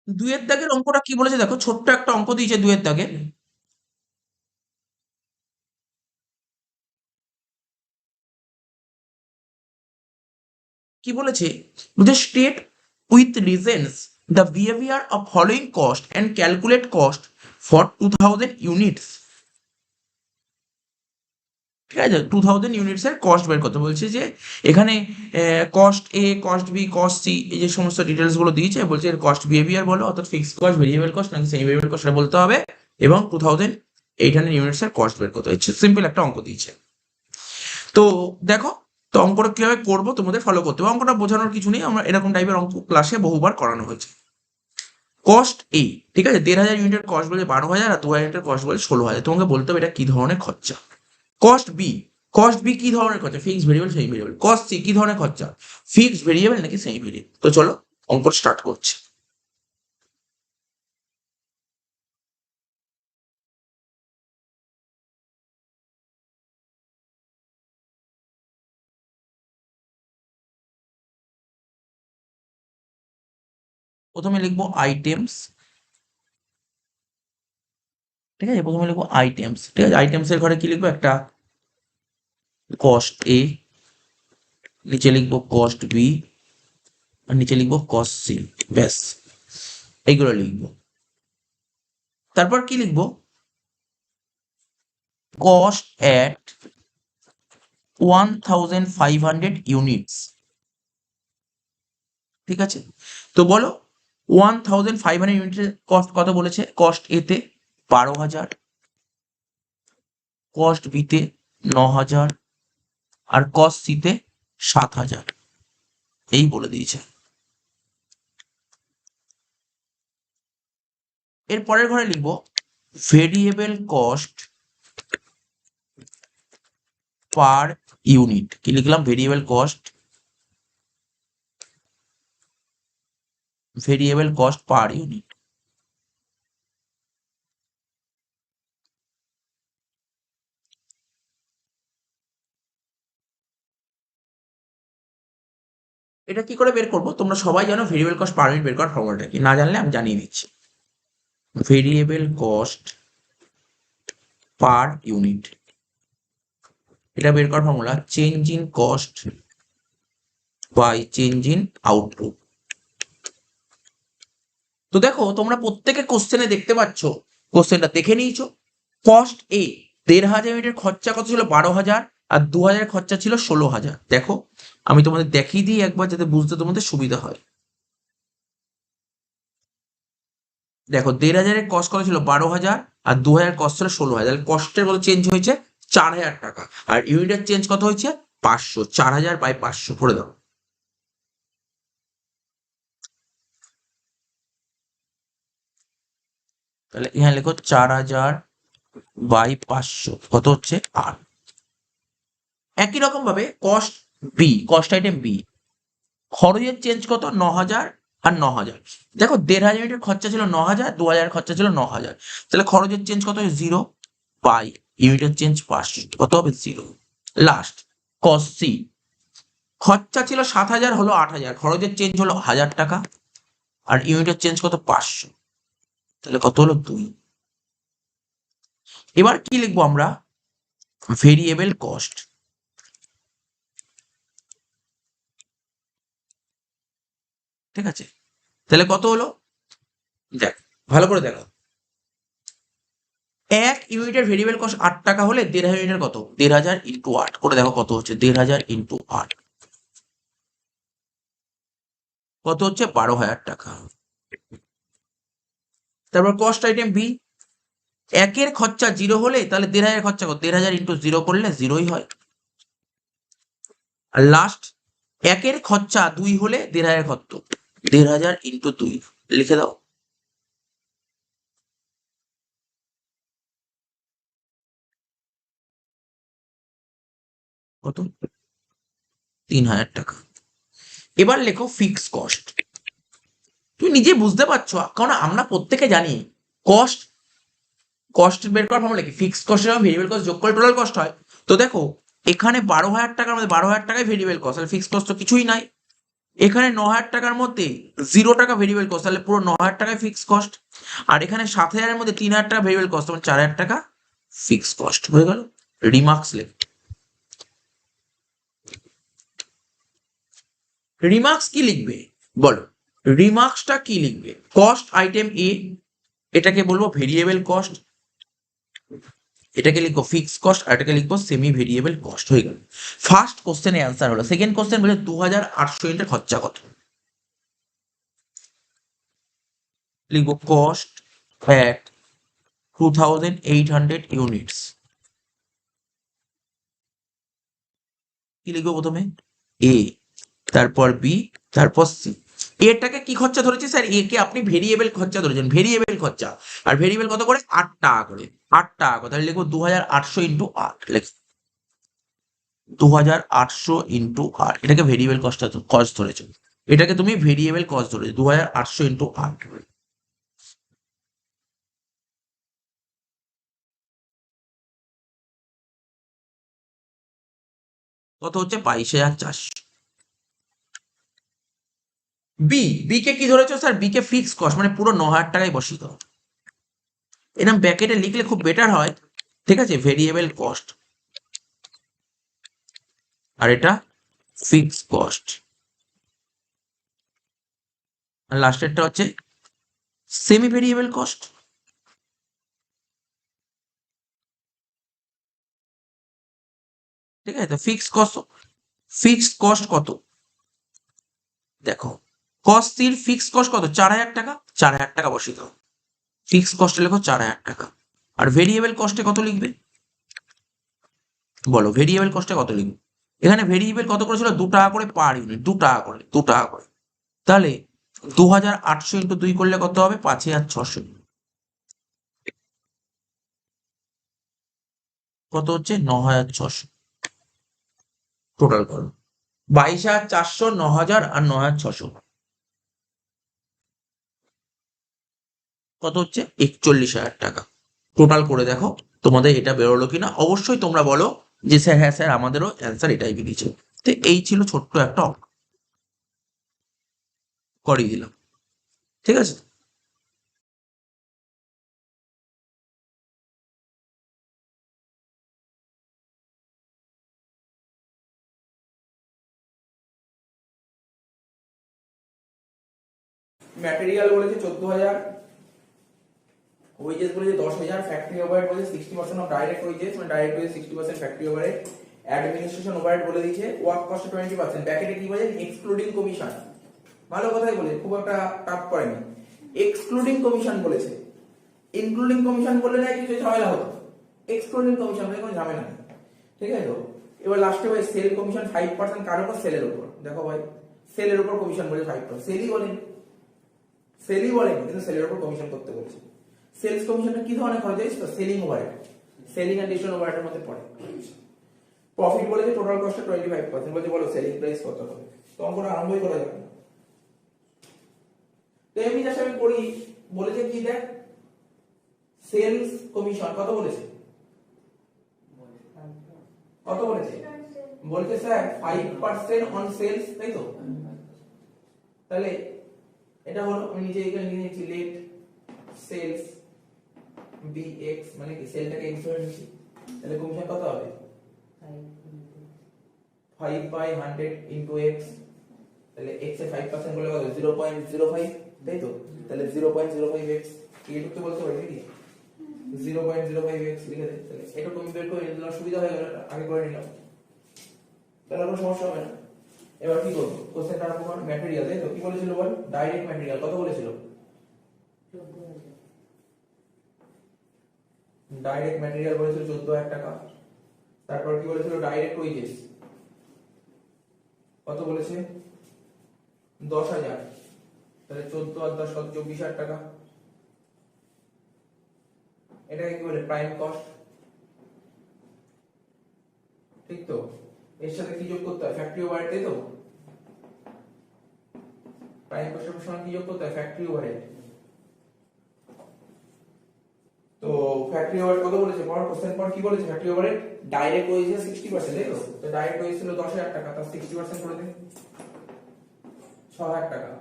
দুইয়ের দাগের অঙ্কটা কি বলেছে দেখো, ছোট্ট একটা অঙ্ক দিয়েছে দুইয়ের দাগে। কি বলেছে, যে state with reasons the behaviour of following cost and calculate cost for 2000 units. ঠিক আছে, 2000 ইউনিটস এর কস্ট বের করতে বলছে। যে এখানে কস্ট এ, কস্ট বি, কস্ট সি, এই যে সমস্ত ডিটেলস গুলো দিয়েছে, বলছে এর কস্ট বিহেভিয়ার বলো, অর্থাৎ ফিক্সড কস্ট, ভেরিয়েবল কস্ট নাকি সেমি ভেরিয়েবল কস্ট বলতে হবে, এবং 2800 ইউনিটস এর কস্ট বের করতে হচ্ছে। সিম্পল একটা অঙ্ক দিয়েছে। তো দেখো, তো অঙ্কটা কিভাবে করবো তোমাদের ফলো করতে হবে। অঙ্কটা বোঝানোর কিছু নেই, আমরা এরকম টাইপের অঙ্ক ক্লাসে বহুবার করানো হয়েছে। কস্ট এ, ঠিক আছে, 1500 ইউনিটের কস্ট বলে 12,000, আর 2000 ইউনিটের কস্ট বলে 16,000। তোমাকে বলতে হবে এটা কি ধরনের খরচা। কস্ট বি, কস্ট বি কি ধরনের খরচা, fixed variable semi variable. Cost C কি ধরনের খরচা, ফিক্সড ভেরিয়েবল নাকি সেমি ভেরিয়েবল। তো চলো অঙ্ক স্টার্ট করছি। প্রথমে লিখবো আইটেমস, ঠিক আছে, প্রথমে লিখবো আইটেমস। ঠিক আছে, আইটেমস এর ঘরে কি লিখবো, একটা কস্ট এ, নিচে লিখবো কস্ট বি, আর নিচে লিখবো কস্ট সি। ব্যাস, এইগুলো লিখবো। তারপর কি লিখবো, কস্ট অ্যাট 1500 ইউনিটস। ঠিক আছে, তো বলো 1500 ইউনিটের কস্ট কত বলেছে। কস্ট এতে 12,000, কস্ট বিতে 9,000, আর কস্ট সিতে 7,000, এই বলে দিয়েছে। এর পরের ঘরে লিখবো ভেরিয়েবল কস্ট পার ইউনিট। কি লিখলাম, variable cost, variable cost per unit. এটা কি করে বের করবো, তোমরা সবাই জানো ভেরিয়েবল কস্ট পার ইউনিট বের করার ফর্মুলাটা কি, না জানলে আমি জানিয়ে দিচ্ছি। ভেরিয়েবল কস্ট পার ইউনিট, এটা বের করার formula change in cost by change in output. তো দেখো তোমরা প্রত্যেকে কোশ্চেনে দেখতে পাচ্ছ, কোশ্চেনটা দেখে নিয়েছো। কস্ট এ 1500 ইউনিটের খরচা কত ছিল, 12,000, আর 2,000 খরচা ছিল 16,000। দেখো আমি তোমাদের দেখিয়ে দিই একবার, যাতে বুঝতে তোমাদের সুবিধা হয়। দেখো 1500 কস্ট কত ছিল 12,000, আর 2,000 কস্ট ছিল 16,000। তাহলে কস্টের কত চেঞ্জ হয়েছে, 4,000 টাকা। আর ইউনিটের চেঞ্জ কত হয়েছে, 500। 4,000 বাই 500 করে দাও। তাহলে এখানে লেখো 4,000 বাই 500 কত হচ্ছে 8। একই রকম ভাবে cost B, cost item B, খরচের চেঞ্জ কত 9,000 আর 9,000। দেখো 1,500 ইউনিটের খরচা ছিল 9,000, 2,000 খরচা ছিল 9,000। তাহলে খরচের চেঞ্জ কত, 0 বাই ইউনিটের চেঞ্জ 500 কত হবে 0। লাস্ট কস্ট সি, খরচা ছিল 7,000, হলো 8,000, খরচের চেঞ্জ হলো 1,000 টাকা, আর ইউনিটের চেঞ্জ কত 500, তাহলে কত হলো 2। এবার কি লিখবো আমরা, ভেরিয়েবল কস্ট। ঠিক আছে, তাহলে কত হলো, দেখ ভালো করে দেখো, 1 ইউনিটের ভেরিয়েবল কস্ট 8 টাকা হলে 1,500 ইউনিটের কত, 1,500 ইন্টু 8 করে দেখো কত হচ্ছে, 1,500 ইন্টু 8 কত হচ্ছে 12,000 টাকা। তারপর কস্ট আইটেম বি, 1-এর খরচা 0 হলে তাহলে 1,500 খরচা কত, 1,500 ইন্টু 0 করলে 0ই হয়। আর লাস্ট 1-এর খরচা 2 হলে 1,500 কত, 1,500 ইন্টু 2 লিখে দাও। কত, 3,000 টাকা। এবার লেখো ফিক্স কস্ট। তুমি নিজে বুঝতে পারছো, কারণ আমরা প্রত্যেকে জানি কস্ট, কস্ট বের করার ফর্মুলা কি, ফিক্সড কস্ট এবং ভেরিয়েবল কস্ট যোগ করে টোটাল কস্ট হয়। তো দেখো এখানে 12,000 টাকার মধ্যে 12,000 টাকাই ভেরিয়েবল কস্ট, আর ফিক্সড কস্ট তো কিছুই নাই। এখানে 9,000 টাকার মধ্যে 0 টাকা ভেরিয়েবল কস্ট, তাহলে পুরো 9,000 টাকায় ফিক্স কস্ট। আর এখানে 7,000 মধ্যে 3,000 টাকা ভেরিয়েবল কস্ট, মানে 4,000 টাকা ফিক্স কস্ট হয়ে গেল। রিমার্কস লেখ। রিমার্কস কি লিখবে বলো? রিমার্কসটা কি লিখবে? কস্ট আইটেম এ, এটাকে বলবো ভেরিয়েবল কস্ট, এটাকে লিখবো ফিক্স কস্ট, আর এটাকে লিখবো সেমি ভেরিয়েবল কস্ট। হয়ে গেল। ফার্স্ট কোশ্চেনের অ্যান্সার হলো। সেকেন্ড কোশ্চেন বলে 2,800 ইউনিটের খরচা কত? লিখবো কস্ট অ্যাট 2,800 ইউনিটস। কি লিখবো প্রথমে? এ, তারপর বি, তারপর সি। এটাকে কি খরচা ধরেছে স্যার? এ কে আপনি ভেরিয়েবল খরচা ধরেছেন, ভেরিয়েবল খরচা। আর ভেরিয়েবল কত করে? 8 টাকা করে। 8 টাকা করে, তাহলে লিখবো 2,800 ইন্টু 8। লেখ 2,800 ইন্টু 8, এটাকে ভেরিয়েবল কস্ট ধরেছো। এটাকে তুমি ভেরিয়েবল কস্ট ধরেছো, 2,800 ইন্টু 8 কত হচ্ছে? 22,400। বি, বি কে কি ধরেছো স্যার? বি কে ফিক্স কস্ট, মানে পুরো 9,000 টাকায় বসিয়ে দাও। এরকম ব্র্যাকেটে লিখলে খুব বেটার হয়, ঠিক আছে? ভেরিয়েবল কস্ট, আর এটা ফিক্স কস্ট, আর লাস্টেরটা হচ্ছে সেমি ভেরিয়েবল কস্ট। ঠিক আছে? তো ফিক্সড কস্ট কত? দেখো, কস্ট সির ফিক্সড কস্ট কত? 4,000 টাকা। 4,000 টাকা বসিয়ে দাও। ফিক্সড কস্টে লেখো 4,000 টাকা। আর ভেরিয়েবল কস্টে কত লিখবে বলো? ভেরিয়েবল কস্টে কত লিখবে? এখানে ভেরিয়েবল কত করেছিল? 2 টাকা করে পার ইউনিট, 2 টাকা করে, 2 টাকা করে। তাহলে 2,800 ইন্টু 2 করলে কত হবে? 5,600। কত হচ্ছে? 9,600। টোটাল করো 22,400, 9,000 আর 9,600 কত হচ্ছে? 41,000 টাকা। টোটাল করে দেখো তোমাদের এটা বেরোলো কিনা। অবশ্যই তোমরা বলো যে স্যার হ্যাঁ স্যার আমাদেরও অ্যান্সার এটাই বেরিয়েছে। তো এই ছিল ছোট্ট একটা করিয়ে দিলাম। ঠিক আছে? ম্যাটেরিয়াল বলেছে 14,000, ওয়েজেস বলেছে 10,000, ফ্যাক্টরি ওভারহেড বলেছে 60% অফ ডাইরেক্ট ওয়েজেস, মানে direct wages 60%, factory overhead, administration overhead বলে দিয়েছে, ওয়ার্ক কস্ট 20%, ব্র্যাকেটে কি বলেছে? Excluding commission. ভালো কথাই বলে, খুব একটা টাফ করেনি। এক্সক্লুডিং কমিশন বলেছে, ইনক্লুডিং কমিশন বললে না কিছু ঝামেলা হতো, এক্সক্লুডিং কমিশন বলে কোনো ঝামেলা নেই। ঠিক আছে? তো এবার লাস্টে ভাই সেল কমিশন 5% কার উপর? সেলের উপর। দেখো ভাই, সেলের উপর কমিশন বলে 5%, সেলই বলেন, সেলই বলেন, কিন্তু সেলের উপর কমিশন করতে বলছে। সেলস কমিশনটা কি ধরনের খরচ? জানিস তো? Selling overhead, selling and distribution ওভারহেডের মধ্যে পড়ে। প্রফিট বলেছে টোটাল কস্টের 25%, বলছে বলো সেলিং প্রাইস কত হবে। তো অঙ্কটা আরম্ভই করা যাবে না। তো এমনি যা আমি করি, বলেছে কি দেখ, সেলস কমিশন কত বলেছে? কত বলেছে? বলছে স্যার 5% অন সেলস, তাই তো? তাহলে এটা হলো, আমি নিচে এখানে লিখে নিয়েছি লেট সেলস bx, মানে কি সেলটাকে x ধরে নিয়েছি। তাহলে কমিশন কত হবে? 5/100 ইনটু x, তাহলে x এর 5% বলে কত? 0.05, তাই তো? তাহলে 0.05x এইটুকু তো বলতে পারি নাকি? 0.05x লিখে দে। তাহলে এটা তুমি বের করে নিলে সুবিধা হয়ে গেল, আগে করে নিলাম, তাহলে কোনো সমস্যা হবে না। এবার কি করব? কোশ্চেনটা আরম্ভ করব। ম্যাটেরিয়াল, তাই তো? কি বলেছিল বল? ডাইরেক্ট ম্যাটেরিয়াল কত বলেছিল? ডাইরেক্ট ম্যাটেরিয়াল বলেছিল 14,000 টাকা। তারপর কি বলেছিল? ডাইরেক্ট ওয়েজেস কত বলেছে? 10,000, তাহলে 14 আর 10 কত? 24,000 টাকা। এটাকে কি বলে? Prime cost. ঠিক তো? এর সাথে কি যোগ করতে হয়? ফ্যাক্টরি ওভারহেড, তাই তো? প্রাইম কস্টের সমান কি যোগ করতে হয়? Factory overhead. তো ফ্যাক্টরি ওভারহেড কত বলেছে? পর কোশ্চেন পর কি বলেছে? ফ্যাক্টরি ওভারহেড ডাইরেক্ট ওয়েজেস 60%, তাই তো? তো ডাইরেক্ট ওয়েজ ছিল 10,000 টাকা, তার 60% করে দিন। 6,000 টাকা,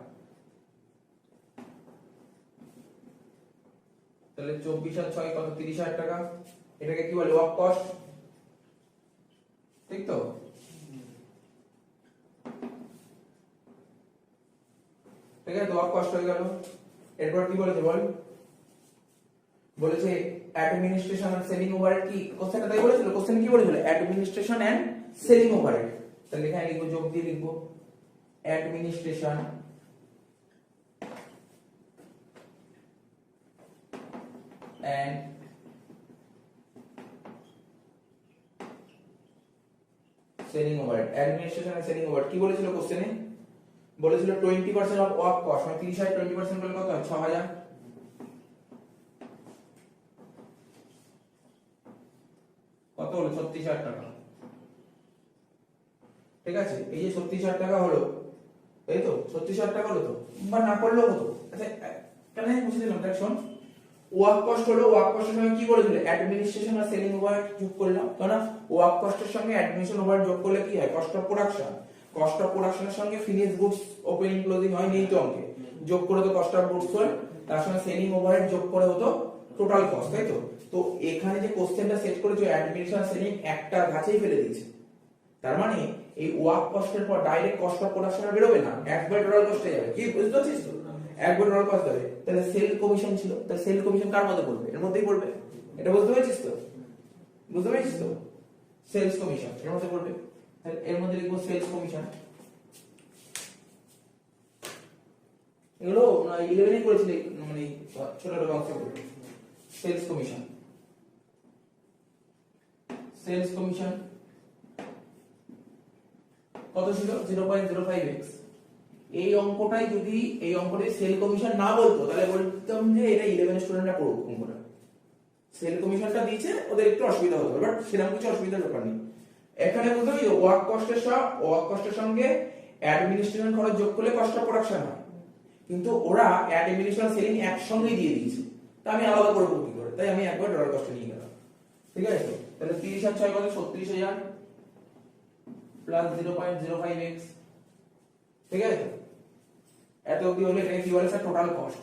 তাহলে 24 আর 6 কত 30,000 টাকা। এটাকে কি বলে ওয়ার্ক কস্ট, ঠিক তো? ঠিক আছে, ওয়ার্ক কস্ট হয়ে গেল। এরপর কি বলেছে বল, বলেছে অ্যাডমিনিস্ট্রেশন এন্ড সেলিং ওভারহেড, কি কোশ্চেনটা তাই বলেছিল? কোশ্চেন কি বলেছিল? Administration and selling overhead. তাহলে এখানে লিখবো, যোগ দিয়ে লিখবো administration and selling overhead. Administration and selling overhead কি বলেছিল কোশ্চেনে? বলেছিল 20% অফ ওয়ার্ক কস্ট, মানে 30,000 20% করলে কত হয়? 6,000। কত হলো? 36,000 টাকা। ঠিক আছে, এই যে 36,000 টাকা হলো, এই তো 36,000 টাকা হলো তো, বা না করলেও হতো। আচ্ছা কেন আমি বুঝে দিলাম, দেখ শোন, ওয়ার্ক কস্ট হলো, ওয়ার্ক কস্টের সঙ্গে কি বলেছিল? অ্যাডমিনিস্ট্রেশন আর সেলিং ওভারহেড যোগ করলাম, তাই না? ওয়ার্ক কস্টের সঙ্গে অ্যাডমিনিস্ট্রেশন ওভারহেড যোগ করলে কি হয়? Cost of production. Cost of প্রোডাকশনের সঙ্গে ফিনিশ গুডস ওপেনিং ক্লোজিং হয়, নেই তো অঙ্কে, যোগ করে তো কস্ট অফ গুডস হয়, তার সঙ্গে সেলিং ওভারহেড যোগ করে হতো টোটাল কস্ট, তাই তো? তো এখানে যে কোশ্চেনটা সেট করেছে অ্যাডমিনিস্ট্রেশন সেলিং একটা গাছেই ফেলে দিয়েছে, তার মানে এই ওয়ার্ক কস্টের পর ডাইরেক্ট কস্ট অফ প্রোডাকশন আর বেরোবে না, একবার টোটাল কস্টে যাবে। কি বুঝতে পারছিস তো? একবার টোটাল কস্ট যাবে। তাহলে সেল কমিশন ছিল, তাহলে সেল কমিশন কার মধ্যে পড়বে? এর মধ্যেই পড়বে। এটা বুঝতে পেরেছিস তো? বুঝতে পেরেছিস তো? সেলস কমিশন এর মধ্যে পড়বে। তাহলে এর মধ্যে লিখবো সেলস কমিশন। এগুলো 11 করেছিল, মানে ছোট ছোট অংশ করবে। সেলস কমিশন, সেলস কমিশন কত ছিল? 0.05x। এই অঙ্কটাই যদি এই অঙ্কটাই সেল কমিশন না বলতো, তাহলে বলতাম যে এটা 11 স্টুডেন্টরা পড়ুক অঙ্কটা। সেল কমিশনটা দিয়েছে, ওদের একটু অসুবিধা হতো, বাট সেরকম কিছু অসুবিধার ব্যাপার নেই। এখানে বলতে হবে ওয়ার্ক কস্টের সঙ্গে অ্যাডমিনিস্ট্রেশন খরচ যোগ করলে কস্ট অফ প্রোডাকশন হয়, কিন্তু ওরা অ্যাডমিনিস্ট্রেশন সেলিং একসঙ্গেই দিয়ে দিয়েছে, তা আমি আলাদা করব কি করে? তাই আমি একবার ডলার কস্টে নিয়ে গেলাম। ঠিক আছে, তাহলে 30 আর 6 কত? 36,000 প্লাস 0.05x। ঠিক আছে, এত অবধি হলে এটাকে কি বলে? Sir total cost.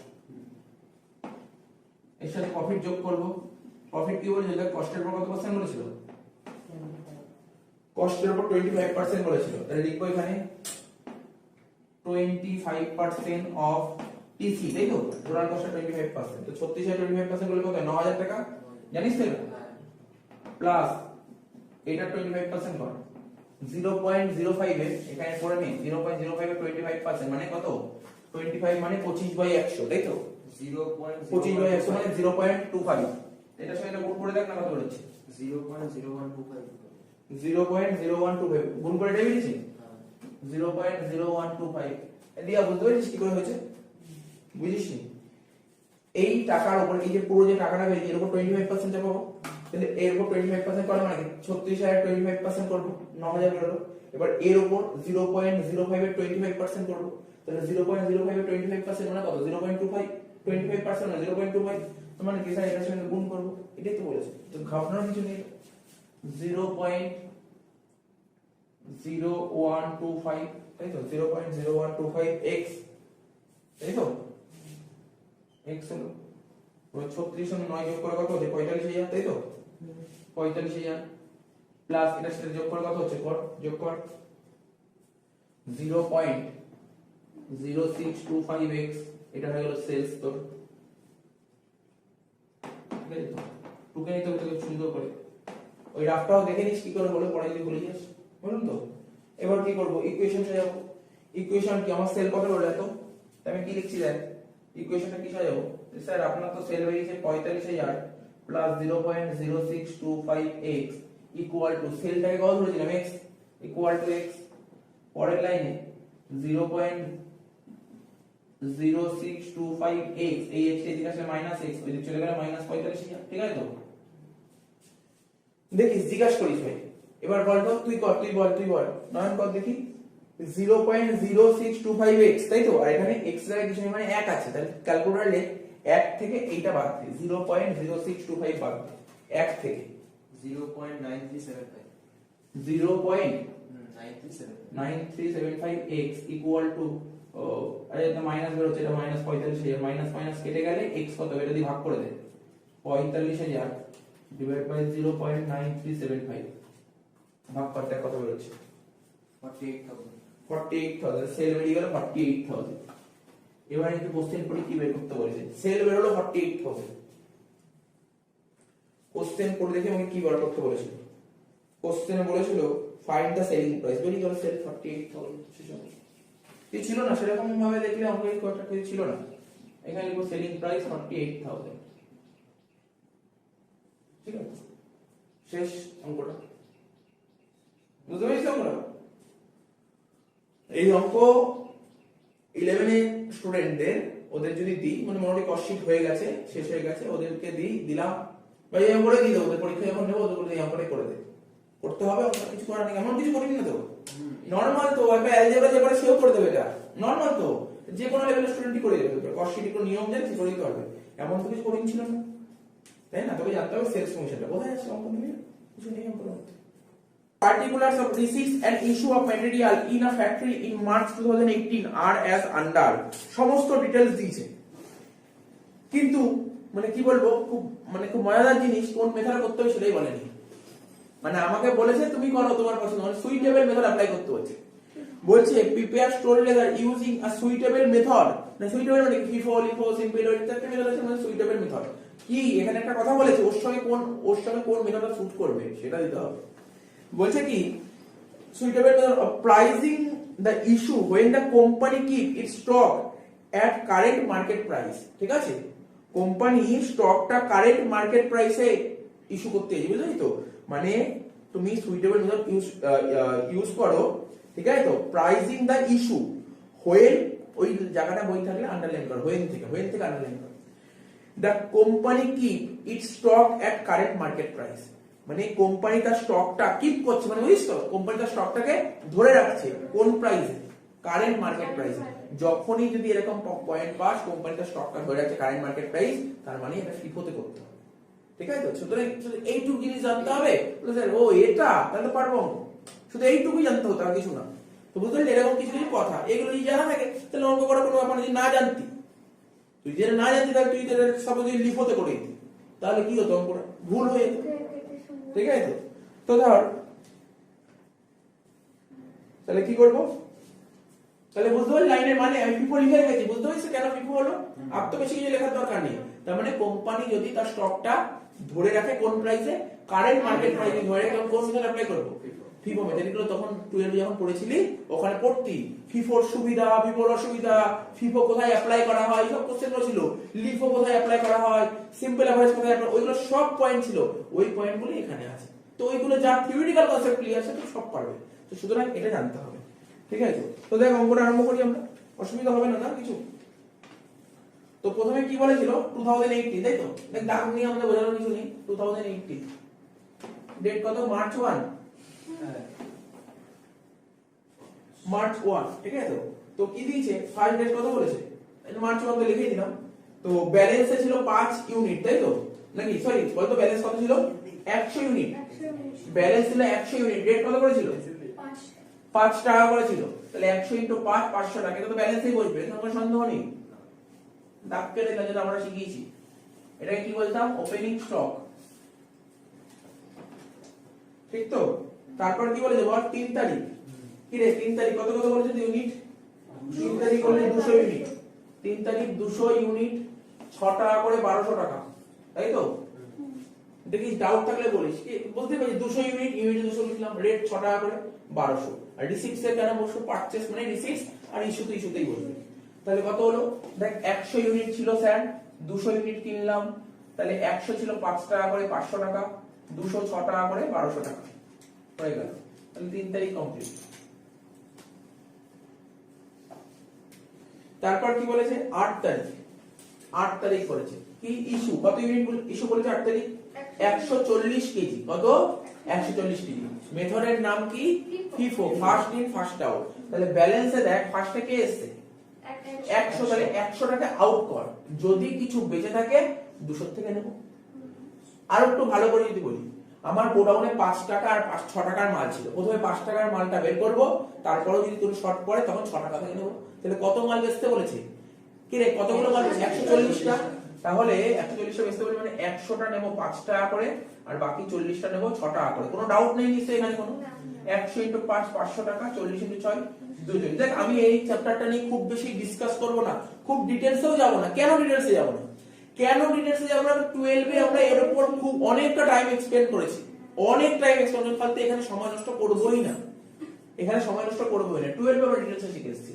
এর সাথে প্রফিট যোগ করব। প্রফিট কি বলেছিল? কস্টের উপর কত পার্সেন্ট বলেছিল? কস্টের উপর 25% বলেছিল, তাহলে লিখবো এখানে 25% অফ টিসি, তাই তো? টোটাল কস্টের 25%, তো 36 আর 25% করলে কত হয়? 9,000 টাকা, জানিস তো? প্লাস এটা 25% কর 0.05 এর, এখানে করে নি 0.05 এর 25% মানে কত? 25 মানে 25/100, তাই তো? 25/100 মানে 0.25। এটার সঙ্গে এটা গুণ করে দেখ না কত হচ্ছে? 0.0125 0.0125 গুণ করে এটা বেরিয়েছে 0.0125। দিয়া বুঝতে পেরেছিস কি করে হয়েছে? বুঝিস নি? এই টাকার উপর, এই যে পুরো যে টাকাটা বেরিয়েছে এর উপর 25% যাবো, তাহলে এর উপর 25% করলে মানে 36,000 25% করব, 9,000 বেরোলো। এবার এর উপর 0.05 এর 25% করব, তাহলে 0.05 এর 25% মানে কত? 0.25, 25% মানে 0.25, তো মানে কি স্যার এটার সঙ্গে গুণ করব, এটাই তো বলেছে, তো ঘাবড়ানোর কিছু নেই। 0.0125, তাই তো? 0.0125x, তাই তো? x হলো 36 সঙ্গে 9 যোগ করে কত হচ্ছে? 45,000, তাই তো? 45,000 প্লাস এটার সাথে যোগ করে কত হচ্ছে? কর, যোগ কর 0.0625x, এটা হয়ে গেল সেলস তোর। ঠিক আছে তো? টুকে নিতে হবে তোকে সুন্দর করে, ওই রাফটাও দেখে নিস কি করে বলে, পরে যদি ভুলে যাস, বলুন তো। এবার কি করব? ইকুয়েশন সাজাবো। ইকুয়েশন কি? আমার সেল কত হলো এত, আমি কি লিখছি দেখ, ইকুয়েশনটা কি সাজাবো? স্যার আপনার তো সেল বেরিয়েছে 45,000 প্লাস 0.0625x ইকুয়াল টু, সেলটাকে কত ধরেছিলাম? x, equal to x। পরের লাইনে 0.0625x, এই x এর দিকে আসলে মাইনাস x, ওই দিকে চলে গেলে মাইনাস 45,000। ঠিক আছে তো? দেখিস, জিজ্ঞাসা করিস ভাই। এবার বল তো, তুই কর, তুই বল নয়ন কর দেখি। 0.0625x, তাই তো? আর এখানে x এর কিছু নেই মানে 1 আছে, তাহলে ক্যালকুলেটর লে 1 থেকে এইটা বাদ দে, 0.0625 বাদ দে 1 থেকে 0.9375 0.9375x ইকুয়াল টু ও আরে এটা মাইনাস বের হচ্ছে, এটা মাইনাস 45,000, মাইনাস মাইনাস কেটে গেলে x কত এটা দিয়ে ভাগ করে দে, 45,000 ডিভাইড বাই 0.9375 ভাগ করতে কত বের হচ্ছে? 48,000 48,000। সেল বেরিয়ে গেল 48,000। এবার একটু কোশ্চেন পড়ি কি বের করতে বলেছে। সেল বের হলো 48,000। কোশ্চেন পড়ে দেখে আমাকে কি বার করতে বলেছিল। কোশ্চেনে বলেছিল ফাইন্ড দ্য সেলিং প্রাইস, বেরিয়ে গেল সেল 48,000। কি ছিল না সেরকম ভাবে দেখলে আমাকে এই কথাটা কিছু ছিল না। এখানে লিখো সেলিং প্রাইস 48,000। ঠিক আছে, শেষ অঙ্কটা। বুঝতে পেরেছো তোমরা? এই অঙ্ক 11 এর স্টুডেন্টদের ওদের যদি দিই, মানে মোটামুটি কস্ট শীট হয়ে গেছে, শেষ হয়ে গেছে, ওদেরকে দিলাম ভাই এই অঙ্কটা দিয়ে দেবো, ওদের পরীক্ষা যখন নেবো ওদের এই অঙ্কটাই করে দে, করতে হবে, অঙ্ক কিছু করার নেই। এমন কিছু করিনি না তো, নরমাল তো একটা অ্যালজেব্রা যে করে সেও করে দেবে, এটা নরমাল তো, যে কোনো লেভেলের স্টুডেন্টই করে দেবে, কস্ট শীট কোনো নিয়ম দেন সে করে দিতে পারবে, এমন তো কিছু করিনি ছিল না, তাই না? তবে জানতে হবে সেলস কমিশনটা কোথায় আছে, অঙ্ক নিয়ে কিছু নেই অঙ্ক মধ্যে। Particulars of receipts and issue of material in a factory in March 2018 are as under. সমস্ত ডিটেইলস দিয়েছে, কিন্তু মানে কি বলবো, খুব মজাদার জিনিস, কোন মেথড করতে হবে সেটাই বলেনি। মানে আমাকে বলেছে তুমি করো তোমার পছন্দ, মানে সুইটেবল মেথড অ্যাপ্লাই করতে হচ্ছে। বলছে prepare store ledger using a suitable method, না সুইটেবল মানে ফিফো লিফো সিম্পল ইত্যাদি মেথড আছে, মানে সুইটেবল মেথড কি, এখানে একটা কথা বলেছে ওর সঙ্গে কোন মেথডটা স্যুট করবে সেটা দিতে হবে। বলছে কি suitable method of pricing the issue when the company keep its stock at current market price, ঠিক আছে? কোম্পানি স্টকটা কারেন্ট মার্কেট প্রাইসে ইস্যু করতে যাবে, বুঝলি তো? মানে তুমি সুইটেবল মেথড ইউজ করো, ঠিক আছে তো? প্রাইসিং দ্য ইস্যু when, ওই জায়গাটা বই থাকলে আন্ডারলাইন করো, when থেকে আন্ডারলাইন করো। The company keep it's stock at current market price, মানে কোম্পানি তার স্টকটা কিপ করছে, মানে বুঝিস তো, কোম্পানি তার স্টকটাকে ধরে রাখছে কোন প্রাইসে, কারেন্ট মার্কেট প্রাইসে। যখনই যদি এরকম পয়েন্ট পাস কোম্পানি তার স্টকটা ধরে রাখছে কারেন্ট মার্কেট প্রাইস, তার মানে এটা ফিফোতে করতে হবে, ঠিক আছে তো? সুতরাং এইটুকু জিনিস জানতে হবে, স্যার ও এটা তাহলে পারবো, শুধু এইটুকুই জানতে হতো আর কিছু না। তো বুঝতে পারলি, এরকম কিছু কিছু কথা, এগুলো যদি জানা থাকে তাহলে অঙ্ক করার কোনো ব্যাপার, যদি না জানতি, তুই যেটা না জানতি তাহলে তুই সাপোজ লিফোতে করে দিতি, তাহলে কি হতো, অঙ্কটা ভুল হয়ে যেত, ঠিক আছে তো? তো ধর তাহলে কি করব, তাহলে বুঝতে পারলি লাইনের মানে আমি ফিফো লিখে রেখেছি, বুঝতে পারছিস কেন ফিফো হলো? আর তো বেশি কিছু লেখার দরকার নেই। তার মানে কোম্পানি যদি তার স্টকটা ধরে রাখে কোন প্রাইসে, কারেন্ট মার্কেট প্রাইসে ধরে রাখে, কোন মেথড অ্যাপ্লাই করব? FIFO method. এগুলো তখন 12 যখন পড়েছিলি ওখানে পড়তি, ফিফোর সুবিধা, ফিফোর অসুবিধা, ফিফো কোথায় অ্যাপ্লাই করা হয়, সব কোশ্চেনগুলো ছিল, লিফো কোথায় অ্যাপ্লাই করা হয়, সিম্পল এভারেজ কোথায় অ্যাপ্লাই, ওইগুলো সব পয়েন্ট ছিল, ওই পয়েন্টগুলো এখানে আছে। তো ওইগুলো যা থিওরিটিক্যাল কনসেপ্ট ক্লিয়ার আছে তো সব পারবে, তো সুতরাং এটা জানতে হবে, ঠিক আছে? তো দেখ অঙ্কটা আরম্ভ করি আমরা, অসুবিধা হবে না কিছু। তো প্রথমে কি বলেছিল 2018, তাই তো? দেখ দাগ নিয়ে আমাদের বোঝানোর কিছু নেই, 2018 ডেট কত, মার্চ 1, মার্চ 1, ঠিক আছে তো? তো কি দিয়েছে, ফার্স্ট ডেট কত বলেছে, মার্চ 1 তো লিখেই দিলাম। তো ব্যালেন্সে ছিল 5 ইউনিট, তাই তো? নাকি সরি বলতো ব্যালেন্স কত ছিল, 100 ইউনিট, ব্যালেন্স ছিল 100 ইউনিট, ডেট কত করেছিল, 5 টাকা করেছিল, তাহলে 100 * 5 500 টাকা, এটা তো ব্যালেন্সেই বসবে, এখানে কোনো সন্দেহ নেই। দাগ কেটে দিলাম, যেটা আমরা শিখিয়েছি, এটাকে কি বলতাম, ওপেনিং স্টক, ঠিক তো? তারপর কি বলেছে বল, 3 তারিখ, কি রে 3 তারিখ কত বলেছে ইউনিট, 3 তারিখ বলে 200 ইউনিট, 3 তারিখ 200 ইউনিট, 6 টাকা করে 1200 টাকা, তাই তো? দেখিস ডাউট থাকলে বলিস, কি বলতে পারি, 200 ইউনিট, ইউনিটে 200 লিখলাম, রেট 6 টাকা করে 1200, আর রিসিপ্টস এর কেন বসবো, পারচেজ মানে রিসিপ্টস, আর ইস্যুতেই বসবে। তাহলে কত হলো, দেখ 100 ইউনিট ছিল স্যার, 200 ইউনিট কিনলাম, তাহলে 100 ছিল 5 টাকা করে 500 টাকা, 200 6 টাকা করে 1200 টাকা হয়ে গেল। তাহলে 3 তারিখ কমপ্লিট। তারপর কি বলেছে, 8 তারিখ করেছে কি, ইস্যু কত ইউনিট ইস্যু করেছে, 8 তারিখ 140 কেজি, কত 140 কেজি। মেথডের নাম কি, FIFO, first in first out. তাহলে ব্যালেন্সে দেখ ফার্স্টে কে এসেছে 100, তাহলে 100 টাকা আউট কর, যদি কিছু বেঁচে থাকে 200 থেকে নেব। আর একটু ভালো করে যদি বলি, আমার গোডাউনে 5 টাকা আর 6 টাকার মাল ছিল, প্রথমে 5 টাকার মালটা বের করব, তারপরে যদি কোনো শর্ট পড়ে তখন 6 টাকা থেকে নেব। তাহলে কত মাল বেচতে বলেছে? কি রে, কতগুলো মাল? 140টা। তাহলে 140টা বেচতে বলে মানে 100টা নেব 5 টাকা করে, আর বাকি 40টা নেব 6 টাকা করে। কোনো ডাউট নেই নিশ্চয়ই এখানে কোনো? 100 × 5 500 টাকা, 40 × 6 200। দেখ আমি এই চ্যাপ্টারটা নিয়ে খুব বেশি ডিসকাস করব না, খুব ডিটেইলসেও যাব না। কেন ডিটেইলসে যাব না? কেন ডিটেইলসে যাব না? 12 এ আমরা এর উপর খুব অনেকটা টাইম এক্সপেন্ড করেছি, অনেক টাইম এক্সপেন্ড করতে এখানে সময় নষ্ট করবই না, এখানে সময় নষ্ট করবই না। 12 এ আমরা ডিটেইলসে শিখে এসেছি।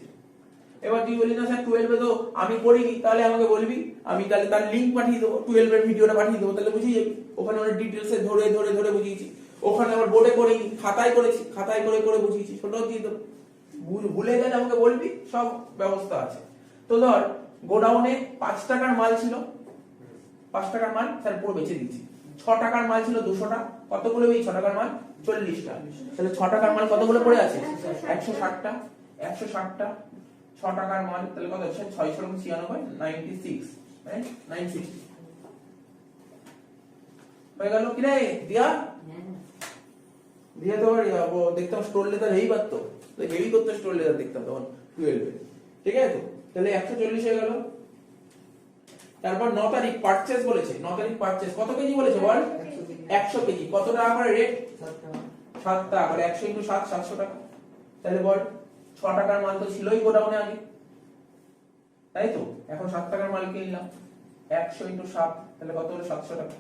এবার তুই বলি না স্যার 12 এ তো আমি পড়িনি, তাহলে আমাকে বলবি, আমি তাহলে তার লিংক পাঠিয়ে দেবো, 12 এর ভিডিওটা পাঠিয়ে দেবো, তাহলে বুঝিয়ে যাবি। ওখানে অনেক ডিটেইলসে ধরে ধরে ধরে বুঝিয়েছি। ওখানে আবার বোর্ডে করিনি, খাতায় করেছি, খাতায় করে করে বুঝিয়েছি, ছোটও দিয়ে দেবো। ভুলে গেলে আমাকে বলবি, সব ব্যবস্থা আছে। তো ধর গোডাউনে 5 টাকার মাল ছিল, 5 টাকার মাল স্যার পুরো বেচে দিয়েছি। 6 টাকার মাল ছিল 200টা, কতগুলো এই 6 টাকার মাল? 40টা। তাহলে 6 টাকার মাল কতগুলো পড়ে আছে? 160টা। 160টা 6 টাকার মাল, তাহলে কত হচ্ছে? 600 × 96 96, রাইট? 960 হয়ে গেল কি রে দিয়া? দিয়া তো দেখতাম স্টোর লেদার হেই পারতো, তো হেভি করতে স্টোর লেদার দেখতাম তখন 12 এ। ঠিক আছে তো? তাহলে 140 হয়ে গেল। তারপর 9 তারিখ পারচেজ বলেছে, 9 তারিখ পারচেজ কত কেজি বলেছে বল? 100 কেজি। কত টাকা করে রেট? 7 টাকা করে। 100 × 7 700 টাকা। তাহলে বল 6 টাকার মাল তো ছিলই গোডাউনে আগে, তাই তো? এখন 7 টাকার মাল কিনলাম, 100 × 7, তাহলে কত হলো? 700 টাকা।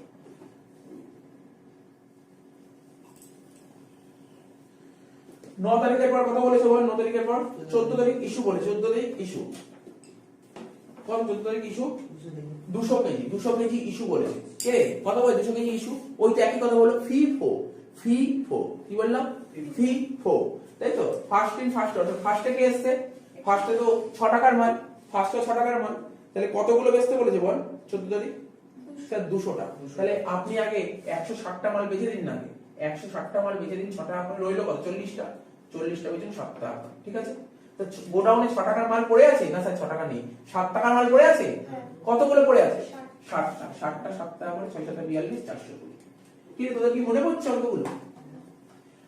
9 তারিখের পর কত বলেছে বল? 9 তারিখের পর 14 তারিখ ইস্যু বলেছে, 14 তারিখ ইস্যু। কত? 14 তারিখ ইস্যু 200 কেজি, 200 কেজি ইস্যু বলেছে। কে কত বলে? 200 কেজি ইস্যু। ওই তো একই কথা বলো, ফিফো। ফিফো কি বললাম? ফিফো, তাই তো? First in first out. ফার্স্টে কে এসেছে? ফার্স্টে তো 6 টাকার মাল, ফার্স্টে 6 টাকার মাল। তাহলে কতগুলো বেচতে বলেছে বল? 14 তারিখ স্যার 200টা। তাহলে আপনি আগে 160টা মাল বেচে দিন না, আগে 160টা মাল বেচে দিন, 6 টাকা করে রইলো কত? 40টা। 40টা বেচুন 7 টাকা, ঠিক আছে? তো গোডাউনে 6 টাকার মাল পড়ে আছে না স্যার? 6 টাকা নেই, 7 টাকার মাল পড়ে আছে। কতগুলো পড়ে আছে? 60টা। 60টা 7 টাকা করে 6 7 42 420। কি রে, তোদের কি মনে পড়ছে অঙ্কগুলো?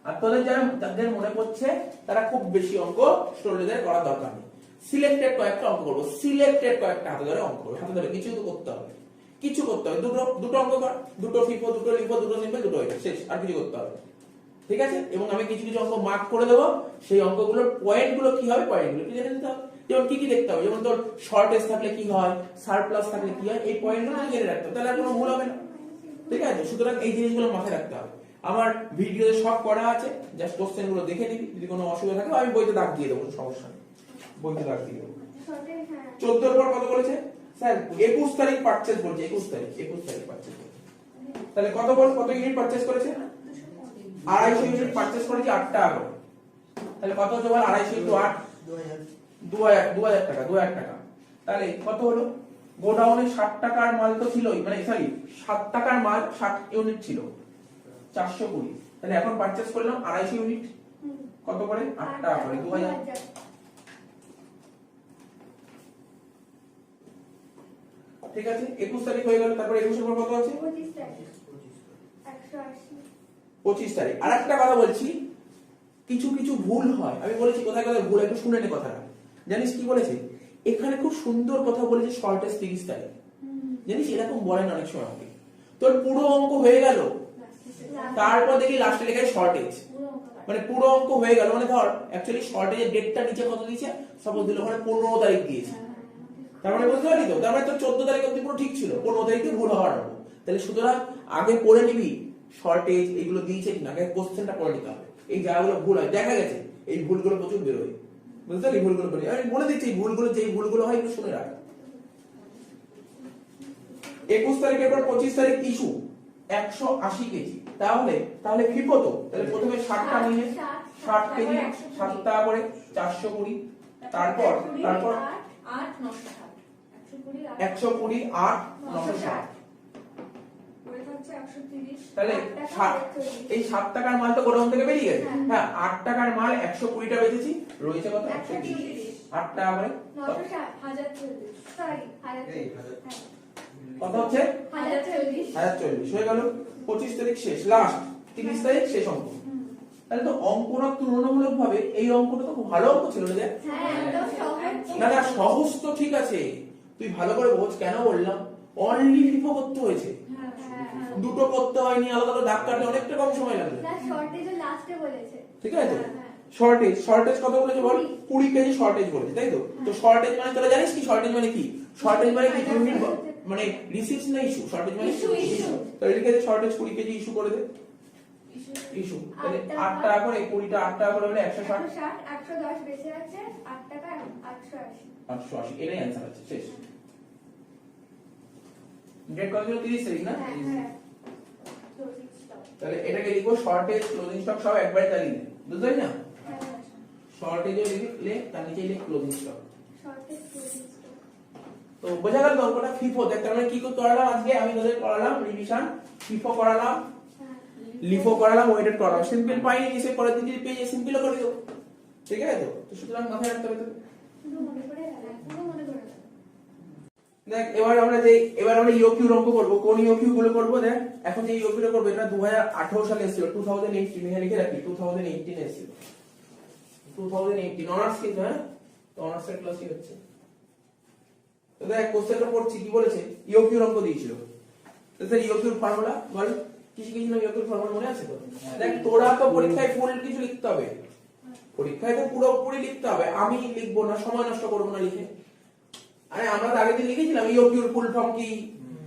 আর তোদের যাদের মনে পড়ছে তারা খুব বেশি অঙ্ক স্টোর লেদারে করার দরকার নেই। সিলেক্টেড কয়েকটা অঙ্ক করবো, সিলেক্টেড কয়েকটা হাতে ধরে অঙ্ক করবো, হাতে ধরে কিছু তো করতে হবে, কিছু করতে হবে। দুটো অঙ্ক কর, দুটো ফিফো, দুটো লিখো, দুটো সিম্পল, দুটো এটা শেষ, আর কিছু করতে হবে, ঠিক আছে? এবং আমি কিছু কিছু অঙ্ক মার্ক করে দেবো, সেই অঙ্কগুলোর পয়েন্টগুলো কি হবে, পয়েন্টগুলো কি জেনে নিতে হবে। যেমন কি কি দেখতে হবে, যেমন তোর শর্টেজ থাকলে কি হয়, সারপ্লাস থাকলে কি হয়, এই পয়েন্টগুলো জেনে রাখতে হবে, তাহলে আর কোনো ভুল হবে না, ঠিক আছে? সুতরাং এই জিনিসগুলো মাথায় রাখতে হবে। আমার ভিডিওতে সব করা আছে, জাস্ট কোশ্চেনগুলো দেখে নিবি, যদি কোনো অসুবিধা থাকে আমি বইতে দাগ দিয়ে দেবো, সমস্যা নেই, বইতে দাগ দিয়ে দেবো। 14 পর কত বলেছে স্যার? 21 তারিখ পারচেজ বলছে, 21 তারিখ পারচেজ বলছে। তাহলে কত বল, কত ইউনিট পারচেজ করেছে? 250 ইউনিট পারচেজ করেছে 8 টাকা করে। তাহলে কত হচ্ছে বল? 250 × 8 2000 টাকা, 2000 টাকা। তাহলে কত হলো? গোডাউনে 60 টাকার মাল তো ছিলই, মানে সরি 7 টাকার মাল 60 ইউনিট ছিল, 420। তাহলে এখন পারচেজ করলাম 250 ইউনিট, কত করে? 8 টাকা করে, 2000। ঠিক আছে? 21 তারিখ হয়ে গেল। তারপর 21 এর পর কত আছে? 25 তারিখ। 25 তারিখ। আর একটা কথা বলছি, কিছু কিছু ভুল হয়, আমি বলেছি কোথায় কোথায় ভুল, একটু শুনে নে কথাটা। জানিস কি বলেছে? এখানে খুব সুন্দর কথা বলেছে, শর্টেজ 30 তারিখ। জানিস এরকম বলেন অনেক সময় আমাকে, তোর পুরো অঙ্ক হয়ে গেল, তারপর দেখি লাস্টে লেখা শর্টেজ, মানে পুরো অঙ্ক হয়ে গেল, মানে ধর অ্যাকচুয়ালি শর্টেজের ডেটটা নিচে কত দিয়েছে, সাপোজ দিল ওখানে 15 তারিখ দিয়েছে, তার মানে বুঝতে পারলি তো? তার মানে তোর 14 তারিখ অবধি পুরো ঠিক ছিল, 15 তারিখে ভুল হওয়ার আরম্ভ। তাহলে সুতরাং আগে পড়ে নিবি শর্টেজ এগুলো দিয়েছে কিনা, আগে কোশ্চেনটা পড়ে নিতে হবে। এই জায়গাগুলো ভুল হয়, দেখা গেছে এই ভুলগুলো প্রচুর বেরোয়, বুঝতে পারলি? ভুলগুলো বেরোয়, আমি বলে দিচ্ছি এই ভুলগুলো, যেই ভুলগুলো হয় একটু শুনে রাখ। 21 তারিখের পর 25 তারিখ ইস্যু 180 কেজি। তাহলে ফিফো তো, তাহলে প্রথমে 60টা নিয়ে 60 কেজি 7 টাকা করে 420। তারপর 8 960 120 8 960, তাহলে এই 7 টাকার মাল তো গোডাউন থেকে বেরিয়ে গেছে। হ্যাঁ 8 টাকার মাল 120টা বেচেছি, রয়েছে কত? 130। 8 টাকা করে 960 কত হচ্ছে? 1040 হয়ে গেল। 25 তারিখ শেষ, লাস্ট 30 তারিখ শেষ অঙ্ক। তাহলে তো অঙ্কটা তুলনামূলকভাবে এই অঙ্কটা তো খুব ভালো অঙ্ক ছিল রে। হ্যাঁ একদম সহজ ছিল। না না সহজ তো ঠিক আছে, তুই ভালো করে বোঝ কেন বললাম, অনলি ফিফো করতে হয়েছে, দুটো করতে হয়নি, আলাদা আলাদা দাগ কাটলে অনেকটা কম সময় লাগবে। না শর্টেজও লাস্টে বলেছে। ঠিক আছে, শর্টেজ কত বলেছে বল, 20 কেজি শর্টেজ বলেছে, তাই তো? তো শর্টেজ মানে তোরা জানিস কি শর্টেজ মানে কি? শর্টেজ মানে কি ইউনিট মানে রিসিভস না ইস্যু, শর্টেজ মানে ইস্যু। তো লিখে দে শর্টেজ 20 কেজি ইস্যু করে দে, ইস্যু। তাহলে 8 টাকা করে 20টা 8 টাকা করে হলে 160, 110 বেঁচে আছে 8 টাকা 880। 880 এটাই অ্যানসার আছে, শেষ। ডেট কত ছিল? 30 তারিখ না? তাহলে এটাকে লিখবো শর্টেজ ক্লোজিং স্টক সব একবারে চালিয়ে দে, বুঝতে পারলি না? শর্টেজও লিখলে তার নিচে লিখ ক্লোজিং স্টক। তো বোঝা গেল অঙ্কটা ফিফো। দেখ তার মানে কি করতে পারলাম আজকে আমি তোদের করালাম রিভিশন, ফিফো করালাম, লিফো করালাম, ওয়েটেড করালাম। সিম্পল পাইনি এসে পরের দিন যদি পেয়ে সিম্পল করে দেব, ঠিক আছে? তো সুতরাং মাথায় রাখতে হবে। দেখ এবার আমরা ইওকিউ অঙ্ক করব। কোন ইওকিউ গুলো করব? দেখ এখন যে ইওকিউটা করব এটা 2018 সালে এসেছিল, 2018 এ লিখে রাখি 2018 এ এসেছিল, 2018 অনার্স কি? হ্যাঁ তো অনার্সের ক্লাসই হচ্ছে। তো দেখ কোশ্চেনটা পড়ছি কি বলেছে, ইওকিউ অঙ্ক দিয়েছিল। তো স্যার ইওকিউর ফর্মুলা বল, কি শিখেছিলাম ইওকিউর ফর্মুলা মনে আছে তো? দেখ তোরা তো পরীক্ষায় ফুল কিছু লিখতে হবে, পরীক্ষায় তো পুরোপুরি লিখতে হবে, আমি লিখবো না, সময় নষ্ট করবো না লিখে। আরে আমরা তো আগের দিন লিখেছিলাম ইওকিউর ফুল ফর্ম কি,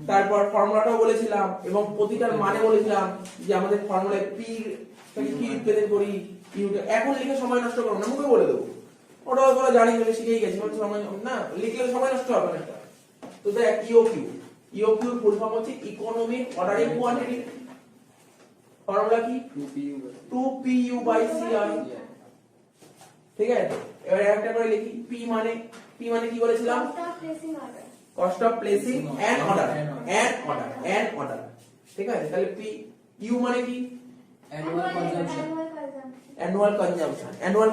তারপর ফর্মুলাটাও বলেছিলাম এবং প্রতিটার মানে বলেছিলাম যে আমাদের ফর্মুলায় পি থেকে কি রিপ্রেজেন্ট করি, ইউ। এখন লিখে সময় নষ্ট করবো না, মুখে বলে দেবো, ওটাও তোরা জানি বলে শিখেই গেছি, সময় না লিখলে সময় নষ্ট হবে না একটা। তো দেখ ইওকিউর ফুল ফর্ম হচ্ছে ইকোনমিক অর্ডারিং কোয়ান্টিটি, ফর্মুলা কি 2PU বাই CI, ঠিক আছে? এবার একটা করে লিখি, পি মানে কি বলেছিলাম? Cost of placing and order, ঠিক আছে? তাহলে পি। ইউ মানে কি? অ্যানুয়াল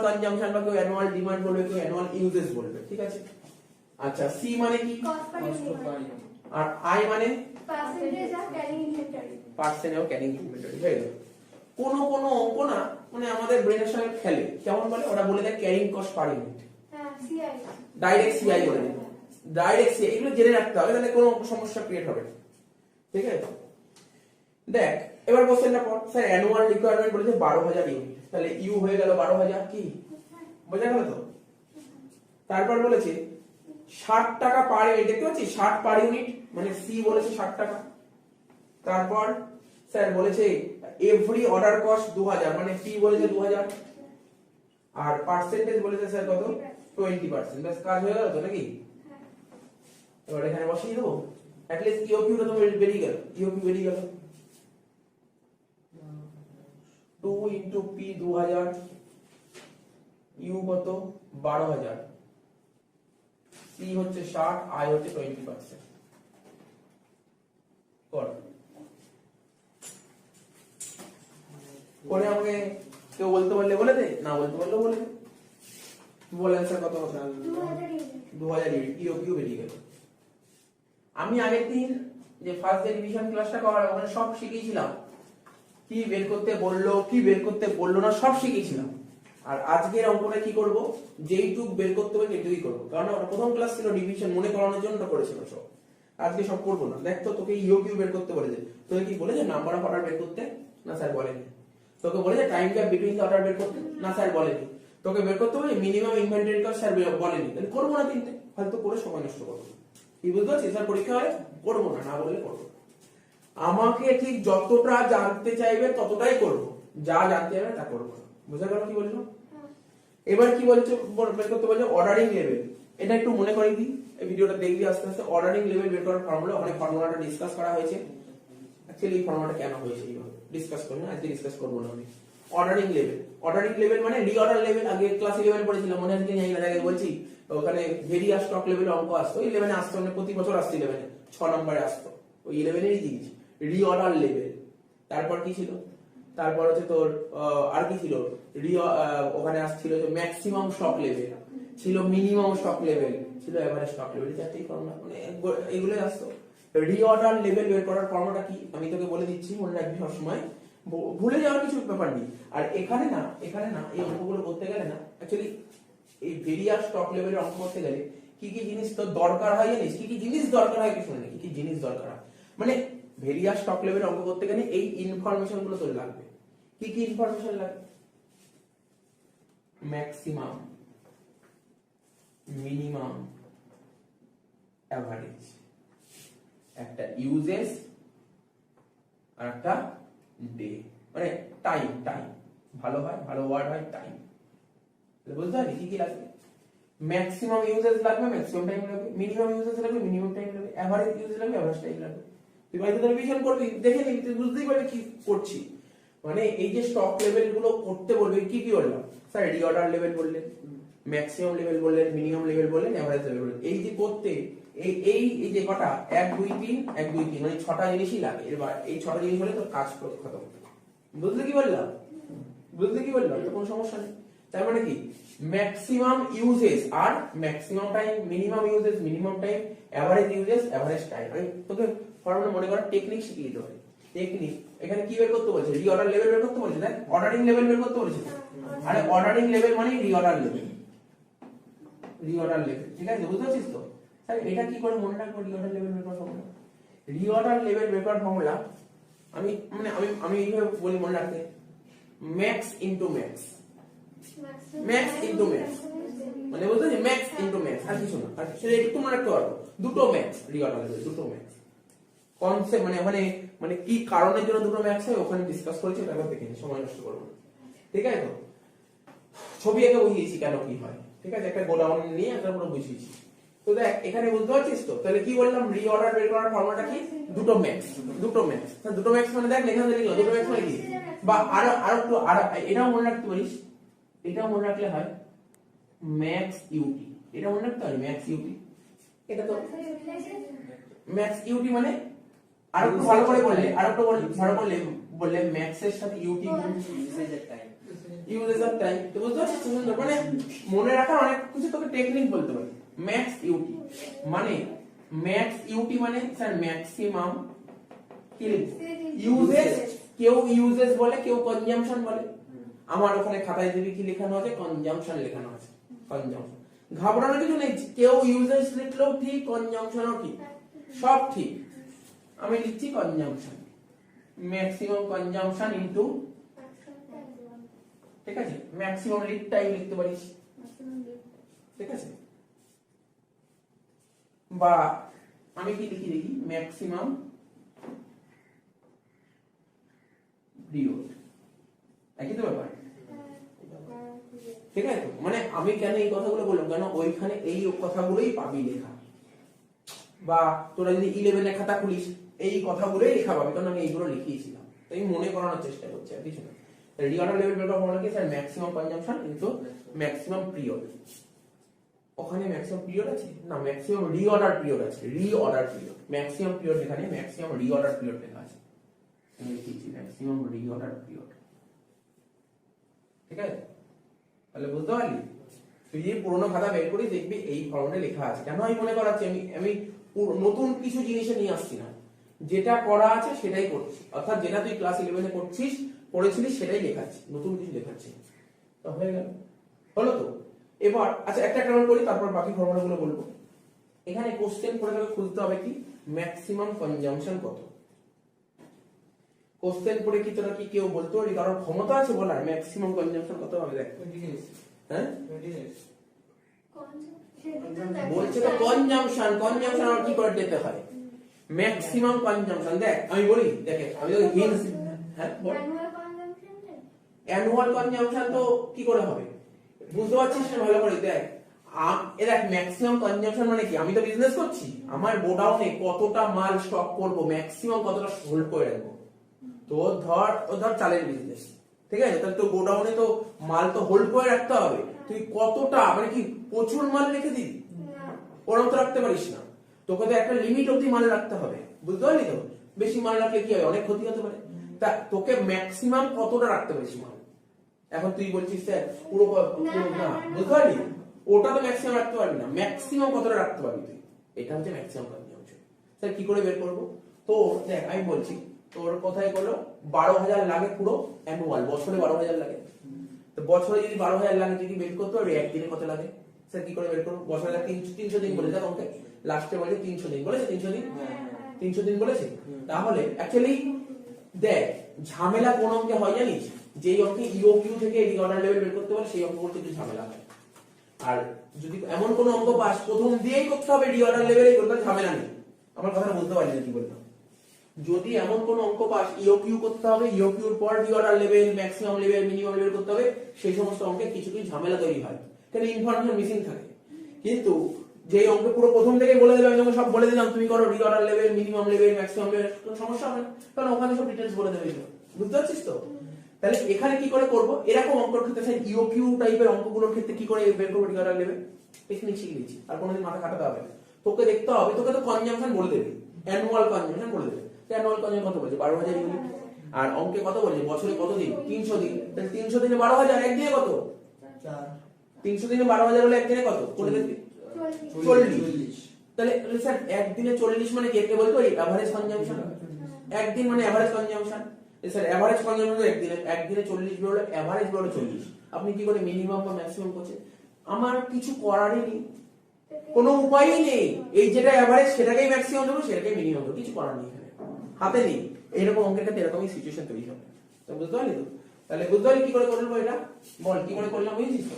কনজাম্পশন বা কেউ অ্যানুয়াল ডিমান্ড বলবে, কেউ অ্যানুয়াল ইউজেস বলবে, ঠিক আছে? আচ্ছা সি মানে কি? আর আই মানে পার্সেন্টেজ অফ ক্যারিং ইনভেন্টরি। হয়ে গেল। কোন অঙ্ক না মানে আমাদের ব্রেনের সঙ্গে খেলে, কেমন বলে ওরা বলে দেয় carrying cost per unit, direct CI বলে দেয়, ডাইরেক্ট সিআই। এগুলো জেনে রাখতে হবে, তাহলে কোনো সমস্যা ক্রিয়েট হবে না, ঠিক আছে? দেখ এবার কোশ্চেনটা পড়। স্যার অ্যানুয়াল রিকোয়ারমেন্ট বলেছে 12,000 ইউনিট, তাহলে ইউ হয়ে গেল 12,000, কি বোঝা গেল তো? তারপর বলেছে 60 টাকা পার ইউনিট, দেখতে পাচ্ছিস 60 পার ইউনিট মানে সি বলেছে 60 টাকা। তারপর স্যার বলেছে এভরি অর্ডার কস্ট 2000 মানে পি বলেছে 2000, আর পার্সেন্টেজ বলেছে স্যার কত? 20%। ব্যাস কাজ হয়ে গেল তো নাকি? এবার এখানে বসিয়ে দেবো, অ্যাট লিস্ট ইওকিউটা তো বেরিয়ে গেল, ইওকিউ বেরিয়ে গেল। 2 ইনটু পি 2000, ইউ কত? 12,000, সি হচ্ছে 60, আই হচ্ছে 20%। কর করে আমাকে কেউ বলতে পারলে বলে দে, না বলতে পারলেও বলে দে। বল অ্যানসার কত হবে? 2000 ইউনিট, ইওকিউ বেরিয়ে গেল। আমি আগের দিন যে ফার্স্ট ডে রিভিশন ক্লাসটা করালাম ওখানে সব শিখিয়েছিলাম, কি বের করতে বললো কি বের করতে বললো না সব শিখিয়েছিলাম। আর আজকের অঙ্কটা কি করব, যেইটুক বের করতে হবে সেইটুকুই করবো, কারণ ওটা প্রথম ক্লাস ছিল রিভিশন মনে করানোর জন্য করেছিল সব। আজকে সব করবো না। দেখ তো তোকে ইওকিউ বের করতে বলেছে, তোকে কি বলেছে নাম্বার অফ অর্ডার বের করতে? না স্যার বলেনি। তোকে বলেছে time gap between the order বের করতে? না স্যার বলেনি। তোকে বের করতে বলে মিনিমাম ইনভেন্টরি কস্ট? স্যার বলেনি। তাহলে করবো না তিনটে, ফালতু করে সময় নষ্ট করবো। কি বুঝতে পারছিস? স্যার পরীক্ষা হয় করবো না, না বললে করবো। আমাকে ঠিক যতটা জানতে চাইবে ততটাই করবো, যা জানতে চাইবে তা করবো। বুঝা গেল কি বললো? এবার কি বলছে বের করতে বলছে অর্ডারিং লেভেল। এটা একটু মনে করিয়ে দিই, এই ভিডিওটা দেখবি আস্তে আস্তে। অর্ডারিং লেভেল বের করার ফর্মুলা, অনেক ফর্মুলাটা ডিসকাস করা হয়েছে। অ্যাকচুয়ালি এই ফর্মুলাটা কেন হয়েছে এইভাবে ডিসকাস করব না, আজকে ডিসকাস করব না আমি। অর্ডারিং লেভেল মানে রিঅর্ডার লেভেল। আগে ক্লাস 11 পড়েছিলাম, মনে আছে জানি না, আগে বলছি ওখানে ভেরিয়া স্টক লেভেল অঙ্ক আসতো, 11 আসতো, মানে প্রতি বছর আসতো 11 6 নম্বরে আসতো, ওই 11 এরই জিনিস রিঅর্ডার লেভেল। তারপর কি ছিল? তারপর হচ্ছে তোর আর কি ছিল, ওখানে আসছিল যে ম্যাক্সিমাম স্টক লেভেল ছিল, মিনিমাম স্টক লেভেল ছিল, এভারেজ স্টক লেভেল, চারটি ফর্মুলা মানে এগুলোই আসতো। রিঅর্ডার লেভেল বের করার ফর্মুলাটা কি আমি তোকে বলে দিচ্ছি, মনে রাখবি সবসময়। ভুলে যাওয়ার কিছু ব্যাপার নেই। আর এখানে না এই অঙ্কগুলো করতে গেলে না অ্যাকচুয়ালি এই ভেরিয়াস স্টক লেভেলের অঙ্ক করতে গেলে কি কি জিনিস তো দরকার হয় জানিস? কি কি জিনিস দরকার হয় কি শুনে, কি কি জিনিস দরকার হয় মানে ভেরিয়াস স্টক লেভেলের অঙ্ক করতে গেলে এই ইনফরমেশন গুলো তোর লাগবে। কি কি ইনফরমেশন লাগবে? ম্যাক্সিমাম, মিনিমাম, অ্যাভারেজ, একটা ইউজেস আর একটা ডে, মানে টাইম ভালো ওয়ার্ড হয় টাইম। বুঝতে পারলি কি কি লাগবে? ম্যাক্সিমাম ইউজেস লাগবে, ম্যাক্সিমাম টাইম লাগবে, মিনিমাম ইউজেস লাগবে, মিনিমাম টাইম লাগবে, এভারেজ ইউজেস লাগবে, এভারেজ টাইম লাগবে। তুই বাড়িতে রিভিশন করবি, দেখে নিবি, তুই বুঝতেই পারবি কি করছি। মানে এই যে স্টক লেভেল গুলো করতে বলবে, কি কি বললাম স্যার? রিঅর্ডার লেভেল বললেন, ম্যাক্সিমাম লেভেল বললেন, মিনিমাম লেভেল বললেন, এভারেজ লেভেল বললেন। এই যে করতে এই যে কটা 1 2 3 1 2 3 মানে 6টা জিনিসই লাগে। এবার এই 6টা জিনিস হলে তোর কাজ খতম। বুঝলে কি বললাম? তো কোনো সমস্যা নেই। তার মানে কি ম্যাক্সিমাম ইউজেস আর maximum time, minimum uses, minimum time, average uses, average time. আমি তোকে ফর্মুলা মনে করার টেকনিক শিখিয়ে দিতে পারি। টেকনিক এখানে কি বের করতে বলছে? রিঅর্ডার লেভেল বের করতে বলছে, দেখ অর্ডারিং লেভেল বের করতে বলছে। আরে অর্ডারিং লেভেল মানে রিঅর্ডার লেভেল, ঠিক আছে? বুঝতে পারছিস তো? স্যার এটা কি করে মনে রাখবো? রিঅর্ডার লেভেল বের করার ফর্মুলা, রিঅর্ডার লেভেল বের করার ফর্মুলা আমি এইভাবে বলি মনে রাখতে, ম্যাক্স ইনটু ম্যাক্স, মানে বুঝতে পারছিস? ম্যাক্স ইনটু ম্যাক্স, আর কিছু না। আর সেটা একটু মনে রাখতে পারবো, দুটো ম্যাক্স রিঅর্ডার লেভেল, দুটো ম্যাক্স। কনসেপ্ট মানে কি কারণের জন্য দুটো ম্যাক্স হয় ওখানে ডিসকাস করেছি, তারপর দেখে নি, সময় নষ্ট করবো না। ঠিক আছে তো? ছবি এঁকে বুঝিয়েছি কেন কি হয়। ঠিক আছে, একটা গোডাউন নিয়ে একটা পুরো বুঝিয়েছি। তো দেখ এখানে বুঝতে পারছিস তো? তাহলে কি বললাম? রিঅর্ডার বের করার ফর্মুলাটা কি? দুটো ম্যাক্স মানে দেখ লেখা লিখলো দুটো ম্যাক্স মানে কি? বা আরো এটাও মনে রাখতে পারিস, এটাও মনে রাখলে হয় ম্যাক্স ইউটি। এটা মনে রাখতে পারি ম্যাক্স ইউটি। এটা তো ম্যাক্স ইউটি মানে আর একটু ভালো করে বললে ম্যাক্স এর সাথে ইউটি ইউজেস অফ টাইম। তো বুঝতে পারছিস? মানে মনে রাখার অনেক কিছু তোকে টেকনিক বলতে পারি। ম্যাক্স ইউটি মানে স্যার ম্যাক্সিমাম কি ইউজেস, কেউ ইউজেস বলে, কেউ কনজাম্পশন বলে। আমার ওখানে খাতায় দিবি কি লেখানো আছে? কনজাম্পশন লেখানো আছে, কনজাম্পশন। ঘাবড়ানোর কিছু নেই, কেউ ইউজেস লিখলেও ঠিক, কনজাম্পশনও ঠিক, সব ঠিক। আমি লিখছি কনজাম্পশন, ম্যাক্সিমাম কনজাম্পশন ইনটু, ঠিক আছে? ম্যাক্সিমাম লিড টাইম লিখতে পারিস, ঠিক আছে? বা আমি কি লিখি দেখি, ম্যাক্সিমাম পিরিয়ড, একই তো ব্যাপার। ঠিক আছে? মানে আমি কেন এই কথাগুলো বললাম, কেন ওইখানে এই কথাগুলোই পাবি লেখা। বা তোরা যদি 11 খাতা খুলিস এই কথাগুলোই লেখা পাবি, কারণ আমি এইগুলো লিখিয়েছিলাম। তো আমি মনে করানোর চেষ্টা করছি, আর কিছু না। রিঅর্ডার লেভেল বের করার ফর্মুলা কি sir? Maximum consumption into maximum period. ওখানে ম্যাক্সিমাম পিরিয়ড আছে না, ম্যাক্সিমাম রিঅর্ডার পিরিয়ড আছে, ম্যাক্সিমাম পিরিয়ড লেখা নেই, ম্যাক্সিমাম রিঅর্ডার পিরিয়ড লেখা আছে। আমি লিখেছি ম্যাক্সিমাম রিঅর্ডার পিরিয়ড, ঠিক আছে? তাহলে বুঝতে পারলি? তুই যে পুরোনো খাতা বের করিস দেখবি এই ফর্মুলা লেখা আছে। কেন আমি মনে করাচ্ছি? আমি নতুন কিছু জিনিসে নিয়ে আসছি না, যেটা করা আছে সেটাই করছি। অর্থাৎ যেটা তুই ক্লাস 11-এ পড়েছিলিস সেটাই লেখাচ্ছি, নতুন কিছু লেখাচ্ছি। তো হয়ে গেল, হলো তো? এবার আচ্ছা একটা নোট করি, তারপর বাকি ফর্মুলাগুলো বলবো। এখানে কোশ্চেন করে তোকে খুঁজতে হবে কি ম্যাক্সিমাম কনজাম্পশন কত। কোশ্চেন পড়ে কি তোরা কি কেউ বলতে পারি কারণ ক্ষমতা আছে বলার ম্যাক্সিমাম কনজাম্পশন কত হবে? দেখ হ্যাঁ বলছে তো কনজাম্পশন, কনজাম্পশন আর কি করে দিতে হয়? Maximum consumption. দেখ আমি বলি, দেখে আমি তো হিন্টস, হ্যাঁ বল। অ্যানুয়াল কনজাম্পশন তো কি করে হবে বুঝতে পারছিস না? ভালো করে দেখ, দেখ ম্যাক্সিমাম কনজাম্পশন মানে কি? আমি তো বিজনেস করছি, আমার গোডাউনে কতটা মাল স্টক করব, ম্যাক্সিমাম কতটা হোল্ড করে রাখবো। তো ধর চালের বিজনেস, ঠিক আছে? তাহলে তো গোডাউনে তো মাল তো হোল্ড করে রাখতে হবে। তুই কতটা মানে কি প্রচুর মাল রেখে দিবি? ওরকম তো রাখতে পারিস না, তোকে তো একটা লিমিট অবধি মাল রাখতে হবে। বুঝতে পারলি তো? বেশি মাল রাখলে কি হয়? অনেক ক্ষতি হতে পারে। তা তোকে ম্যাক্সিমাম কতটা রাখতে পারিস মাল? এখন তুই বলছিস স্যার পুরো না, বুঝতে পারলি? ওটা তো ম্যাক্সিমাম রাখতে পারবি না, ম্যাক্সিমাম কতটা রাখতে পারবি তুই, এটা হচ্ছে ম্যাক্সিমাম কনজাম্পশন। স্যার কি করে বের করবো? তো দেখ আমি বলছি তোর কোথায় হলো 12,000 লাগে পুরো অ্যানুয়াল, বছরে 12,000 লাগে। তো বছরে যদি 12,000 লাগে যদি বের করতে হবে একদিনে কত লাগে স্যার কি করে বের করব? বছরে 300 দিন বলে দেখ অঙ্কে, লাস্টে বলে 300 দিন বলেছে, 300 দিন 300 দিন বলেছে। তাহলে অ্যাকচুয়ালি দেখ ঝামেলা কোন অঙ্কে হয় জানিস? যেই অঙ্কে ইওকিউ থেকে রিঅর্ডার লেভেল বের করতে পারে সেই অঙ্ক করতে একটু ঝামেলা হয়। আর যদি এমন কোন অঙ্ক পাস প্রথম দিয়েই করতে হবে রিঅর্ডার লেভেলে করতে ঝামেলা নেই। আমার কথা বলতে পারি না কি বললাম? যদি এমন কোন অঙ্ক পাস ইওকিউ করতে হবে, ইওকিউর পর reorder level, maximum level, minimum level করতে হবে, সেই সমস্ত অঙ্কে কিছু কিছু ঝামেলা তৈরি হয়, কারণ ইনফরমেশন মিসিং থাকে। কিন্তু যে অঙ্ক পুরো প্রথম থেকে বলে দেবে, আমি যখন সব বলে দিলাম তুমি করো reorder level, minimum level, maximum level, কোনো সমস্যা হবে না, কারণ ওখানে সব ডিটেইলস বলে দেবে। বুঝতে পারছিস তো? তাহলে এখানে কি করে করব? এরকম অঙ্কের ক্ষেত্রে স্যার ইওকিউ টাইপের অঙ্কগুলোর ক্ষেত্রে কি করে বের করব রিঅর্ডার লেভেল? টেকনিক শিখে নিচ্ছি, আর কোনোদিন মাথা খাটাতে হবে না। তোকে দেখতে হবে, তোকে তো কনজাম্পশন বলে দেবে, অ্যানুয়াল কনজাম্পশন বলে দেবে। অ্যানুয়াল কনজাম্পশন কত বলছে? 12,000 ইউনিট। আর অঙ্কে কত বলছে? বছরে কত দিন? 300 দিন। তাহলে 300 দিনে 12,000, একদিনে কত? 300 দিনে 12,000 হলে একদিনে কত করে দেখবি? 40। তাহলে স্যার একদিনে 40 মানে কি? একে বলতো এভারেজ কনজাম্পশন। একদিন মানে average consumption. Sir average consumption একদিনে 40 বেরোলে এভারেজ বেরোলে 40। আপনি কি করে মিনিমাম বা ম্যাক্সিমাম করছেন? আমার কিছু করারই নেই, কোনো উপায়ই নেই। এই যেটা এভারেজ সেটাকেই ম্যাক্সিমাম দেবো, সেটাকেই মিনিমাম দেবো, কিছু করার নেই এখানে, হাতে নেই। এইরকম অঙ্কের ক্ষেত্রে এরকমই সিচুয়েশন তৈরি হবে। তো বুঝতে পারলি তো? তাহলে বুঝতে পারলি কি করে করবো এটা? বল কি করে করলাম বুঝছিস তো?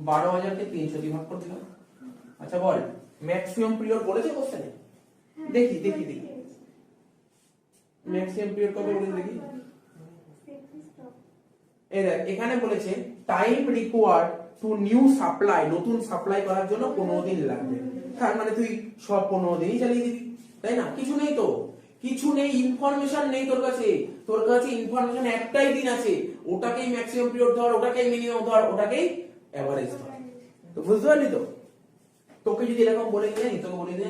12,000 কে 300 দিয়ে ভাগ করে দিলাম। আচ্ছা বল ম্যাক্সিমাম পিরিয়ড বলেছে কোশ্চেনে? দেখি দেখি দেখি ম্যাক্সিমাম পিরিয়ড কত বলেছে দেখি। এই দেখ এখানে বলেছে time required to new supply, নতুন সাপ্লাই করার জন্য 15 দিন লাগবে। তার মানে তুই সব 15 দিনই চালিয়ে দিবি, তাই না? কিছু নেই তো, কিছু নেই, ইনফরমেশন নেই তোর কাছে। তোর কাছে ইনফরমেশন একটাই দিন আছে, ওটাকেই ম্যাক্সিমাম পিরিয়ড ধর, ওটাকেই মিনিমাম ধর, ওটাকেই এভারেজ ধর। তো বুঝতে পারলি তো? তোকে যদি এরকম বলে দিয়ে তোকে বলে দিয়ে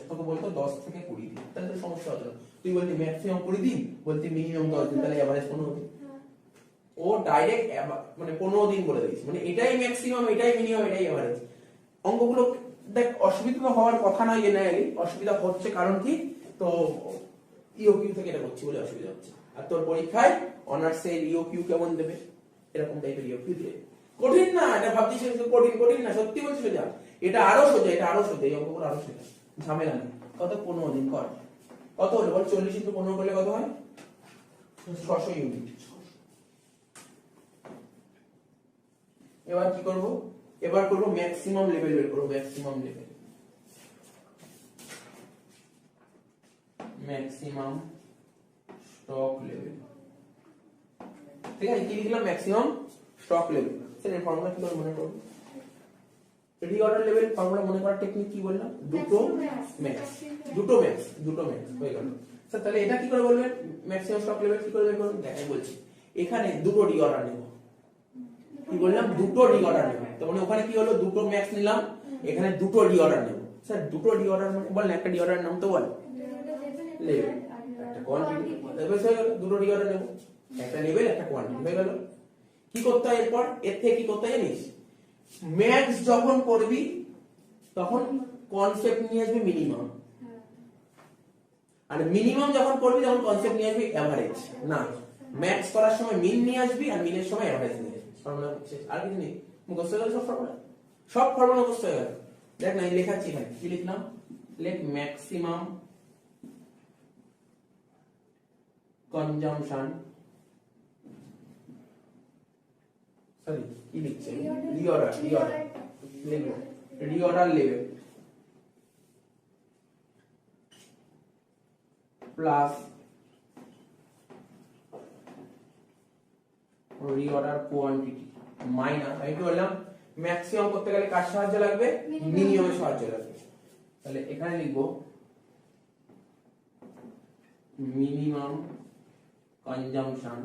তোকে বলতো 10 থেকে 20 দিন, তাহলে তো সমস্যা হতো না। তুই বলতি ম্যাক্সিমাম 20 দিন, বলতি মিনিমাম 10 দিন, তাহলে এভারেজ 15 দিন। ও ডাইরেক্ট মানে 15 দিন বলে দিয়েছে, মানে এটাই ম্যাক্সিমাম, এটাই মিনিমাম, এটাই এভারেজ। অঙ্কগুলো দেখ অসুবিধা তো হওয়ার কথা নয় জেনারেলি, অসুবিধা হচ্ছে কারণ কি? তো ইওকিউ থেকে এটা করছি বলে অসুবিধা হচ্ছে। আর তোর পরীক্ষায় অনার্সের ইওকিউ কেমন দেবে? এরকম টাইপের ইওকিউ দেবে। কঠিন না, এটা ভাবছিস কঠিন, কঠিন না, সত্যি বলছি সোজা। এটা আরো সোজা, এটা আরো সোজা, এই অঙ্কগুলো আরো সোজা, ঝামেলা নেই। কত? 15 দিন কর। কত হলো বল? 40 × 15 করলে কত হয়? 600 ইউনিট। এবার কি করব? এবার করব ম্যাক্সিমাম লেভেল বের করব, maximum level, maximum stock level. ঠিক আছে, কি লিখলাম? Maximum stock level. স্যার এর ফর্মুলা কি করে মনে করব? রিঅর্ডার লেভেল ফর্মুলা মনে করার টেকনিক কি বললাম? দুটো ম্যাক্স, দুটো ম্যাক্স, দুটো ম্যাক্স হয়ে গেল। স্যার তাহলে এটা কি করে বলবেন? ম্যাক্সিমাম স্টক লেভেল কি করে বের করবেন? দেখাই বলছি। এখানে দুটো রিঅর্ডার নেব, কি বললাম? দুটো রিঅর্ডার নেব। তো মানে ওখানে কি হলো? দুটো ম্যাক্স নিলাম, এখানে দুটো রিঅর্ডার নেব। স্যার দুটো রিঅর্ডার মানে বল না, একটা রিঅর্ডার নাম তো বল। লেভেল, একটা কোয়ান্টিটি। এবার হয়ে গেল, দুটো রিঅর্ডার নেব, একটা লেভেল একটা কোয়ান্টিটি হয়ে গেল। কি করতে হয় এরপর? এর থেকে কি করতে হয় জানিস? ম্যাক্স যখন করবি তখন কনসেপ্ট নিয়ে আসবি মিনিমাম, আর মিনিমাম যখন করবি তখন কনসেপ্ট নিয়ে আসবি এভারেজ। না, ম্যাক্স করার সময় মিন নিয়ে আসবি আর মিনের সময় এভারেজ নিয়ে আসবি। ফর্মুলা হচ্ছে আর কিছু নেই, মুখস্থ হয়ে গেল সব ফর্মুলা, সব ফর্মুলা মুখস্থ হয়ে গেল। দেখ না এই লেখাচ্ছি এখানে কি লিখলাম? লেখ ম্যাক্সিমাম কনজাম্পশন, সরি কি লিখছে? Reorder, reorder level, reorder level plus reorder quantity minus, আমি কি বললাম? ম্যাক্সিমাম করতে গেলে কার সাহায্য লাগবে? মিনিমামের সাহায্য লাগবে। তাহলে এখানে লিখব minimum consumption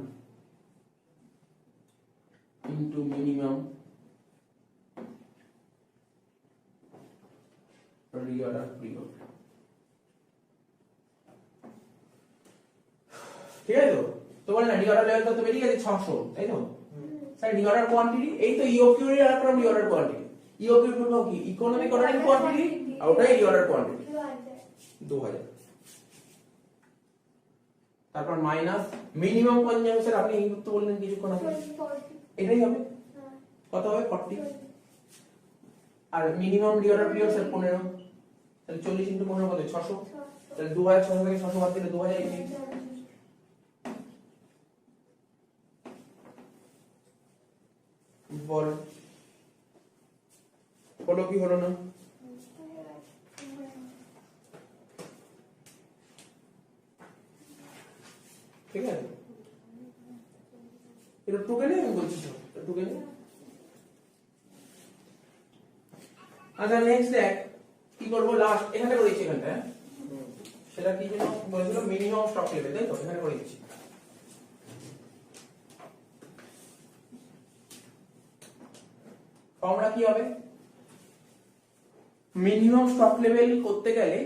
into minimum reorder period. ঠিক আছে তো? তো বল না রিঅর্ডার লেভেল তো বেরিয়ে গেছে 600, তাই তো? স্যার রিঅর্ডার কোয়ান্টিটি এই তো ইওকিউ এর আর একটা রিঅর্ডার কোয়ান্টিটি। ইওকিউ এর কি? ইকোনমিক অর্ডারিং কোয়ান্টিটি, আর ওটাই রিঅর্ডার কোয়ান্টিটি 2000। তারপর মাইনাস মিনিমাম কনজাম্পশন, আপনি এই তো বললেন কিছুক্ষণ আগে, এটাই হবে কত হবে 40, আর মিনিমাম রিঅর্ডার পিরিয়ড স্যার 15, তাহলে 40 × 15 কত 600, তাহলে 2600 থেকে 600 বাদ দিলে 2000 ইউনিট। বল হলো কি হলো না? ঠিক আছে, এটা টুকে নেই, আমি বলছি তো টুকে নেই। আচ্ছা নেক্সট দেখ কি করবো, লাস্ট এখানে করেছি, এখানটা সেটা কি যেন বলেছিল, মিনিমাম স্টক লেভেল, তাই তো? এখানে করেছি ফর্মুলা কি হবে, মিনিমাম স্টক লেভেল করতে গেলে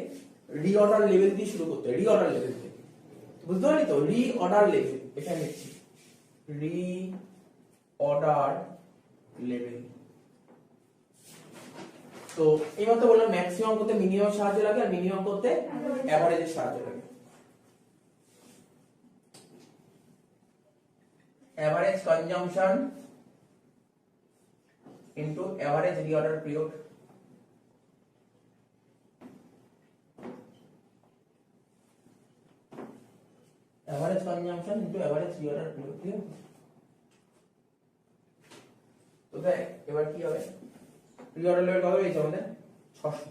রিঅর্ডার লেভেল দিয়ে শুরু করতে হয়, রিঅর্ডার লেভেল থেকে, বুঝতে পারলি তো? রিঅর্ডার লেভেল এখানে লিখছি, রিঅর্ডার লেভেল। তো এইবার তো বললাম ম্যাক্সিমাম করতে মিনিমাম সাহায্য লাগে, আর মিনিমাম করতে এভারেজের সাহায্য লাগে। Average consumption into average reorder period, average consumption into average reorder period, clear? তো দেখ এবার কি হবে, রিঅর্ডার লেভেল কত হয়েছে আমাদের 600,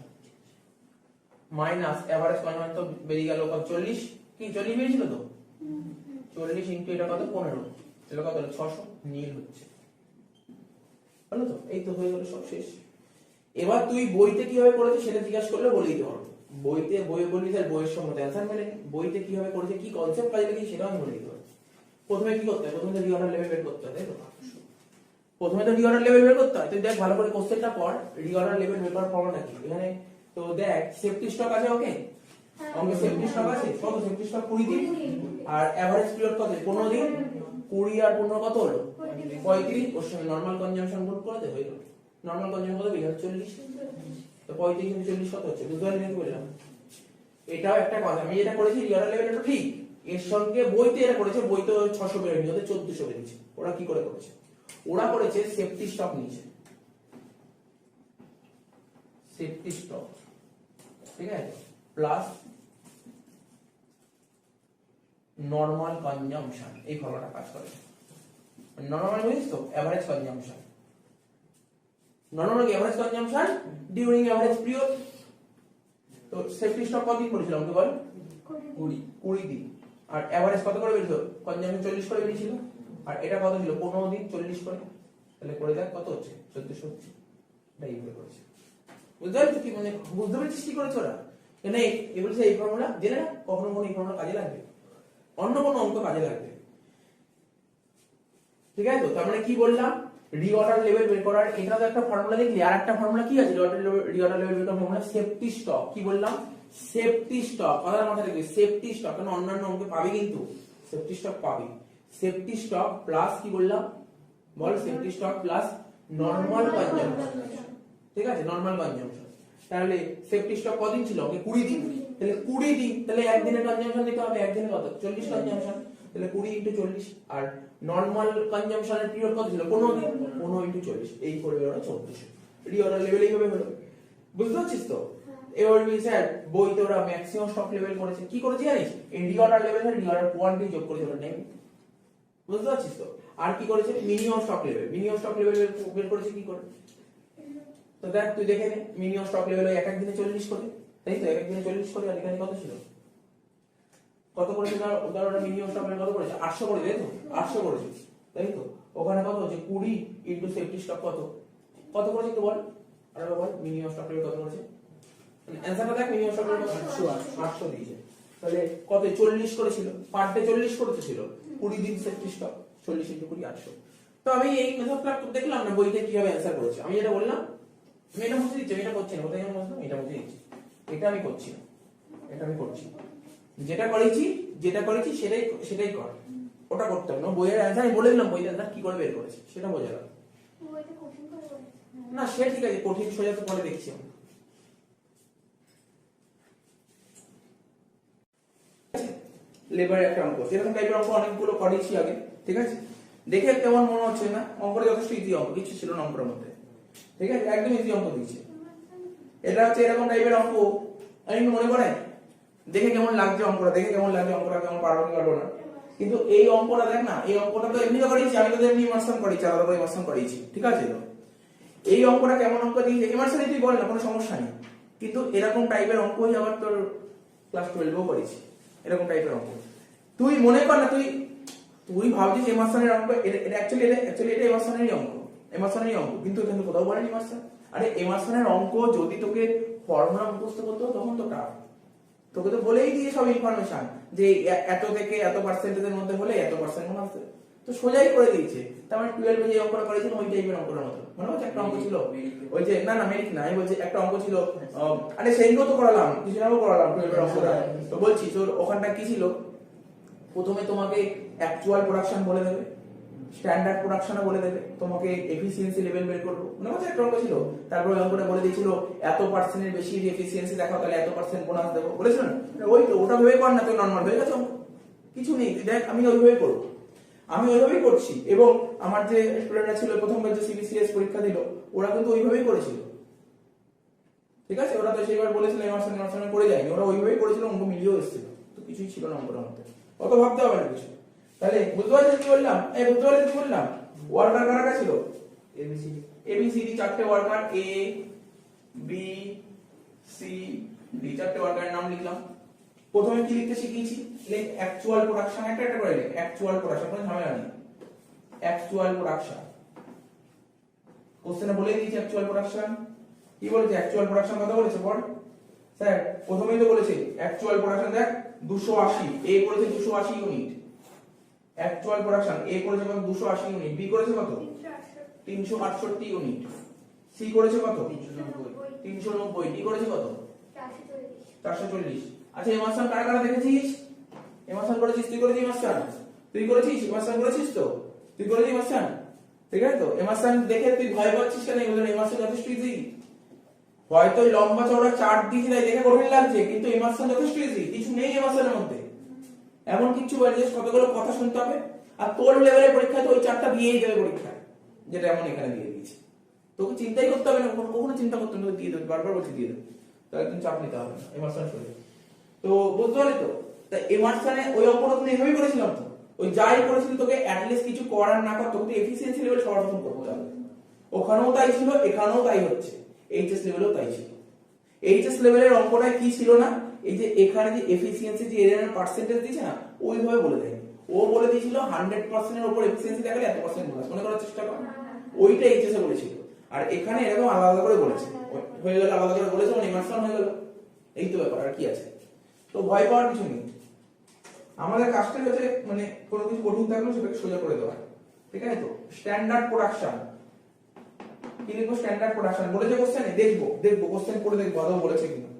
মাইনাস এভারেজ কনজাম্পশন তো বেরিয়ে গেল কত 40, কি 40 বেরিয়েছিল তো, 40 ইনটু এটা কত 15, এটা কত হলো 600, নীল হচ্ছে, হলো তো? এই তো হয়ে গেল, সব শেষ। এবার তুই বইতে কিভাবে করেছিস সেটা জিজ্ঞাসা করলে বলে দিতে পারবো, বইতে বই বললি স্যার বইয়ের সঙ্গে অ্যানসার মেলে, বইতে কিভাবে করেছে কি কনসেপ্ট কাজে লাগিয়ে সেটাও আমি বলে দিতে পারবো। প্রথমে কি করতে হয়, প্রথমে তো রিঅর্ডার লেভেল বের করতে হয়, তাই তো? প্রথমে তো রিঅর্ডার লেভেল বের করতে হয়, তুই দেখ ভালো করে কোশ্চেনটা পড়, রিঅর্ডার লেভেল বের করার ফর্মুলা কি এখানে, তো দেখ সেফটি স্টক আছে, ওকে আমাকে সেফটি স্টক আছে, কত সেফটি স্টক 20 দিন, আর এভারেজ পিরিয়ড কত 15 দিন, 20 আর 15 কত হলো 35, ওর সঙ্গে নরমাল কনজাম্পশন গুণ করে দে, হয়ে গেল। নরমাল কনজাম্পশন কত বেরিয়ে 40, তো 35 × 40 কত হচ্ছে, বুঝতে পারলি নাকি বললাম? এটাও একটা কথা, আমি যেটা করেছি রিঅর্ডার লেভেল এটা ঠিক, এর সঙ্গে বইতে এটা করেছে, বইতে 600 বেরিয়েছে, ওদের 1400 বেরিয়েছে। ওরা কি করে করেছে, ওরা করেছে সেফটি স্টক নিয়েছে, সেফটি স্টক, ঠিক আছে, প্লাস নরমাল কনজাম্পশন, এই ফর্মুলাটা কাজ করে। নরমাল বুঝিস তো, এভারেজ কনজাম্পশন, নরমাল কি average consumption during average period. তো সেফটি স্টক কত দিন বলেছিলাম আমাকে বল, 20 দিন, আর এভারেজ কত করে বেরিয়েছিল, কনজাম্পশন 40 করে বেরিয়েছিল, আর এটা কত ছিল 15 দিন 40 করে, তাহলে করে দেখ কত হচ্ছে 1400 হচ্ছে, এটা এইভাবে করেছে। বুঝতে পারছিস কি, মানে বুঝতে পারছিস কি করেছে ওরা, কেন এই বলছে এই ফর্মুলা জেনে না, কখনো কোনো এই ফর্মুলা কাজে লাগবে, অন্য কোনো অঙ্ক কাজে লাগবে, ঠিক আছে? তো তার মানে কি বললাম, রিঅর্ডার লেভেল বের করার এটা তো একটা ফর্মুলা দেখলি, আর একটা ফর্মুলা কি আছে রিঅর্ডার লেভেল বের করার ফর্মুলা, সেফটি স্টক। কি বললাম, সেফটি স্টক, কথার মাথায় রাখবি সেফটি স্টক, কারণ অন্যান্য অঙ্কে পাবি কিন্তু সেফটি স্টক পাবি, সেফটি স্টক প্লাস কি বললাম বল, safety stock plus normal consumption, ঠিক আছে, নরমাল কনজাম্পশন। তাহলে সেফটি স্টক কদিন ছিল, ওকে 20 দিন, তাহলে 20 দিন, তাহলে একদিনের কনজাম্পশন দিতে হবে, একদিনে কত 40 কনজাম্পশন, তাহলে 20 × 40, আর নরমাল কনজাম্পশনের পিরিয়ড কত ছিল 15 দিন, 15 × 40, এই করে ওরা 1400, রিঅর্ডার লেভেল এইভাবে হলো, বুঝতে পারছিস তো? এবার বলবি স্যার বইতে ওরা ম্যাক্সিমাম স্টক লেভেল করেছে, কি করেছে জানিস, এই রিঅর্ডার লেভেল আর রিঅর্ডার কোয়ান্টিটি যোগ করেছে ওরা নেম, বুঝতে পারছিস তো? আর কি করেছে, minimum stock level, minimum stock level বের করেছে কি করে, তো দেখ তুই দেখে নে, মিনিমাম স্টক লেভেল এক এক দিনে 40 করে, তাই তো, এক এক দিনে 40 করে, আর এখানে কত ছিল, কত করেছে ওরা মিনিমাম স্টক লেভেল কত করেছে 800 করে, তাই তো 800 করেছে, তাই তো? ওখানে কত হচ্ছে 20 ইনটু সেফটি স্টক কত কত করেছে তো বল, আর বল মিনিমাম স্টক লেভেল কত করেছে, মানে অ্যানসারটা দেখ, মিনিমাম স্টক লেভেল 800 দিয়েছে, তাহলে কত 40 করেছিল, পার ডে 40 করেছিল, 20 দিন সেফটি স্টক, 40 ইনটু 20 800। তো আমি এই মেথডটা দেখলাম না বইতে কিভাবে অ্যানসার করেছে, আমি যেটা বললাম আমি এটা মুছে দিচ্ছি, এটা করছি না, কোথায় আমি বললাম এটা মুছে দিচ্ছি, এটা আমি করছি না, এটা আমি করছি, যেটা করেছি সেটাই কর, ওটা করতে হবে না, বইয়ের অ্যানসার আমি বলে দিলাম, বইয়ের অ্যানসার কি করে বের করেছে সেটা বোঝা গেল না, সে ঠিক আছে, কঠিন সোজা তো পরে দেখছি আমি, লেবারের একটা অঙ্ক, সেরকম টাইপের অঙ্ক অনেকগুলো করেছি আগে, ঠিক আছে? দেখে কেমন মনে হচ্ছে না অঙ্কটা যথেষ্ট ইজি অঙ্ক, কিছু ছিল না অঙ্কের মধ্যে, ঠিক আছে? একদম ইজি অঙ্ক দিয়েছে। এটা হচ্ছে এরকম টাইপের অঙ্ক, আমি মনে করে দেখে কেমন লাগছে অঙ্কটা, দেখে কেমন লাগছে অঙ্কটা, কেমন পারবো কি পারবো না, কিন্তু এই অঙ্কটা দেখ না, এই অঙ্কটা তো এমনি তো করেছি, আমি তো এমনি ইমার্শন করেছি, আলাদা করে ইমার্শন করেছি, ঠিক আছে? তো এই অঙ্কটা কেমন অঙ্ক দিয়েছে, ইমার্শনে তুই বল না, কোনো সমস্যা নেই, কিন্তু এরকম টাইপের অঙ্কই আবার তোর ক্লাস 12এও করেছি, এরকম টাইপের অঙ্ক। তুই মনে কর না, তুই ভাবছিস ইমার্শনের অঙ্ক, এটা অ্যাকচুয়ালি এটা ইমার্শনেরই অঙ্ক, কিন্তু এখানে কোথাও বলেনি ইমার্শন। আরে ইমার্শনের অঙ্ক যদি তোকে ফর্মুলা মুখস্থ করতে হয় তখন তো টাফ, তোকে তো বলেই দিয়ে সব ইনফরমেশন যে এত থেকে এত পার্সেন্টেজের মধ্যে হলে এত পার্সেন্ট মনে আসবে, তো সোজাই করে দিয়েছে। তার মানে 12 যে অঙ্কটা করেছিলাম ওই টাইপের অঙ্কটার মতো মনে হচ্ছে। একটা অঙ্ক ছিল ওই যে, না মেরিট না, আমি বলছি একটা অঙ্ক ছিল, আরে সেইগুলো তো করালাম, কিছু নাও করালাম 12 এর অঙ্কটা, তো বলছি তোর ওখানটা কি ছিল, প্রথমে তোমাকে অ্যাকচুয়াল প্রোডাকশন বলে দেবে, স্ট্যান্ডার্ড প্রোডাকশনও বলে দেবে, তোমাকে এফিসিয়েন্সি লেভেল বের করবো, মনে হচ্ছে একটা অঙ্ক ছিল। তারপরে অঙ্কটা বলে দিয়েছিল এত পার্সেন্টের বেশি এফিসিয়েন্সি দেখাও তাহলে এত পার্সেন্ট বোনাস দেবো, বলেছিল না? ওই তো ওটা ভেবে কর না, তো নরমাল হয়ে গেছে অঙ্ক, কিছু নেই, দেখ আমি ওইভাবেই করবো, আমি ওইভাবেই করছি। এবং আমার যে স্টুডেন্টরা ছিল প্রথমবার যে সিবিসিএস পরীক্ষা দিল, ওরা কিন্তু ওইভাবেই করেছিল, ঠিক আছে? ওরা তো সেইবার বলেছিল ইমার্শন করে যায়নি, ওরা ওইভাবেই করেছিল, অঙ্ক মিলিয়েও এসেছিল, তো কিছুই ছিল না অঙ্কটার মধ্যে, অত ভাবতে হবে না কিছু। তাহলে বুঝতে পারছিস কি বললাম? বুঝতে পারছিস কি বললাম? ওয়ার্কার কারা ছিল? এবিসিডি চারটে ওয়ার্কার, এ বি সি ডি, চারটে ওয়ার্কারের নাম লিখলাম। প্রথমে কি লিখতে শিখিয়েছি, লেখ অ্যাকচুয়াল প্রোডাকশন, একটা করে লেখ অ্যাকচুয়াল প্রোডাকশন, কোনো ঝামেলা নেই, অ্যাকচুয়াল প্রোডাকশন। কোশ্চেনে বলে দিয়েছি অ্যাকচুয়াল প্রোডাকশন কি বলেছে, অ্যাকচুয়াল প্রোডাকশন কথা বলেছে পড় স্যার, প্রথমেই তো বলেছে অ্যাকচুয়াল প্রোডাকশন, দেখ 280, এ করেছে 280 ইউনিট, অ্যাকচুয়াল প্রোডাকশন এ করেছে কত 280 ইউনিট, বি করেছে কত 368 ইউনিট, সি করেছে কত 390, ডি করেছে কত 440। আচ্ছা ইমার্শন কারা কারা দেখেছিস? ইমার্শন করেছিস, তুই করেছিস ইমার্শন, তুই করেছিস ইমার্শন, করেছিস তো, তুই করেছিস ইমার্শন, ঠিক আছে? তো ইমার্শন দেখে তুই ভয় পাচ্ছিস কেন? ইমার্শন যথেষ্ট ইজি, হয়তো লম্বা চওড়া চার্ট দিয়েছে তাই দেখে কঠিন লাগছে, কিন্তু ইমার্শন যথেষ্ট ইজি, কিছু নেই ইমার্শনের মধ্যে, এমন কিছু বলে কতগুলো কথা শুনতে হবে, আর তোর লেভেলের পরীক্ষায় তো ওই চারটা দিয়েই দেবে পরীক্ষায়, যেটা এমন এখানে দিয়ে দিয়েছে, তোকে চিন্তাই করতে হবে না, কখনো চিন্তা করতে হবে না, দিয়ে দেবে, বারবার বলছি দিয়ে দেবে, তো একদম চাপ নিতে হবে না ইমার্শন শুনে। তো বুঝতে পারলি তো? তা ইমার্শনে ওই অঙ্কটা তুমি এভাবেই করেছিলাম তো, ওই যাই করেছিল তোকে অ্যাটলিস্ট কিছু করার না কর, তোকে এফিসিয়েন্সি লেভেল সবার প্রথম করতে হবে, ওখানেও তাই ছিল, এখানেও তাই হচ্ছে, এইচএস লেভেলেও তাই ছিল। এইচএস লেভেলের অঙ্কটা কি ছিল না, এই যে এখানে যে এফিসিয়েন্সি যে এরিয়ার পার্সেন্টেজ দিয়েছে না, ওইভাবে বলে দেয়, ও বলে দিয়েছিল 100% এর উপর এফিসিয়েন্সি দেখালে এত পার্সেন্ট বোনাস, মনে করার চেষ্টা কর, ওইটা এইচএস এ বলেছিল। আর এখানে এরকম আলাদা আলাদা করে বলেছে, হয়ে গেল আলাদা করে বলেছে, মানে ইমার্শন হয়ে গেল, এই তো ব্যাপার, আর কি আছে? তো ভয় পাওয়ার কিছু নেই, আমাদের কাজটা হচ্ছে মানে কোনো কিছু কঠিন থাকলে সেটাকে সোজা করে দেওয়া, ঠিক আছে? তো স্ট্যান্ডার্ড প্রোডাকশন কি লিখবো, স্ট্যান্ডার্ড প্রোডাকশন বলেছে কোশ্চেনে, দেখবো কোশ্চেন করে দেখবো আদৌ বলেছে কিনা,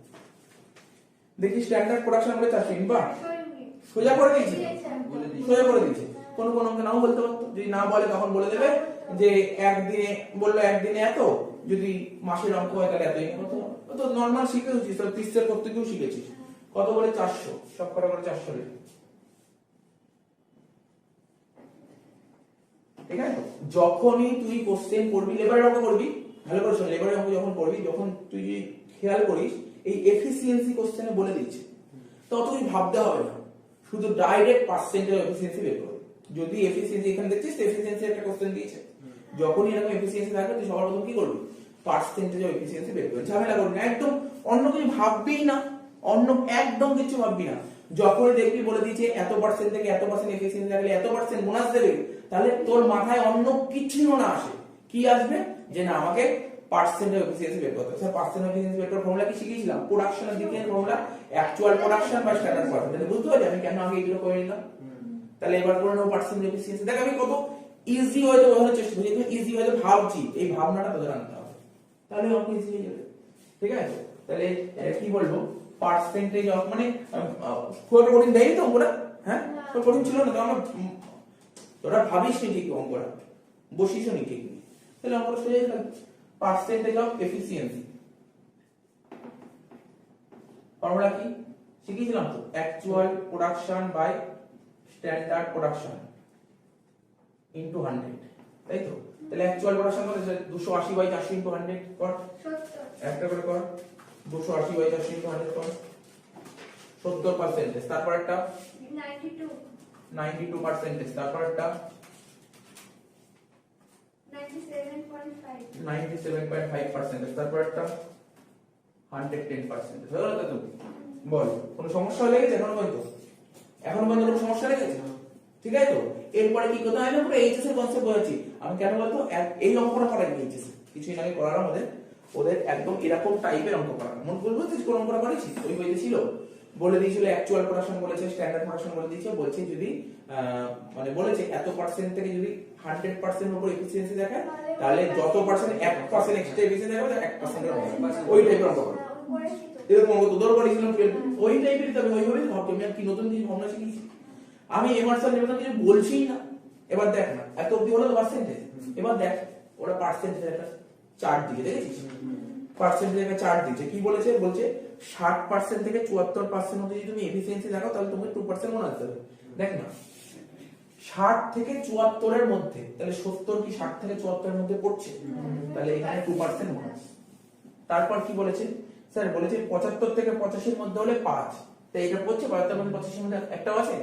দেখি স্ট্যান্ডার্ড প্রোডাকশন বলে চাচ্ছি বা সোজা করে দিয়েছে, সোজা করে দিয়েছে, কোন কোন অঙ্কে নাও বলতে পারতো, যদি না বলে তখন বলে দেবে যে একদিনে বললো একদিনে এত, যদি মাসের অঙ্ক হয় তাহলে এতই, কত তো নরমাল শিখেছিস, তো 30 এর করতে গিয়েও শিখেছিস, কত বলে 400, সব কটা করে 400 লিখে, ঠিক আছে? যখনই তুই কোশ্চেন করবি, লেবারের অঙ্ক করবি, ভালো করে শোন, লেবারের অঙ্ক যখন করবি, যখন তুই খেয়াল করিস এই এফিসিয়েন্সি কোশ্চেনে বলে দিয়েছে, তো তুই ভাবতে হবে না, শুধু ডাইরেক্ট পার্সেন্টেজ এফিসিয়েন্সি বের করবি। যদি এফিসিয়েন্সি এখানে দেখছিস এফিসিয়েন্সি একটা কোশ্চেন দিয়েছে, যখনই এরকম এফিসিয়েন্সি থাকবে তুই সবার প্রথম কি করবি, পার্সেন্টেজ অফ এফিসিয়েন্সি বের করবি, ঝামেলা করবি না, একদম অন্য কিছু ভাববি না, অন্য একদম কিছু ভাববি না। যখনই দেখবি বলে দিয়েছে এত পার্সেন্ট থেকে এত পার্সেন্ট এফিসিয়েন্সি থাকলে এত পার্সেন্ট বোনাস দেবে, তাহলে তোর মাথায় অন্য কিছু না আসে, কি আসবে, যে না আমাকে পার্সেন্ট অফ এফিসিয়েন্সি বের করতে হবে। স্যার পার্সেন্ট অফ এফিসিয়েন্সি বের করার ফর্মুলা কি শিখিয়েছিলাম, প্রোডাকশনের দিকে ফর্মুলা অ্যাকচুয়াল প্রোডাকশন বা স্ট্যান্ডার্ড প্রোডাকশন, তাহলে বুঝতে পারলি আমি কেন আগে এগুলো করে নিলাম। তাহলে এবার করে নেব পার্সেন্ট অফ এফিসিয়েন্সি, দেখ আমি কত ইজি হয়তো বোঝানোর চেষ্টা করছি, কিন্তু ইজি হয়তো ভাবছি, এই ভাবনাটা তোদের আনতে হবে, তাহলে অঙ্ক ইজি হয়ে যাবে, ঠিক আছে? তাহলে কি বলবো, পার্সেন্টেজ অফ মানে খুব একটা কঠিন দেয়নি তো অঙ্কটা, হ্যাঁ কঠিন ছিল না তো, আমার তোরা ভাবিস নি ঠিক অঙ্কটা, বসিস নি ঠিক, তাহলে অঙ্কটা সোজাই থাকবে, পার্সেন্টেজ অফ এফিসিয়েন্সি ফর্মুলা কি, শিখিয়েছিলাম তো, actual production by standard production into 100, তাই তো? তাহলে অ্যাকচুয়াল প্রোডাকশন কত? 280 বাই 400 ইনটু 100 কর, 70 একটা করে কর, 280 বাই 400 ইনটু 100 কর, 70%। তারপর একটা 92 92%, তারপর একটা 97.5 97.5%, তারপর একটা 110%। হয়ে গেল তো? বল, কোনো সমস্যা লেগেছে এখনো পর্যন্ত? এখনো পর্যন্ত কোনো সমস্যা লেগেছে? ঠিক আছে তো? এরপরে কি করতে হয় না, পুরো এইচএস এর কনসেপ্ট বোঝাচ্ছি আমি। কেন বলতো, এই অঙ্কটা করাই এইচএস কিছুদিন আগে করালাম ওদের একদম এরকম টাইপের অঙ্ক করা। মনে করবো যে কোন অঙ্কটা করেছি ওই বইতে ছিল, বলে দিয়েছিল অ্যাকচুয়াল প্রোডাকশন বলেছে, স্ট্যান্ডার্ড প্রোডাকশন বলে দিয়েছে, বলছে যদি মানে বলেছে এত পার্সেন্ট থেকে যদি 100% এর উপর এফিসিয়েন্সি দেখায়, তাহলে যত পার্সেন্ট 1% এক্সট্রা এফিসিয়েন্সি দেখাবে 1% এর ওই টাইপের অঙ্ক করে। এরকম অঙ্ক তোদের করেছিলাম 12 ওই টাইপের। তবে ওইভাবেই ভাবতো আমি আর কি নতুন কিছু ভাবনা শিখেছি আমি। এমারসন নেমে কিছু বলছিই না। এবার দেখ না, এত অবধি হলো তো পার্সেন্টেজ। এবার দেখ ওরা পার্সেন্টেজ একটা চার্ট দিয়ে, দেখেছিস? পার্সেন্টেজ একটা চার্ট দিয়েছে, কি বলেছে? বলছে 60% থেকে 74% অবধি যদি তুমি এফিসিয়েন্সি দেখাও তাহলে তুমি 2% বোনাস দেবে। দেখ না, 60 থেকে 74 এর মধ্যে, তাহলে 70 কি 60 থেকে 74 এর মধ্যে পড়ছে? তাহলে এখানে 2% বোনাস। তারপর কি বলেছে স্যার? বলেছে 75 থেকে 85 এর মধ্যে হলে 5, তাই এটা পড়ছে 75 থেকে 85 এর মধ্যে একটাও আছে?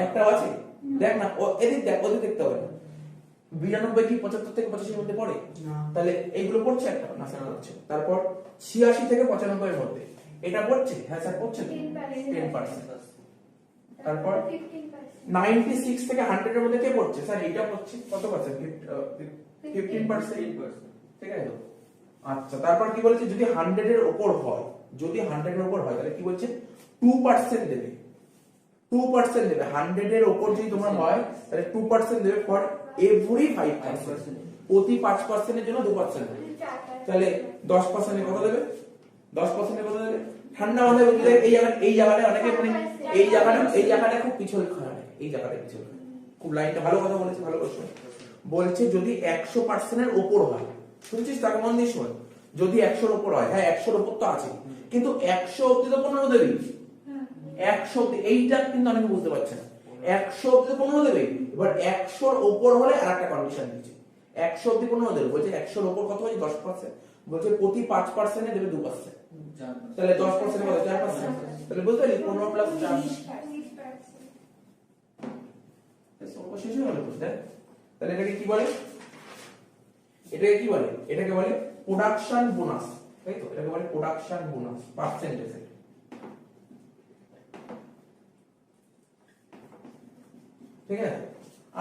একটাও আছে? দেখ না, এদিক দেখ, ওদিক দেখতে হবে না। 92 কি 75 থেকে 85 এর মধ্যে পড়ে? তাহলে এইগুলো পড়ছে একটা না স্যার? পড়ছে। তারপর 86 থেকে 95 এর মধ্যে এটা পড়ছে? হ্যাঁ স্যার পড়ছে তো, 10%। তারপর 96 থেকে 100 এর মধ্যে কে পড়ছে? স্যার এটা পড়ছে কত পার্সেন্ট? 15%, ঠিক আছে তো? আচ্ছা, তারপর কি বলেছে? যদি 100 এর উপর হয়, যদি 100 এর উপর হয় তাহলে কি বলছে? 2% দেবে, 2% দেবে। 100 এর উপর যদি তোমার হয় তাহলে 2% দেবে ফর এভরি 5%, প্রতি 5% এর জন্য 2% দেবে। তাহলে 10% এ কত দেবে? 10% এ কত দেবে? ঠান্ডা মাথায় বলতে এই জায়গাটা অনেকে মানে এই জায়গাটা খুব পিছল খায়, এই জায়গাটা পিছল খায় খুব। লাইনটা ভালো কথা বলেছে, ভালো কথা বলছে। যদি 100% এর উপর হয়, শুনছিস? তাকে মন দিয়ে শোন। যদি 100 এর উপর হয়, হ্যাঁ 100 এর উপর তো আছে, কিন্তু 100 অবধি তো 15 দেবে। 100 অবধি, এইটা কিন্তু অনেকে বুঝতে পারছে না। 100 অবধি 15 দেবে। এবার 100 এর উপর হলে আরেকটা কন্ডিশন দিয়েছে, 100 অবধি 15 দেবে। বলছে 100 এর উপর কত হয়? 10%। বলছে প্রতি 5% এ দেবে 2%, তাহলে 10% কত? 4%। তাহলে বুঝতে পারলি 15 প্লাস 4 শেষ হয়ে গেল। বুঝতে? তাহলে এটাকে কি বলে? এটাকে কি বলে? এটাকে বলে প্রোডাকশন বোনাস, তাই তো? এটাকে বলে প্রোডাকশন বোনাস পার্সেন্টেজ। ঠিক আছে?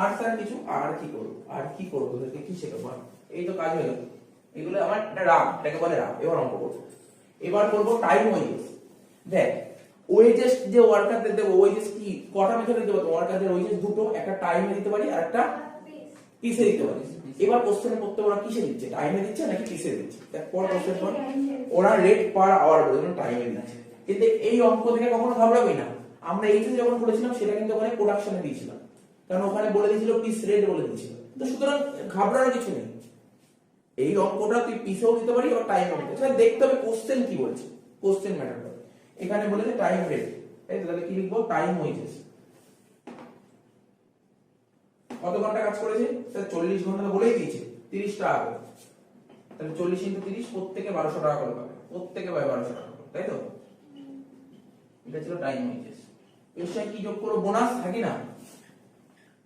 আর স্যার কিছু আর কি করব? আর কি করব? তোদেরকে কি শেখাবো? এই তো কাজ হলো, এগুলো আমার একটা রাফ, এটাকে বলে রাফ। এবার অঙ্ক করব। এবার করব টাইম ওয়েজেস। দেখ, ওয়েজেস যে ওয়ার্কারদের দেব, ওয়েজেস কি কটা মেথডে দেব? তো ওয়ার্কারদের ওয়েজেস দুটো, একটা টাইমে দিতে পারি আর একটা পিসে দিতে পারি। এবার কোশ্চেনে পড়তে ওরা কিসে দিচ্ছে? টাইমে দিচ্ছে নাকি পিসে দিচ্ছে? দেখ পর কোশ্চেন পর ওরা রেট পার আওয়ার বলে টাইমে দিচ্ছে। কিন্তু এই অঙ্ক থেকে কখনো ঘাবড়াবি না। আমরা এইচএস যখন করেছিলাম সেটা কিন্তু ওখানে প্রোডাকশনে দিয়েছিলাম, কারণ ওখানে বলে দিয়েছিল পিস রেট বলে দিয়েছিল। তো সুতরাং ঘাবড়ানোর কিছু নেই। এই অঙ্কটা তুই পিসেও দিতে পারি আর টাইমেও দিতে পারি। দেখতে হবে কোশ্চেন কি বলছে, কোশ্চেন ম্যাটার করে। এখানে বলেছে টাইম রেট, তাই তো? তাহলে কি লিখবো? Time wages. কত ঘন্টা কাজ করেছে? স্যার 40 ঘন্টা তো বলেই দিয়েছে, 30 টাকা করে। তাহলে 40 × 30, প্রত্যেকে 1200 টাকা করে পাবে, প্রত্যেকে পাবে 1200 টাকা করে, তাই তো? এটা ছিল টাইম ওয়েজেস। এর সঙ্গে কি যোগ করব? বোনাস, থাকি না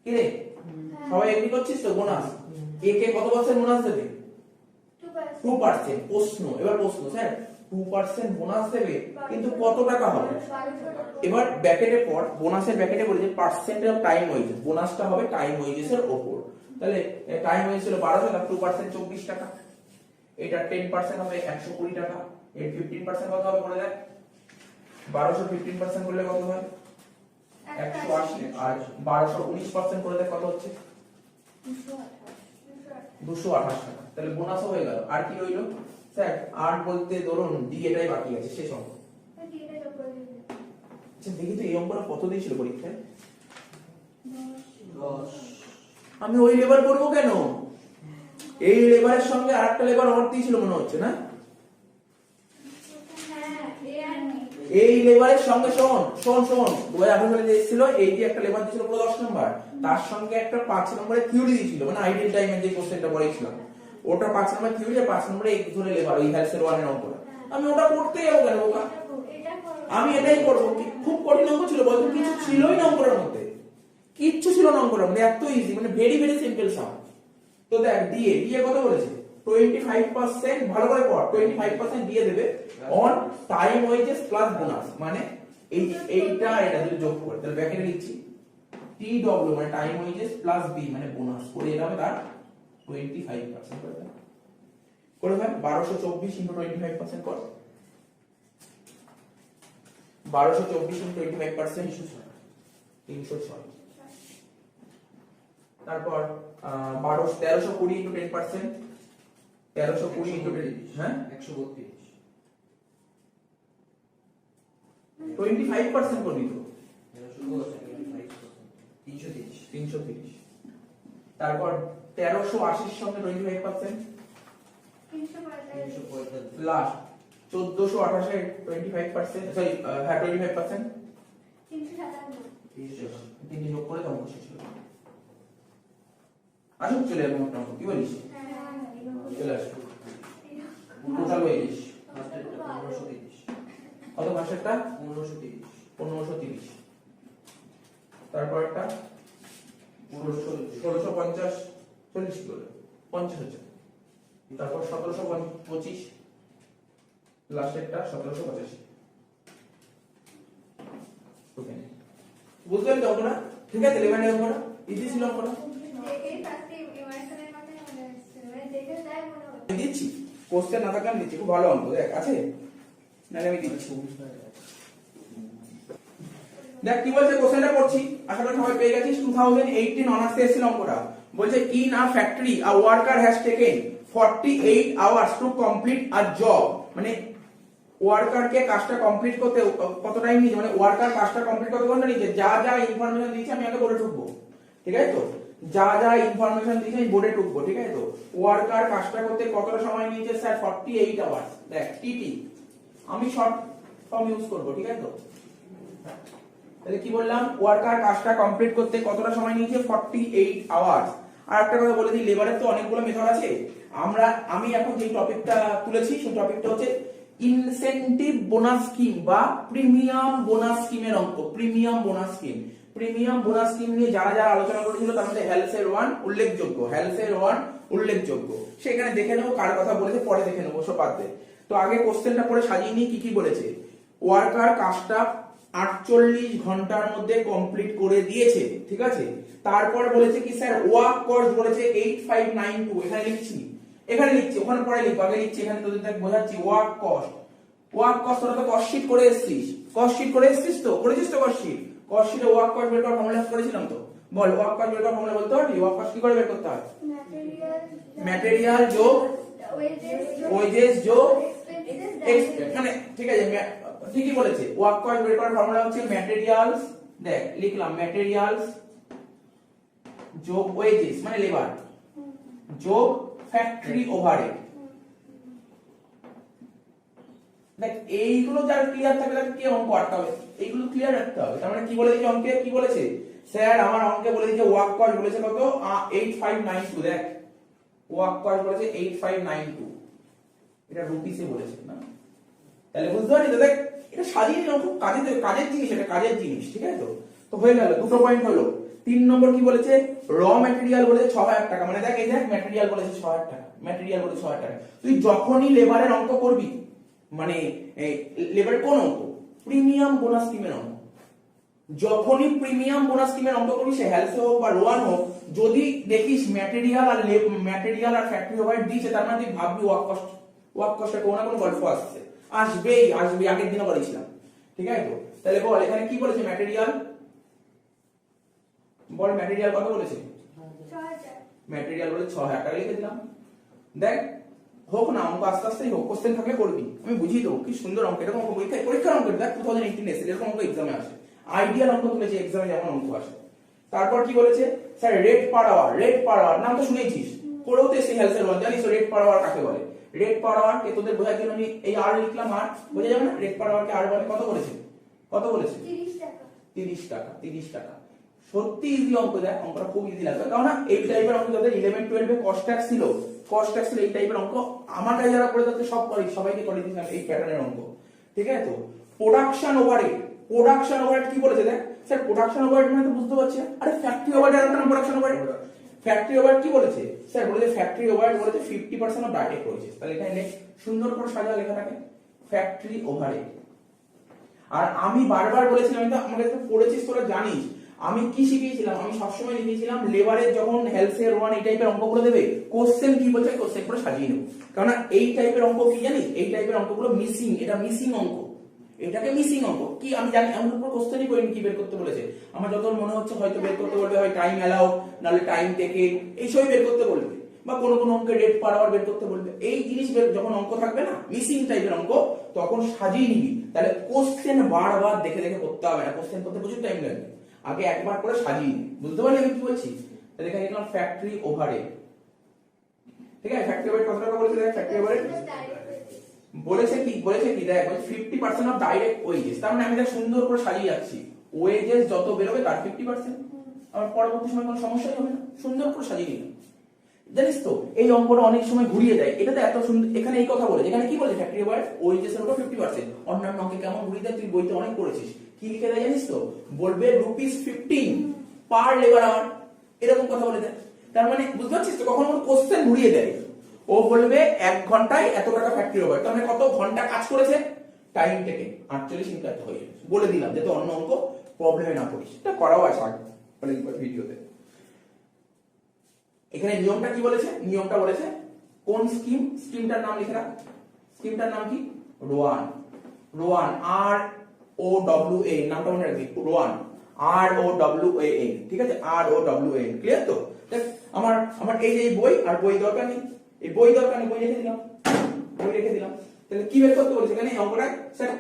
কি রে? সবাই এগ্রি করছিস তো? বোনাস কে কত পার্সেন্ট বোনাস দেবে? 2%। প্রশ্ন, এবার প্রশ্ন, স্যার 2% বোনাস দেবে, কিন্তু কত টাকা হবে? এবার ব্র্যাকেটে পর, বোনাসের ব্র্যাকেটে বলেছে পার্সেন্টেজ অফ টাইম ওয়েজেস, বোনাসটা হবে টাইম ওয়েজেস এর উপর। তাহলে টাইম ওয়েজেস হলো 1200, তার 2% 24 টাকা। এটা 10% হবে 120 টাকা। এর 15% কত হবে বলে দেখ? 1200 15% করলে কত হয়? 180। আর 1200 19% করে দেখ কত হচ্ছে? 228 টাকা। তাহলে বোনাসও হয়ে গেল। আর কি রইলো? স্যার 8 বলতে ধরুন ডি, এটাই বাকি আছে, শেষ অঙ্ক। আচ্ছা দেখি তো এই অঙ্কটা কত দিয়েছিল পরীক্ষায়? 10। আমি ওই লেবার করব কেন? এই লেবারের সঙ্গে আরেকটা লেবার অর দিয়েছিল মনে হচ্ছে না? এই লেবারের সঙ্গে শোন 2018 সালে যে ছিল এই যে একটা লেবার দিয়েছিল পুরো 10 নম্বর, তার সঙ্গে একটা 5 নম্বরের থিওরি দিয়েছিল, মানে আইডিয়াল টাইমের যে কোশ্চেনটা পড়েছিলাম ওটা 5 নম্বর থিওরি আর 5 নম্বরে এক ধরে লেবার ওই হেলসের 1 এর অঙ্কটা। আমি ওটা করতেই যাবো কেন বোকা, আমি এটাই করবো। খুব কঠিন অঙ্ক ছিল বলতো, কিছু ছিলই না অঙ্কের মধ্যে, কিচ্ছু ছিল না অঙ্কের মধ্যে, এত ইজি, মানে ভেরি ভেরি সিম্পল সাম। তো দেখ ডিএ কত বলেছে 25%, ভালো করে পড়, 25% দিয়ে দেবে on time wages plus bonus, মানে এই এইটা এটা যদি যোগ করে তাহলে ব্র্যাকেটে লিখছি টিডব্লিউ মানে টাইম ওয়েজেস প্লাস বি মানে বোনাস করে এটা হবে তার 25% করে দাও, করে ভাই 1224 ইনটু 25% কর, 1224 ইনটু 25% 306। তারপর 1320 ইনটু 10%, 1320 ইনটু 10, হ্যাঁ 132 25% করবি তো 330 তারপর 1380 এর সঙ্গে 25% 345 লাস্ট 1428 এর 25%, সরি হ্যাঁ 25% 357 তিনটি যোগ করে দাও শেষ হলো। আসুক চলে যাবো মোটামুটি, কি বলিস চলে আসো টোটাল ওয়েজ কত মাসেরটা 1530, তারপর একটা 1650 40 কিলো 50 হচ্ছে, তারপর 1725 লাস্টেরটা 1785। ওকে বুঝলেন তো অঙ্কটা? ঠিক আছে, লেভেলের অঙ্কটা ইজি ছিল অঙ্কটা, আমি দিচ্ছি কোশ্চেন না থাকলে আমি দিচ্ছি, খুব ভালো অঙ্ক দেখ আছে নাহলে আমি দিচ্ছি। দেখ কি বলছে কোশ্চেনটা পড়ছি, আশা করি সবাই পেয়ে গেছিস। 2018 অনার্স এসেছিল অঙ্কটা, বলছে in a factory a worker has taken 48 hours to complete a job, মানে ওয়ার্কারকে কাজটা কমপ্লিট করতে কত টাইম নিয়েছে, মানে ওয়ার্কার কাজটা কমপ্লিট করতে কত নিয়েছে, যা যা ইনফরমেশন দিয়েছে আমি আগে বলে ঠুকবো, ঠিক আছে তো, যা যা ইনফরমেশন দিয়েছে আমি বোর্ডে টুকবো, ঠিক আছে তো। ওয়ার্কার কাজটা করতে কতটা সময় নিয়েছে স্যার 48 আওয়ার্স, দেখ টিটি আমি শর্ট ফর্ম ইউজ করব, ঠিক আছে তো। তাহলে কি বললাম, ওয়ার্কার কাজটা কমপ্লিট করতে কতটা সময় নিয়েছে 48 আওয়ার্স। আর একটা কথা বলে দিই, লেবারের তো অনেকগুলো মেথড আছে, আমি এখন যে টপিকটা তুলেছি সেই টপিকটা হচ্ছে ইনসেনটিভ বোনাস স্কিম বা প্রিমিয়াম বোনাস স্কিমের অঙ্ক। প্রিমিয়াম বোনাস স্কিম নিয়ে যারা যারা আলোচনা করেছিল তার মধ্যে হেলসের 1 উল্লেখযোগ্য, সেখানে দেখে নেবো কার কথা বলেছে, পরে দেখে নেবো, সব বাদ দে। তো আগে কোশ্চেনটা পড়ে সাজিয়ে নিই কি কি বলেছে। ওয়ার্কার কাজটা 48 ঘন্টার মধ্যে কমপ্লিট করে দিয়েছে, ঠিক আছে। তারপর বলেছে কি স্যার ওয়ার্ক কস্ট বলেছে 8592, এখানে লিখছি ওখানে পরে লিখবো, আগে লিখছি এখানে তোদের দেখ বোঝাচ্ছি। ওয়ার্ক কস্ট তোরা তো কস্ট শিট করে এসেছিস, তো করেছিস তো কস্ট শিটে ওয়ার্ক কস্ট বের করার ফর্মুলা করেছিলাম তো, বল ওয়ার্ক কস্ট বের করার ফর্মুলা বলতে পারবি? ওয়ার্ক কস্ট কি করে বের করতে হয়? ম্যাটেরিয়াল যোগ ওয়েজেস যোগ মানে ঠিক আছে, ঠিকই বলেছে। ওয়ার্ক কস্ট বের করার ফর্মুলা হচ্ছে ম্যাটেরিয়ালস, দেখ লিখলাম ম্যাটেরিয়ালস যোগ ওয়েজেস মানে লেবার যোগ ফ্যাক্টরি ওভারহেড। দেখ এইগুলো যার ক্লিয়ার থাকবে তাকে কি অঙ্ক আটকাবে, এইগুলো ক্লিয়ার রাখতে হবে। তার মানে কি বলে দিয়েছে অঙ্কে, কি বলেছে স্যার আমার অঙ্কে বলে দিয়েছে ওয়ার্ক কস্ট বলেছে কত 8592, দেখ ওয়ার্ক কস্ট বলেছে 8592, এটা রুপিসে বলেছে না, তাহলে বুঝতে পারলি তো। দেখ এটা সাজিয়ে নিলাম, খুব কাজের জিনিস, এটা কাজের জিনিস, ঠিক আছে তো। তো হয়ে গেল, দুটো পয়েন্ট হলো। 3 নম্বর কি বলেছে, র ম্যাটেরিয়াল বলেছে 6000 টাকা, মানে দেখ এই দেখ ম্যাটেরিয়াল বলেছে 6000 টাকা, তুই যখনই লেবারের অঙ্ক করবি, মানে লেবারের কোন অঙ্ক, প্রিমিয়াম বোনাস স্কিমের অঙ্ক, যখনই প্রিমিয়াম বোনাস স্কিমের অঙ্ক করবি সে হেলথ হোক বা রোয়ান হোক, যদি দেখিস ম্যাটেরিয়াল আর ফ্যাক্টরি ওভারহেড দিয়েছে, তার মানে তুই ভাববি ওয়ার্ক কস্টে কোনো না কোনো গল্প আসবেই, আগের দিনও বলেছিলাম, ঠিক আছে তো। তাহলে বল এখানে কি বলেছে ম্যাটেরিয়াল, বল ম্যাটেরিয়াল কত বলেছে, ম্যাটেরিয়াল বলে 6000 টাকা লিখে দিলাম। দেখ হোক না অঙ্ক আস্তে আস্তেই হোক, কোশ্চেন থাকলে করবি, আমি বুঝিয়ে দেবো কি সুন্দর অঙ্ক, এরকম অঙ্ক পরীক্ষার অঙ্ক, দেখ 2018 এসে এরকম অঙ্ক এক্সামে আসে, আইডিয়াল অঙ্ক তুলেছে এক্সামে যেমন অঙ্ক আসে। তারপর কি বলেছে স্যার রেট পার আওয়ার নাম তো শুনেছিস, করেও তো এসে হেলথের ওয়ান, জানিস রেট পার আওয়ার কাকে বলে। রেট পার আওয়ার কে তোদের বোঝার জন্য আমি এই আর লিখলাম, আর বোঝা যাবে না? রেট পার আওয়ার কে আর বলে কত বলেছে? কত বলেছে? 30 টাকা। 30 টাকা। 30 টাকা সত্যি ইজি অঙ্ক, দেখ অঙ্কটা খুব ইজি লাগবে, কারণ না এই টাইপের অঙ্ক যাদের 11 12 এ কস্ট ট্যাক্স ছিল এই টাইপের অঙ্ক আমার কাছে যারা করে তাদের সব করি, সবাইকে করে দিয়েছিলাম এই প্যাটার্নের অঙ্ক, ঠিক আছে? তো প্রোডাকশন ওভারহেড কি বলেছে দেখ স্যার, প্রোডাকশন ওভারহেড মানে তো বুঝতে পারছি না, আরে ফ্যাক্টরি ওভারহেড আর প্রোডাকশন ওভারহেড। ফ্যাক্টরি ওভারহেড কি বলেছে স্যার? বলেছে ফ্যাক্টরি ওভারহেড বলেছে 50% অফ ডাইরেক্ট ওয়েজেস। তাহলে এখানে সুন্দর করে সাজা লেখা থাকে ফ্যাক্টরি ওভারহেড। আর আমি বারবার বলেছিলাম, আমি তো আমার কাছে পড়েছিস, তোরা জানিস আমি কি শিখিয়েছিলাম, আমি সবসময় লিখেছিলাম লেবারের যখন হেলথের ওয়ান এই টাইপের অঙ্কগুলো দেবে, কোশ্চেন কি বলছে কোশ্চেন করে সাজিয়ে নেব, কারণ এই টাইপের অঙ্ক কি জানিস, এই টাইপের অঙ্কগুলো মিসিং, এটা মিসিং অঙ্ক, এটাকে মিসিং অঙ্ক কি আমি জানি, আমি পুরো কোশ্চেনই করিনি কি বের করতে বলেছে, আমার যত মনে হচ্ছে হয়তো বের করতে বলবে, হয় টাইম অ্যালাউ, নাহলে টাইম থেকে এইসবই বের করতে বলবে, বা কোনো কোনো অঙ্কের রেট পার আওয়ার বের করতে বলবে। এই জিনিস যখন অঙ্ক থাকবে না মিসিং টাইপের অঙ্ক, তখন সাজিয়ে নিবি, তাহলে কোশ্চেন বারবার দেখে দেখে করতে হবে না, কোশ্চেন করতে প্রচুর টাইম লাগবে, আগে একবার করে সাজিয়ে নি। বুঝতে পারলি আমি কি বলছি? তাহলে এখানে লিখলাম ফ্যাক্টরি ওভারহেড, ঠিক আছে? ফ্যাক্টরি ওভারহেড কত টাকা বলেছে দেখ, ফ্যাক্টরি ওভারহেড বলেছে কি দেখ, 50% অফ ডাইরেক্ট ওয়েজেস, তার মানে আমি দেখ সুন্দর করে সাজিয়ে যাচ্ছি, ওয়েজেস যত বেরোবে তার 50%, আমার পরবর্তী সময় কোনো সমস্যাই হবে না, সুন্দর করে সাজিয়ে নিলাম। জানিস তো এই অঙ্কটা অনেক সময় ঘুরিয়ে দেয়, এটাতে এত সুন্দর, এখানে এই কথা বলে, এখানে কি বলে ফ্যাক্টরি ওভারহেড ওয়েজেস এর উপর 50%, অন্যান্য অঙ্কে কেমন ঘুরিয়ে দেয় তুই বইতে অনেক পড়েছিস, কি লিখে দেয় জানিস তো? বলবে ₹15 পার লেবার আওয়ার, এরকম কথা বলে দেয়। তার মানে বুঝতে পারছিস তো, কখনো কোশ্চেন ঘুরিয়ে দেয়, ও বলবে 1 ঘন্টায় এত টাকা ফ্যাক্টরি ওভারহেড, তার মানে কত ঘন্টা কাজ করেছে, টাইম থেকে 48 ইনটু এত হয়ে যাবে, বলে দিলাম যাতে অন্য অঙ্ক প্রবলেমে না পড়িস, এটা করাও আছে আগে ভিডিওতে। এখানে নিয়মটা কি বলেছে, নিয়মটা বলেছে কোন স্কিমটার নাম লিখে রাখ, স্কিমটার নাম কি? রোয়ান, আর ও ডব্লিউ এ, নামটা মনে রাখবি, Rowan, R O W A N, ঠিক আছে? R O W N, clear তো? দেখ আমার এই যে বই, আর বই দরকার নেই, এই বই দরকার নেই, বই রেখে দিলাম, তাহলে কি বের করতে বলেছে এখানে অঙ্কটা স্যার?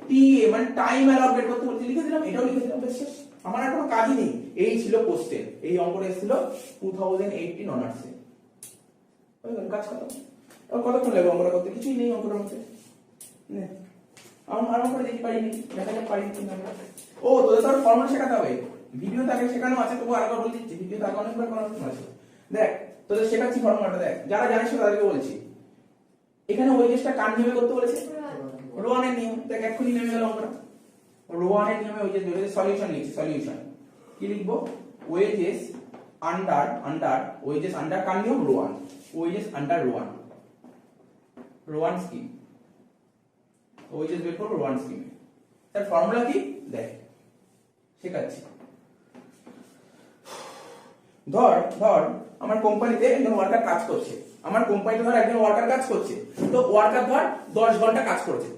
টিএ মানে টাইম অ্যালাউ বের করতে বলেছে, লিখে দিলাম, এটাও লিখে দিলাম, বেশ, আমার আর কোনো কাজই নেই। এই ছিল কোশ্চেন, এই অঙ্কটা এসেছিল 2018 অনার্সে, কাজ খতম। কতক্ষণ লাগবে অঙ্কটা করতে? কিছুই নেই অঙ্কটার মধ্যে, আমার করে দেখি পারিনি, দেখা যাক পারিনি কিনা। ও তোদের তো ফর্মুলা শেখাতে হবে, ভিডিওতে আগে শেখানো আছে, তবু আরেকবার বলে দিচ্ছি, ভিডিওতে আগে অনেকবার করানো আছে। দেখ তোদের শেখাচ্ছি ফর্মুলাটা, দেখ যারা জানিস তাদেরকে বলছি। এখানে ওয়েজেসটা কার নিয়মে করতে বলেছে? রোয়ানের নিয়ম। দেখ এক্ষুনি নেমে গেল অঙ্কটা, রোয়ানের নিয়মে ওয়েজেস বের হয়েছে, সলিউশন লিখছি, সলিউশন কি লিখবো? ওয়েজেস আন্ডার কার নিয়ম? Rowan, wages under Rowan scheme, wages বের করবো রোয়ান স্কিমে। তার ফর্মুলা কি দেখ শেখাচ্ছি। ধর আমার কোম্পানিতে একজন ওয়ার্কার কাজ করছে, তো ওয়ার্কার ধর 10 ঘন্টা কাজ করেছে,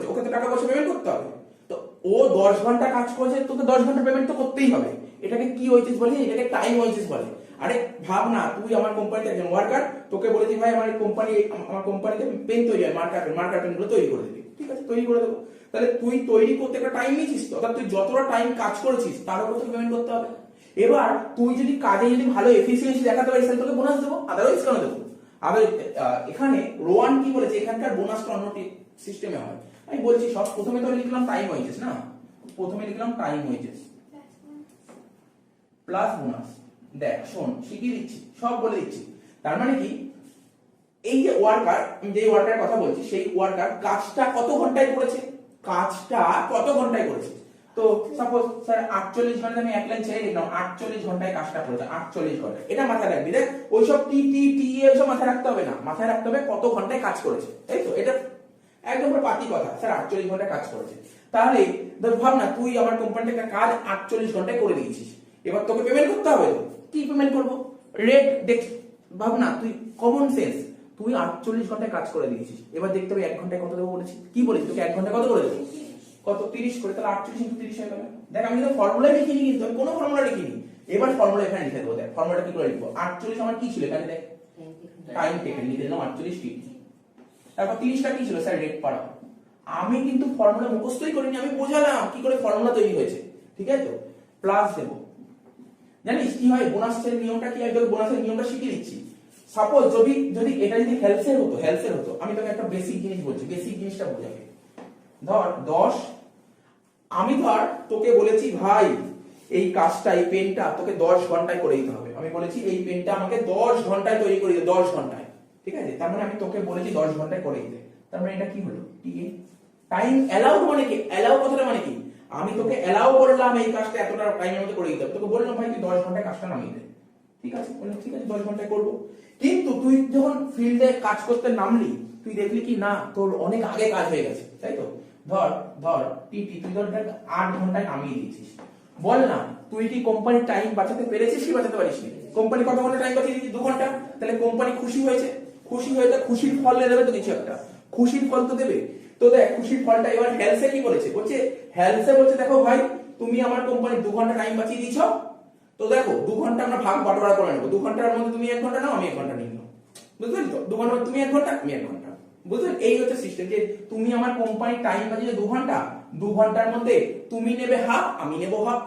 ওকে তো টাকা পয়সা পেমেন্ট করতে হবে, তো ও 10 ঘন্টা কাজ করেছে, তোকে 10 ঘন্টা পেমেন্ট তো করতেই হবে। এটাকে কি ওয়েজেস বলে? এটাকে টাইম ওয়েজেস বলে। আরে ভাব না, তুই আমার কোম্পানিতে একজন ওয়ার্কার, তোকে বলেছি ভাই আমার কোম্পানিতে পেন তৈরি হয়, মার্কার পেন গুলো তৈরি করে দিবি, ঠিক আছে তৈরি করে দেবো। তাহলে তুই তৈরি করতে একটা টাইম নিয়েছিস, তো অর্থাৎ তুই যতটা টাইম কাজ করেছিস তার উপর তোকে পেমেন্ট করতে হবে। এবার তুই যদি কাজে ভালো এফিসিয়েন্সি দেখাতে পারিস তাহলে তোকে বোনাস দেবো, আদারওয়াইজ কেন দেবো? আবার এখানে রোয়ান কি বলেছে, এখানকার বোনাসটা অন্য সিস্টেমে হয়। আমি বলছি সব প্রথমে তো লিখলাম টাইম ওয়েজেস, না প্রথমে লিখলাম টাইম ওয়েজেস প্লাস বোনাস। দেখ শোন শিখিয়ে দিচ্ছি, সব বলে দিচ্ছি। তার মানে কি, এই যে ওয়ার্কার, যে ওয়ার্কারের কথা বলছি, সেই ওয়ার্কার কাজটা কত ঘন্টায় করেছে, তো সাপোজ স্যার 48 ঘন্টা, আমি এক লাইন ছেড়ে লিখলাম 48 ঘন্টায় কাজটা করেছে, 48 ঘন্টা, এটা মাথায় রাখবি। দেখ ওইসব টি ওইসব মাথায় রাখতে হবে না, মাথায় রাখতে হবে কত ঘন্টায় কাজ করেছে, তাই তো? এটা একদম পাতি কথা, স্যার 48 ঘন্টায় কাজ করেছে। তাহলে ভাব না, তুই আমার কোম্পানিতে একটা কাজ 48 ঘন্টায় করে দিয়েছিস, এবার তোকে পেমেন্ট করতে হবে। কি পেমেন্ট করবো? রেট দেখ, ভাব না, তুই কমন সেন্স, তুই 48 ঘন্টায় কাজ করে দিয়েছিস, এবার দেখতে হবে 1 ঘন্টায় কত দেবো বলেছি, কি বলেছি তোকে 1 ঘন্টায় কত করে দেবো? কত? 30 করে, তাহলে 48 ইনটু 30 হয়ে গেল। দেখ আমি তো ফর্মুলা লিখিনি, কিন্তু আমি কোনো ফর্মুলা লিখিনি, এবার ফর্মুলা এখানে লিখে দেবো। দেখ ফর্মুলাটা কি করে লিখবো? 48 আমার কি ছিল এখানে, দেখ টাইম টেকেন লিখে দিলাম 48 টি, তারপর 30টা কি ছিল স্যার? Rate per hour. আমি কিন্তু ফর্মুলা মুখস্থই করিনি, আমি বোঝালাম কি করে ফর্মুলা তৈরি হয়েছে, ঠিক আছে তো? প্লাস দেবো, জানিস কি হয় বোনাসের নিয়মটা কি হয়? বোনাসের নিয়মটা শিখিয়ে দিচ্ছি। সাপোজ যদি এটা যদি হেলসের হতো আমি তোকে একটা বেসিক জিনিস বলছি, বেসিক জিনিসটা বোঝাবে। ধর 10, আমি ধর তোকে বলেছি ভাই এই কাজটা এই পেনটা তোকে 10 ঘন্টায় করে দিতে হবে। আমি বলেছি এই পেনটা আমাকে 10 ঘন্টায় তৈরি করে দিতে, 10 ঘন্টায়, ঠিক আছে? তার মানে আমি তোকে বলেছি 10 ঘন্টায় করে দিতে, তার মানে এটা কি হলো? টিএ। টাইম অ্যালাউড মানে কি? অ্যালাউ কথাটা মানে কি? আমি তোকে অ্যালাউ করলাম এই কাজটা এতটা টাইমের মধ্যে করে দিতে হবে, তোকে বললাম ভাই তুই 10 ঘন্টায় কাজটা নামিয়ে দে, ঠিক আছে? বললাম ঠিক আছে 10 ঘন্টায় করবো। কিন্তু তুই যখন ফিল্ডে কাজ করতে নামলি তুই দেখলি কি না তোর অনেক আগে কাজ হয়ে গেছে, তাই তো? ধর টিটি তুই ধর 8 ঘন্টায় নামিয়ে দিয়েছিস। বল না তুই কি কোম্পানির টাইম বাঁচাতে পেরেছিস কি বাঁচাতে পারিস নি? কোম্পানি কত ঘন্টা টাইম বাঁচিয়ে দিয়েছিস? 2 ঘন্টা। তাহলে কোম্পানি খুশি হয়েছে, খুশি হয়ে তো খুশির ফল দেবে তো কিছু একটা, খুশির ফল তো দেবে। তো দেখ খুশির ফলটা এবার হেলসে কি বলেছে? হেলসে বলছে দেখো ভাই তুমি আমার কোম্পানির 2 ঘন্টা টাইম বাঁচিয়ে দিয়েছো, তো দেখো 2 ঘন্টা আমরা ভাগ বাটোয়ারা করে নেবো, 2 ঘন্টার মধ্যে তুমি 1 ঘন্টা নাও, আমি 1 ঘন্টা নিয়ে নাও, বুঝলেন তো? 2 ঘন্টা তুমি 1 ঘন্টা, আমি 1 ঘন্টা, বুঝলেন? এই হচ্ছে সিস্টেম যে তুমি আমার কোম্পানির টাইম বাঁচিয়ে 2 ঘন্টা, 2 ঘন্টার মধ্যে তুমি নেবে হাফ, আমি নেব হাফ।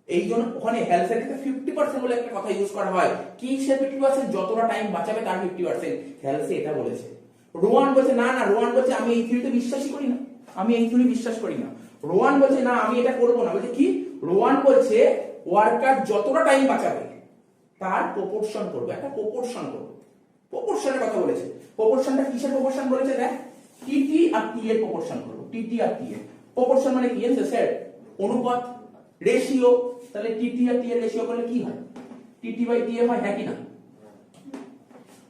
এই জন্য ওখানে হেলসের ক্ষেত্রে 50% বলে একটা কথা ইউজ করা হয়। কি সে 50%? যতটা টাইম বাঁচাবে তার 50%। হেলসে এটা বলেছে। রোয়ান বলছে না, রোয়ান বলছে আমি এই থিওরিতে বিশ্বাসই করি না, আমি এই থিওরি বিশ্বাস করি না। রোয়ান বলছে না আমি এটা করব না, বলছে কি? রোয়ান বলছে ওয়ার্কার যতটা টাইম বাঁচাবে তার প্রপোর্শন করবে, একটা প্রপোর্শন করবে। প্রপোর্শনের কথা বলেছে। প্রপোর্শনটা কিসের প্রপোর্শন বলেছে? দেখ টিটি আর টি এর প্রপোর্শন করব, টিটি আর টি এর প্রপোর্শন মানে কি জানেন স্যার? অনুপাত, রেশিও। তাহলে টিটি আর টি এর রেশিও করলে কি হয়? টিটি বাই টি এ হয়, হ্যাঁ কি না?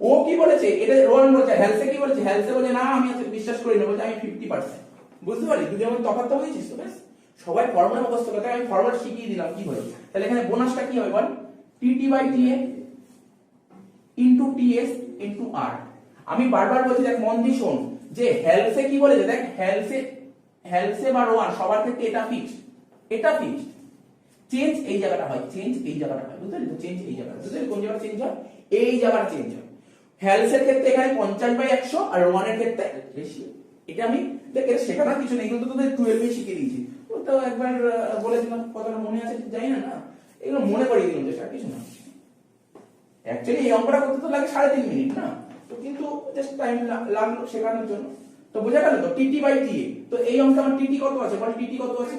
ও কি বলেছে? এটা রোয়ান বলেছে। হেলসে কি বলেছে? হেলসে বলে না আমি বিশ্বাস করি না, বলছে আমি 50%। বুঝতে পারলি? দুটোর মধ্যে তফাৎটা বুঝেছিস তো? বেশ, সবাই ফর্মুলা মুখস্থ করতে, আমি ফর্মুলা শিখিয়ে দিলাম কি হয়। তাহলে এখানে বোনাসটা কি হবে বল? TT by T A into TS into R. আমি বারবার বলছি, দেখ মন দিয়ে শোন, যে হেলসে কি বলেছে? দেখ হেলসে বা রোয়ান সবার ক্ষেত্রে এটা ফিক্সড, এটা ফিক্সড। চেঞ্জ এই জায়গাটা হয়, চেঞ্জ এই জায়গাটা হয়, বুঝতে পারলি তো? চেঞ্জ এই জায়গাটা, বুঝতে পারলি কোন জায়গাটা চেঞ্জ হয়? এই জায়গাটা চেঞ্জ হয়। হেলসের ক্ষেত্রে এখানে 50/100 আর রোয়ানের ক্ষেত্রে রেশিও। এটা আমি দেখ এটা শেখানোর কিছু নেই, কিন্তু তোদের 12 এ শিখিয়ে দিয়েছি। তো একবার বলে দিলাম, কথাটা মনে আছে জানি না, না এগুলো মনে করিয়ে দিলাম, যে কিছু না। অ্যাকচুয়ালি এই অঙ্কটা করতে তো লাগে 3.5 মিনিট না, তো কিন্তু জাস্ট টাইম লাগলো শেখানোর জন্য। তো বোঝা গেল তো? টিটি বাই টি এ। তো এই অঙ্কে আমার টিটি কত আছে বল? টিটি কত আছে?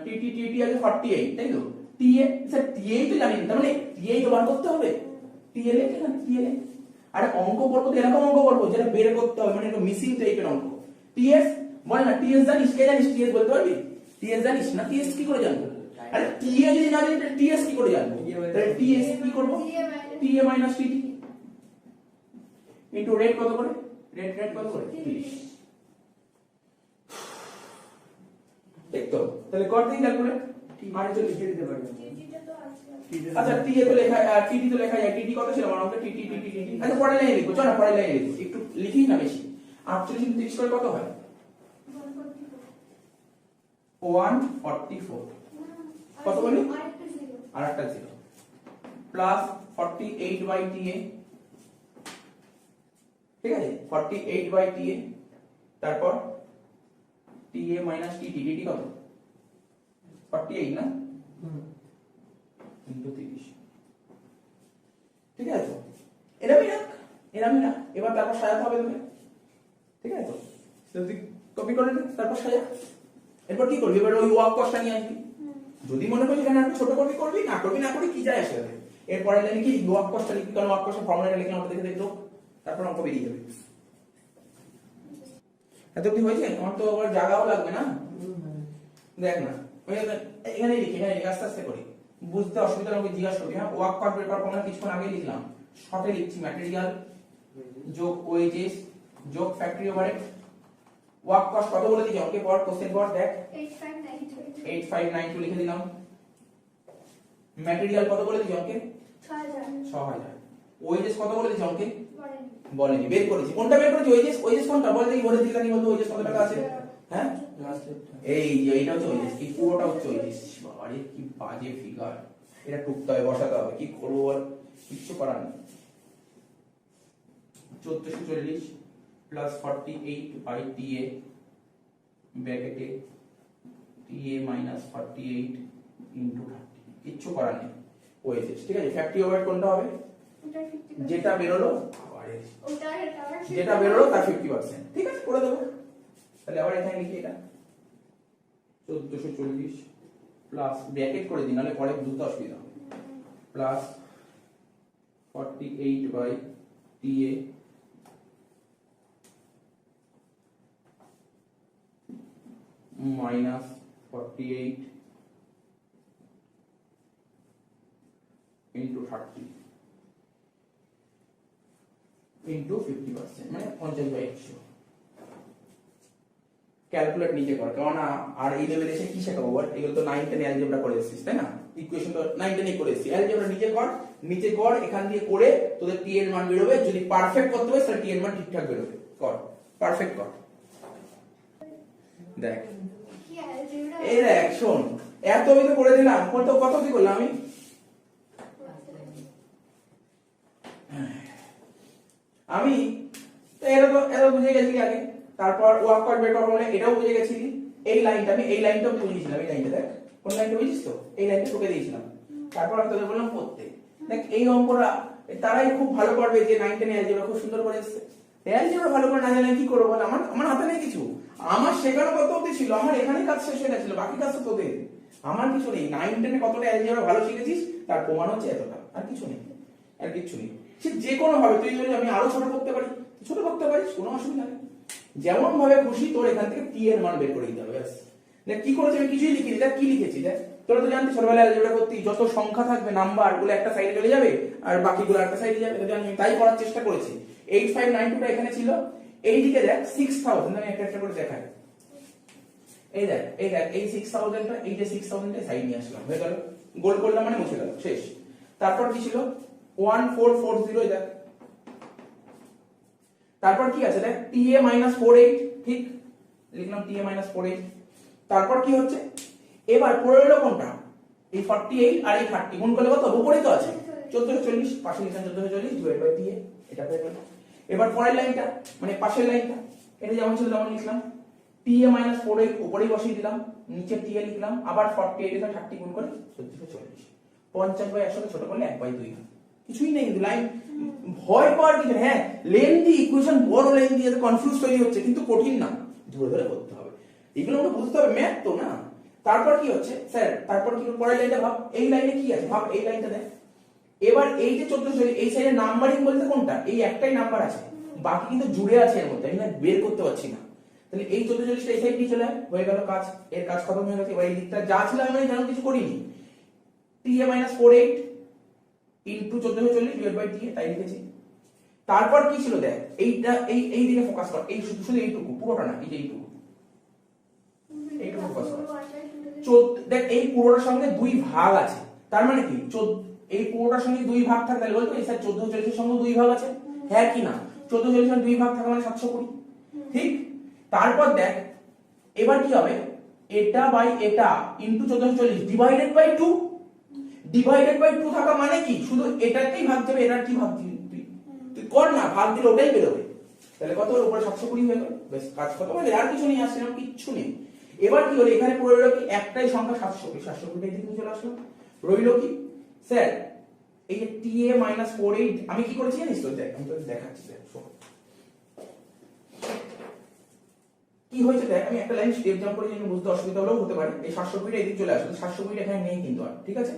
টিটি আছে 48, তাই তো? টি এ স্যার টি এ তো জানি না, তার মানে টি এ তো বার করতে হবে। টি এ লেখে না, টি এ। আরে অঙ্ক করব তো এরকম অঙ্ক করব যেটা বের করতে হবে, মানে একটা মিসিং টাইপের অঙ্ক। টিএস বল না, টিএস জানিস? কে জানিস টিএস বলতে পারবি? টিএস জানিস না? টিএস কি করে জানবো? আরে টিএ যদি না জানি তাহলে টিএস কি করে জানবো? তাহলে টিএস কি করব? TA minus TT into rate কত করে? রেট কত করে? 30। দেখতো? তাহলে কত দিন ক্যালকুলেট? মানে তো লিখে দিতে পারবে। আচ্ছা টিএ তো লেখা, টিটি তো লেখা যায়। টিটি কত ছিল আমার অঙ্কে? টিটি। আচ্ছা পরের লাইনে লিখো, চল না পরের লাইনে লিখো, একটু লিখি না বেশি। 48 × 30 করে কত হয়? 144। কত বলি? আরেকটা 0 প্লাস 48/TA, ঠিক আছে? 48/TA, তারপর TA মাইনাস টিটি। টিটি কত? 48 না? ইনটু 30, ঠিক আছে? তো এরকমই রাখ। এবার তারপর সাজাতে হবে তোকে, ঠিক আছে? তো তুই কপি করে নে, তারপর সাজা। এরপর কি করবি? এবার ওই ওয়ার্ক কস্টটা নিয়ে আসবি। যদি মনে করিস এখানে একটু ছোট করবি, না করি কি যায় আসে? এরপরে লাইনে কি ওয়ার্ক কস্টটা লিখবি, কারণ ওয়ার্ক কস্টের ফর্মুলাটা লিখে আমরা দেখে দেখো, তারপর অঙ্ক বেরিয়ে যাবে। এত কি হয়েছে? আমার তো আবার জায়গাও লাগবে না, দেখ না এখানে লিখি, আস্তে আস্তে করি, বুঝতে অসুবিধা হবে জিজ্ঞাসা করবি। হ্যাঁ, ওয়ার্ক কস্ট বের করার ফর্মুলা কিছুক্ষণ আগে লিখলাম, শর্টে লিখছি। ম্যাটেরিয়াল যোগ ওয়েজেস যোগ ফ্যাক্টরি ওভারহেড। ওয়ার্ক কস্ট কত বলে দিই অঙ্কে? পর কোশ্চেন পর দেখ 8592 লিখে দিলাম। ম্যাটেরিয়াল কত বলে দিই অঙ্কে? 6000। ওয়েজেস কত বলে দিই অঙ্কে? বলেনি, বের করেছি। কোনটা বের করেছি? ওয়েজেস কোনটা বল দেখি, বলে দিলাম। বলতো ওয়েজেস কত টাকা আছে? হ্যাঁ এই যে এইটা হচ্ছে ওয়েজেস, এই পুরোটা হচ্ছে ওয়েজেস। বাবারে কি বাজে ফিগার, এটা টুকতে হবে, বসাতে হবে, কি করবো বল, কিচ্ছু করার নেই। 1440 প্লাস 48/TA ব্র্যাকেটে TA মাইনাস 48 ইনটু 30, কিচ্ছু করার নেই। ওয়েজেস, ঠিক আছে? ফ্যাক্টরি ওভারহেড কোনটা হবে? যেটা বেরোলো যেটা বেরোলো তার 50%, ঠিক আছে করে দেবো। তাহলে আবার এখানে লিখি এটা 1440 প্লাস ব্র্যাকেট করে দিই, নাহলে পরে বুঝতে অসুবিধা হবে, plus 48/TA minus 48 into 30 into 50%, মানে 50/100। ক্যালকুলেট নিজে কর, কারণ আর এই লেভেলে এসে কি শেখাবো বল, এগুলো তো 9 10 অ্যালজেব্রা করে এসেছিস তাই না, ইকুয়েশন তো 9 10 করে এসেছিস, অ্যালজেব্রা নিচে কর, এখান দিয়ে করে তোদের টি এর মান বেরোবে, যদি পারফেক্ট করতে পারিস তাহলে টি এর মান ঠিকঠাক বেরোবে, কর পারফেক্ট কর। দেখ এই দেখ শোন, এত আমি তো করে দিলাম, কত কি করলাম আমি, এটা বুঝে গেছি আগে, তারপর ওয়ার্ক আউট বের করা মানে এটাও বুঝে গেছিলি, এই লাইনটাও বুঝিয়েছিলাম, এই লাইনটা দেখ কোন লাইনটা বুঝিস তো, এই লাইনটা তোকে দিয়েছিলাম, তারপর আমি তোদের বললাম পড়তে। দেখ এই অঙ্কটা তারাই খুব ভালো পারবে যে 9 10 অ্যালজেব্রা খুব সুন্দর করে এসেছে, অ্যালজেব্রা ভালো করে না জানলে কি করবো বল, আমার হাতে নেই কিছু, আমার শেখানো কত অবধি ছিল, আমার এখানেই কাজ শেষ হয়ে গেছিল, বাকি কাজ তো তোদের, আমার কিছু নেই। 9 10 এ কতটা অ্যালজেব্রা ভালো শিখেছিস তার প্রমাণ হচ্ছে এতটা, আর কিছু নেই, আর কিছু নেই। সে যে কোনো ভাবে তুই যদি আমি আরো ছোট করতে পারি, ছোট করতে পারিস, কোনো অসুবিধা নেই, যেমন ভাবে খুশি তোর এখান থেকে টি এর মান বের করে দিতে হবে। দেখ কি করেছি আমি, কিছুই লিখিনি, দেখ কি লিখেছি, দেখ তোরা তো জানতি ছোটবেলায় অ্যালজেব্রা করতে যত সংখ্যা থাকবে নাম্বার গুলো একটা সাইডে চলে যাবে আর বাকিগুলো একটা সাইডে যাবে, আমি তাই করার চেষ্টা করেছি। 8592টা এখানে ছিল, এইদিকে দেখ 6000, আমি একটা করে দেখাই, এই দেখ এই 6000টা, এই যে 6000টা সাইড নিয়ে আসলাম, হয়ে গেল, গোল করলাম মানে মুছে গেল, শেষ। তারপর কি ছিল 1440, দেখ তারপর কি আছে দেখ TA -48, ঠিক লিখলাম TA -48। তারপর কি হচ্ছে, এবার পড়ে রইল কোনটা, এই 48 আর এই 30 গুণ করলে কত, উপরেই তো আছে 1440, পাশে লিখলাম 1440 ডিভাইড বাই TA, এটা পেয়ে গেল। এবার পরের লাইনটা মানে পাশের লাইনটা, এটা যেমন ছিল তেমন লিখলাম, TA -48 উপরেই বসিয়ে দিলাম, নিচে TA লিখলাম, আবার 48 এর 30 গুণ করে 1440, 50/100 ছোট করলে 1/2, কিছুই নেই কিন্তু লাইন, ভয় পাওয়ার কিছু। হ্যাঁ লেন্থি ইকুয়েশন, বড় লেন্থি, এতে কনফিউজ তৈরি হচ্ছে, কিন্তু কঠিন না, ধরে ধরে করতে হবে, এগুলো আমাকে বুঝতে হবে, ম্যাথ তো না। তারপর কি হচ্ছে স্যার, তারপর কি পরের লাইনটা ভাব, এই লাইনে কি আছে ভাব, এই লাইনটা দেখ, এবার এই যে 1440 এই সাইডে নাম্বারিং বলতে কোনটা, এই একটাই নাম্বার আছে, বাকি কিন্তু জুড়ে আছে এর মধ্যে, আমি না বের করতে পারছি না, তাহলে এই 1440টা এই সাইড নিয়ে চলে হয়ে গেল কাজ, এর কাজ খতম হয়ে গেছে। এবার এই দিকটা যা ছিল আমি জানো কিছু করিনি, TA -48 into 1440 divide by TA, তাই লিখেছি। তারপর কি ছিল দেখ, এইটা এই দিকে ফোকাস কর, এই শুধু এইটুকু, পুরোটা না, এই যে এইটুকু ফোকাস কর। দেখ এই পুরোটার সঙ্গে দুই ভাগ আছে, তার মানে কি এই পুরোটার সঙ্গে দুই ভাগ থাকে, তাহলে বলতো এই স্যার 1440 এর সঙ্গে দুই ভাগ আছে, হ্যাঁ কি না, 1440 এর দুই ভাগ থাকে মানে 720, ঠিক। তারপর দেখ এবার কি হবে, এটা বাই এটা into 1440 divided by 2, divided by 2 থাকা মানে কি, শুধু এটাকেই ভাগ যাবে, এটার কি ভাগ দিবি তুই কর না, ভাগ দিলে ওটাই বেরোবে, তাহলে কত হলো, উপরে 720 হয়ে গেল, বেশ কাজ কত মানে, আর কিছু নেই, আসছে না কিচ্ছু নেই। এবার কি হলো, এখানে পড়ে রইল কি একটাই সংখ্যা 720 এই দিকে চলে আসলো, রইল কি স্যার এই যে TA -48, আমি কি করেছি জানিস তো, দেখ আমি তোকে দেখাচ্ছি, দেখ শোন কি হয়েছে, দেখ আমি একটা লাইন স্টেপ জাম্প করে যেন বুঝতে অসুবিধা হলেও হতে পারে, এই 720 এদিকে চলে আসলো, 720 এখানে নেই কিন্তু আর, ঠিক আছে,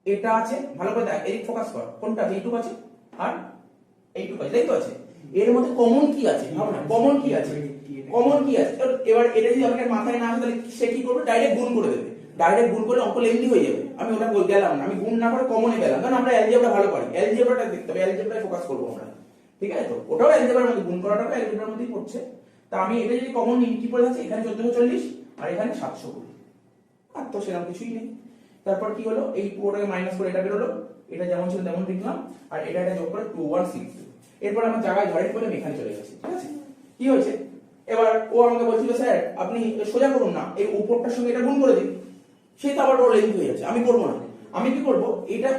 এটা আছে, ভালো করে দেখ, এদিক ফোকাস কর, কোনটা আছে, এইটুকু আছে আর এইটুকু আছে, তাই তো আছে, এর মধ্যে কমন কি আছে ভাব না, কমন কি আছে, কমন কি আছে, এবার এটা যদি আমাকে মাথায় না আসে তাহলে সে কি করবে, ডাইরেক্ট গুণ করে দেবে, ডাইরেক্ট গুণ করলে অঙ্ক লেন্থি হয়ে যাবে, আমি ওটা বলতে গেলাম না, আমি গুণ না করে কমনে গেলাম, কারণ আমরা অ্যালজেব্রা ভালো পারি, অ্যালজেব্রাটা দেখতে হবে, অ্যালজেব্রায় ফোকাস করব আমরা, ঠিক আছে, তো ওটাও অ্যালজেব্রার মধ্যে, গুণ করাটাও অ্যালজেব্রার মধ্যেই পড়ছে, তা আমি এটা যদি কমন নিই কি পড়ে আছে, এখানে 1440 আর এখানে 720, আর তো সেরকম কিছুই নেই। তারপর কি হলো, এই পুরোটাকে মাইনাস করে এটা বের হলো, এটা যেমন ছিল তেমন লিখলাম, আর এটা যোগ করে 2162, এরপর আমার জায়গায় ধরে বলে এখানে চলে গেছে, ঠিক আছে। কি হয়েছে, এবার ও আমাকে বলছিল স্যার আপনি সোজা করুন না, এই উপরটার সঙ্গে এটা গুণ করে দিন, সে তো আবার বড় লেন্থ হয়ে যাচ্ছে, আমি করবো না, আমি কি করব, এটা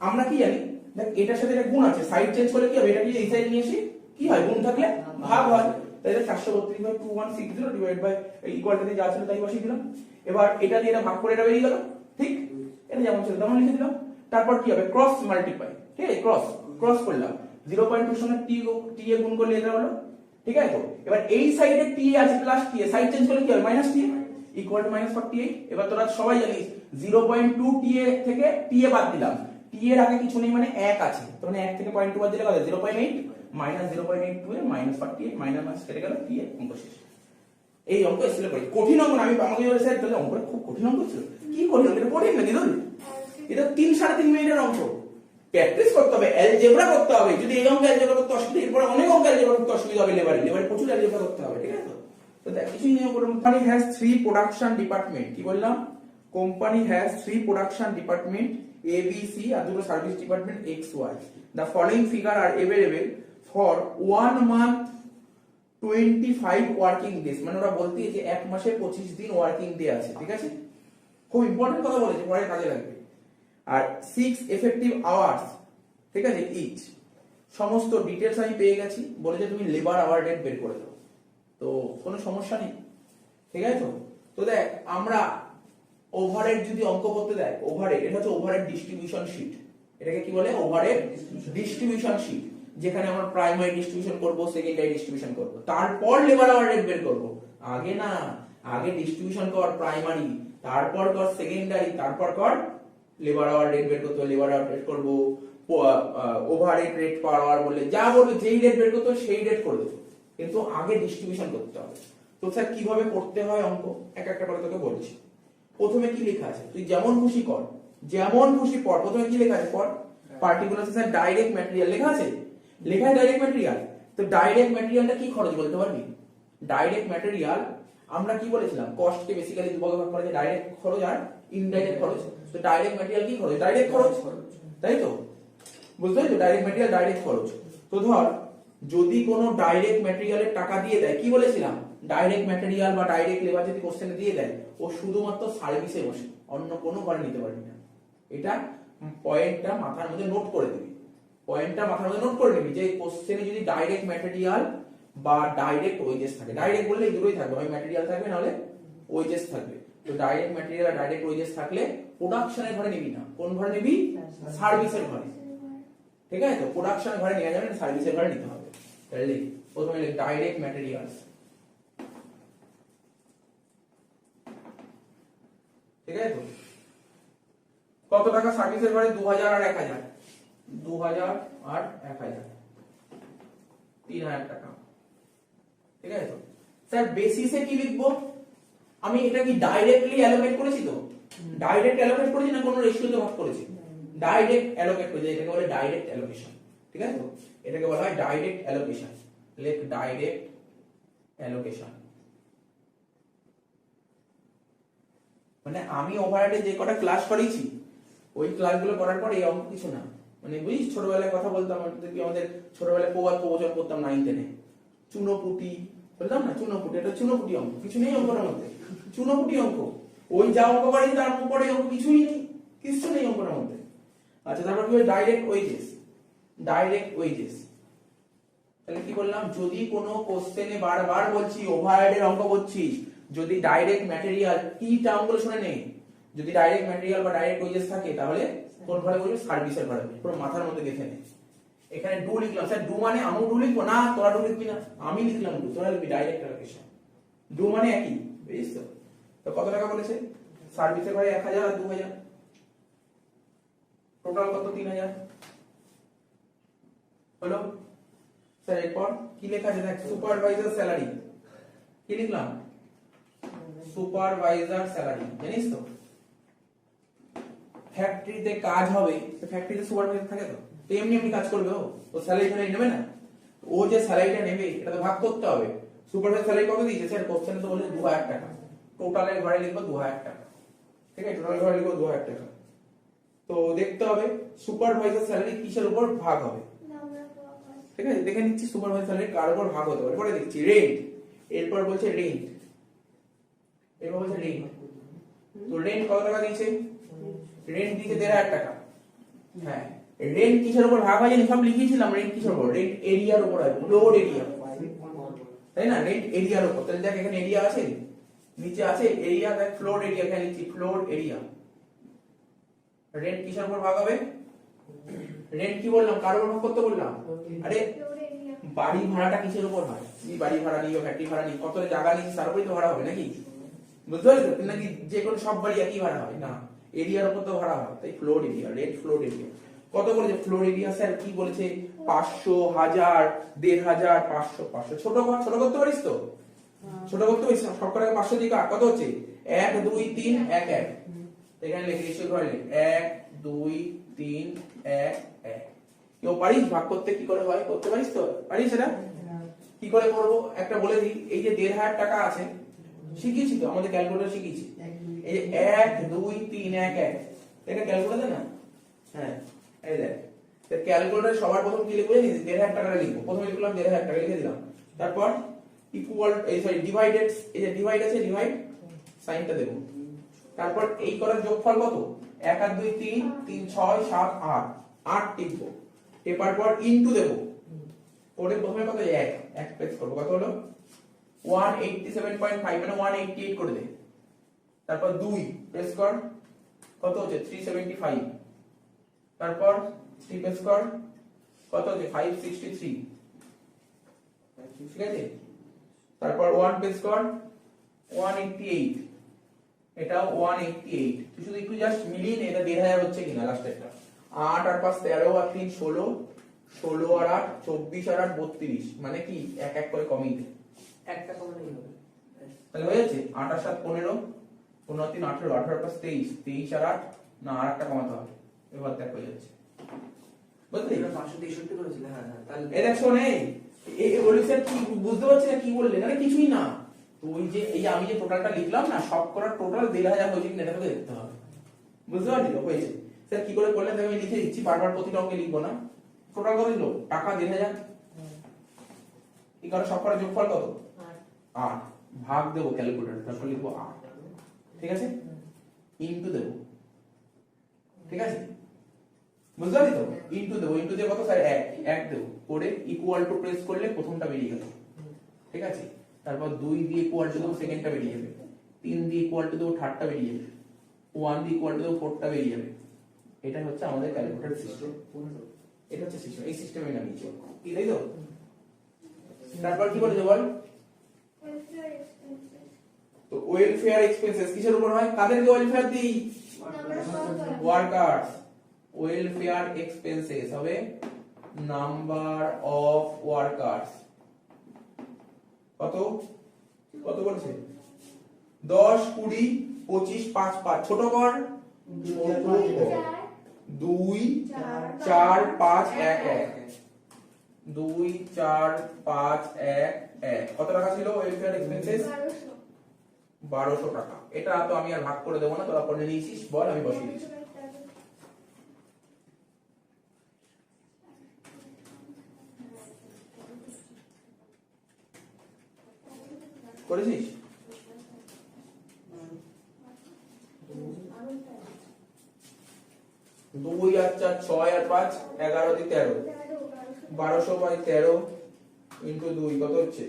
আমরা কি জানি দেখ, এটার সাথে এটা গুণ আছে, সাইড চেঞ্জ করলে কি হবে, এটা কি এই সাইড নিয়ে আসি, কি হয়, গুণ থাকলে ভাগ হয়, তাহলে 432/2160 ডিভাইড বাই ইকুয়ালটাতে যা ছিল তাই বসিয়ে দিলাম, এবার এটা দিয়ে এটা ভাগ করে এটা বেরিয়ে গেল, ঠিক, এটা যেমন ছিল তেমন লিখে দিলাম। তারপর কি হবে, ক্রস মাল্টিপ্লাই, ঠিক আছে, ক্রস ক্রস করলাম 0.2 সঙ্গে টি এ গুণ করলে এটা হলো, ঠিক আছে? তো এবার এই সাইডে টি আছে প্লাস টি এ, সাইড চেঞ্জ করলে কি হবে মাইনাস টি ইকুয়াল টু -48। এবার তোরা সবাই জানিস 0.2 টি এ থেকে টি এ বাদ দিলাম, টি এর আগে কিছু নেই মানে 1 আছে, তো মানে 1 থেকে 0.2 বাদ দিলে কত 0.8 মাইনাস 0.82 এ -48 মাইনাস কেটে গেল টি এ, অঙ্ক শেষ। এই অঙ্ক এসেছিল করে কঠিন অঙ্ক না, আমি আমাকে বলে স্যার তাহলে অঙ্কটা খুব কঠিন অঙ্ক ছিল, কি কঠিন অঙ্ক? এটা কঠিন না দিদুন, এটা 3-3.5 মিনিটের অঙ্ক, প্র্যাকটিস করতে হবে, অ্যালজেব্রা করতে হবে। যদি এই অঙ্ক অ্যালজেব্রা করতে অসুবিধা, এরপর অনেক অঙ্ক অ্যালজেব্রা করতে অসুবিধা হবে, লেবারে প্রচুর অ্যালজেব্রা করতে হবে, ঠিক আছে? তো দেখ কিছুই নেই। কোম্পানি হ্যাজ 3 প্রোডাকশন ডিপার্টমেন্ট, কি বললাম? Company has 3 production department A B C আর দুটো service department X Y. The following figure are available for 1 month 25 working days, মানে ওরা বলতে যে এক মাসে 25 দিন ওয়ার্কিং ডে আছে, ঠিক আছে? খুব ইম্পর্টেন্ট কথা বলেছে, পরে কাজে লাগবে। আর 6 এফেক্টিভ আওয়ার্স, ঠিক আছে, ইচ। সমস্ত ডিটেইলস আমি পেয়ে গেছি, বলেছে তুমি লেবার আওয়ার রেট বের করে দাও, তো কোনো সমস্যা নেই, ঠিক আছে? তো দেখ আমরা ওভারহেড যদি অঙ্ক করতে দেয়, ওভারহেড এটা হচ্ছে ওভারহেড ডিস্ট্রিবিউশন শীট, এটাকে কি বলে? ওভারহেড ডিস্ট্রিবিউশন শীট, যেখানে আমরা প্রাইমারি ডিস্ট্রিবিউশন করব, সেকেন্ডারি ডিস্ট্রিবিউশন করব, তারপর লেবার আওয়ার রেট বের করব। আগে না, আগে ডিস্ট্রিবিউশন কর প্রাইমারি, তারপর কর সেকেন্ডারি, তারপর কর লেবার আওয়ার রেট বের করতে হবে, লেবার আওয়ার রেট করব, ওভারহেড রেট পার আওয়ার বলে যা বলবে, যেই রেট বের করতে হবে সেই রেট করে দেবো, কিন্তু আগে ডিস্ট্রিবিউশন করতে হবে। তো স্যার কিভাবে করতে হয় অঙ্ক, এক একটা করে তোকে বলছি। প্রথমে কি লেখা আছে, তুই যেমন খুশি কর, যেমন খুশি পড়। প্রথমে কি লেখা আছে পড়, পার্টিকুলার স্যার ডাইরেক্ট ম্যাটেরিয়াল লেখা আছে, লেখায় ডাইরেক্ট ম্যাটেরিয়াল। তো ডাইরেক্ট ম্যাটেরিয়ালটা কি খরচ বলতে পারবি? ডাইরেক্ট ম্যাটেরিয়াল আমরা কি বলেছিলাম, কস্টকে বেসিক্যালি দুভাগে ভাগ করা যায়, ডাইরেক্ট খরচ আর ইনডাইরেক্ট খরচ। তো ডাইরেক্ট ম্যাটেরিয়াল কি খরচ? ডাইরেক্ট খরচ, তাই তো? বুঝতে পারছো, ডাইরেক্ট ম্যাটেরিয়াল ডাইরেক্ট খরচ। তো ধর যদি কোনো ডাইরেক্ট ম্যাটেরিয়ালের টাকা দিয়ে দেয়, কি বলেছিলাম, ডাইরেক্ট ম্যাটেরিয়াল বা ডাইরেক্ট লেবার যদি কোশ্চেনে দিয়ে দেয়, ও শুধুমাত্র সার্ভিসে বসে, অন্য কোনো ঘরে নিতে পারবি না। এটা পয়েন্টটা মাথার মধ্যে নোট করে দিবি, পয়েন্টটা মাথার মধ্যে নোট করে নিবি যে কোশ্চেনে যদি ডাইরেক্ট ম্যাটেরিয়াল বা ডাইরেক্ট ওয়েজেস থাকে, ডাইরেক্ট বললে এই দুটোই থাকবে, হয় ম্যাটেরিয়াল থাকবে নাহলে ওয়েজেস থাকবে। তো ডাইরেক্ট ম্যাটেরিয়াল আর ডাইরেক্ট ওয়েজেস থাকলে প্রোডাকশনের ঘরে নিবি না, কোন ঘরে নিবি? সার্ভিসের ঘরে, ঠিক আছে? তো প্রোডাকশনের ঘরে নেওয়া যাবে না, সার্ভিসের ঘরে নিতে হবে। তাহলে প্রথমে লিখ ডাইরেক্ট ম্যাটেরিয়ালস, ঠিক আছে? তো কত টাকা সার্ভিসের ঘরে? 2000 আর 1000, 2000 আর 1000, 3000 টাকা, ঠিক আছে? তো স্যার বেসিসে কি লিখবো? আমি এটা কি ডাইরেক্টলি অ্যালোকেট করেছি? তো ডাইরেক্ট অ্যালোকেট করেছি না কোনো রেশিওতে ভাগ করেছি? ডাইরেক্ট অ্যালোকেট করেছি, এটাকে বলে ডাইরেক্ট অ্যালোকেশন, ঠিক আছে? তো এটাকে বলা হয় ডাইরেক্ট অ্যালোকেশন। লেখ ডাইরেক্ট অ্যালোকেশন, মানে আমি ওভারহেডে যে কটা ক্লাস করেছি ওই ক্লাসগুলো করার পর এই অঙ্ক কিছু না, মানে বুঝিস ছোটবেলায় কথা বলতাম আমাদের ছোটবেলায় প্রবাদ প্রবচন করতাম 9-10 চুনোপুটি বলতাম না, চুনোপুটি, এটা চুনোপুটি অঙ্ক, কিছু নেই অঙ্কটার মধ্যে, চুনোপুটি অঙ্ক। ওই যা অঙ্ক করেছি তার পরে অঙ্ক কিছুই নেই, কিছু নেই অঙ্কটার মধ্যে। আচ্ছা তারপর কি হয়? Direct wages, direct wages. তাহলে কি বললাম, যদি কোনো কোশ্চেনে বারবার বলছি ওভারহেডের অঙ্ক করছিস, যদি ডাইরেক্ট ম্যাটেরিয়াল, কি টার্মগুলো শুনে নে, যদি ডাইরেক্ট ম্যাটেরিয়াল বা ডাইরেক্ট ওয়েজেস থাকে তাহলে কোন ঘরে বলবি? সার্ভিসের ঘরে। পুরো মাথার মধ্যে গেঁথে নে। এখানে ডু লিখলাম, স্যার ডু মানে আমি ডু লিখবো না, তোরা ডু লিখবি না, আমি লিখলাম ডু, তোরা লিখবি ডাইরেক্ট অ্যালোকেশন। ডু মানে একই, বুঝিস তো? তো কত টাকা বলেছে? সার্ভিসের ঘরে 1000 আর 2000, টোটাল কত? 3000 হলো। স্যার এরপর কি লেখা আছে দেখ, সুপারভাইজার স্যালারি, কি লিখলাম? Supervisor salary. জানিস তো ফ্যাক্টরিতে কাজ হবে, তো ফ্যাক্টরিতে সুপারভাইজার থাকে, তো এমনি এমনি কাজ করবে, ও স্যালারি নেবে না, ও যে স্যালারিটা নেবে এটা তো ভাগ করতে হবে। সুপারভাইজার স্যালারি কত দিয়েছে? স্যার কোশ্চেনে তো বলে 2000 টাকা, টোটালের ঘরে লিখবো 2000 টাকা, ঠিক আছে? টোটালের ঘরে লিখবো 2000 টাকা। তো দেখতে হবে সুপারভাইজার স্যালারি কিসের উপর ভাগ হবে, ঠিক আছে? দেখে নিচ্ছি সুপারভাইজার স্যালারি কার উপর ভাগ হতে পারে। পরে দেখছি রেন্ট, এরপর বলছে রেন্ট, এরপর বলছে রেন্ট। তো রেন্ট কত টাকা দিয়েছে? রেন্ট দিয়েছে 1500 টাকা। হ্যাঁ, রেন্ট কিসের উপর ভাগ হয় জানি? সব লিখিয়েছিলাম। রেন্ট কিসের উপর? রেন্ট এরিয়ার উপর হয়, ফ্লোর এরিয়া, তাই না? রেন্ট এরিয়ার উপর। তাহলে দেখ এখানে এরিয়া আছে, নিচে আছে এরিয়া, দেখ ফ্লোর এরিয়া, এখানে লিখছি ফ্লোর এরিয়া। রেন্ট কিসের উপর ভাগ হবে? রেন্ট কি বললাম, কার উপর ভাগ করতে বললাম? আরে Floor area. বাড়ি ভাড়াটা কিসের উপর হয়? তুমি বাড়ি ভাড়া নিও, ফ্যাক্টরি ভাড়া নিও, কত জায়গা নিচ্ছিস তার উপরই তো ভাড়া হবে নাকি? বুঝতে পারলি তো? নাকি যে কোনো সব বাড়ি একই ভাড়া হয় না, এরিয়ার উপর তো ভাড়া হয়। তাই floor area, rent floor area. কত বলেছে ফ্লোর এরিয়া স্যার? কি বলেছে? 500, 1000, 1500, 500, 500। ছোট কর, ছোট করতে পারিস তো? ছোট করতে পারিস? সব করে 500 দিকে কত হচ্ছে? 1 2 3 1 1। এখানে লিখে রেশিও করে লিখ 1 2 3 1 1। কেউ পারিস ভাগ করতে? কি করে হয় করতে পারিস তো? পারিস এটা? কি করে করব একটা বলে দিই। এই যে 1500 টাকা আছে, শিখিয়েছি তো, আমাদের ক্যালকুলেটর শিখিয়েছি। এই যে 1 2 3 1 1, এটা ক্যালকুলেটর না? হ্যাঁ, এই দেখ। তো ক্যালকুলেটরে সবার প্রথম কি লিখবো জানিস? 1500 টাকা লিখবো। প্রথমে লিখলাম 1500 টাকা, লিখে দিলাম। তারপর ইকুয়াল, এই সরি ডিভাইডেড, এই যে ডিভাইড আছে, ডিভাইড সাইনটা দেব। তারপর এই করার যোগফল কত? 1 আর 2 3 3 6 7 8, 8 টিপবো। টেপার পর ইনটু দেব। করে প্রথমে কত? 1 প্রেস করব। কত হলো? 187.5, মানে 188 করে দে। তারপর 2 প্রেস কর, কত হচ্ছে? 375। তারপর 3 প্রেস কর, কত হচ্ছে? 563। ঠিক আছে? তারপর 1 প্রেস কর, 188। এটাও 188। তুই শুধু একটু জাস্ট মিলিয়ে নে এটা 1500 হচ্ছে কিনা লাস্টেরটা। 8 আর 5 13 আর 3 16, 16 আর 8 24 আর 8 32, মানে কি এক এক করে কমিয়ে দে। একটা কমানো কি হবে? তাহলে হয়ে যাচ্ছে 8 আর 7 15, 15 আর 3 18, 18 আর 5 23, 23 আর 8, না আর একটা কমাতে হবে। এবার দেখ হয়ে যাচ্ছে। বুঝলি? এটা 563 করেছিল। হ্যাঁ হ্যাঁ, তাহলে এই দেখ শোন, এই বলি স্যার কি বুঝতে পারছিস না কি বললেন? আরে কিছুই না। তুই যে এই আমি যে টোটালটা লিখলাম না, সব করার টোটাল 1500 হয়েছে কিনা এটা তোকে দেখতে হবে। বুঝতে পারলি তো? হয়েছে। স্যার কি করে করলেন আমি লিখে দিচ্ছি, বারবার প্রতিটা অঙ্কে লিখবো না। টোটাল কত দিল? টাকা 1500। কি করে সব করার যোগফল কত? 8। ভাগ দেবো ক্যালকুলেটর, তারপর লিখবো 8। ঠিক আছে? ইনটু দেব। ঠিক আছে? বুঝতে পারলি তো? ইনটু দেব। ইনটু দিয়ে কত স্যার? 1 দেব। করে ইকুয়াল টু প্রেস করলে প্রথমটা বেরিয়ে গেল। ঠিক আছে? তারপর 2 দিয়ে ইকুয়াল টু দেব, সেকেন্ডটা বেরিয়ে যাবে। 3 দিয়ে ইকুয়াল টু দেব, থার্ডটা বেরিয়ে যাবে। 1 দিয়ে ইকুয়াল টু দেব, ফোর্থটা বেরিয়ে যাবে। এটা হচ্ছে আমাদের ক্যালকুলেটর সিস্টেম। এটা হচ্ছে সিস্টেম, এই সিস্টেমে নামিয়েছি। কি তাই তো? তারপর কি বলেছে বল? Welfare expenses. তো ওয়েলফেয়ার এক্সপেন্সেস কিসের উপর হয়? কাদেরকে ওয়েলফেয়ার দিই? Number of workers. Workers. Welfare expenses হবে নাম্বার অফ ওয়ার্কার্স। কত কত বলছে? 10 20 25 5 5। ছোট কর, ছোট কর। 2 4 5 1 1, 2 4 5 1 1। কত টাকা ছিল ওয়েলফেয়ার এক্সপেন্সেস? 1200 টাকা। এটা তো আমি আর ভাগ করে দেবো না, তোরা করে নিয়েছিস। বল, আমি বসিয়ে দিচ্ছি। করেছিস? 2 আর 4 6 আর 5 11 দিয়ে 13, 1200 বাই 13 ইনটু 2 কত হচ্ছে?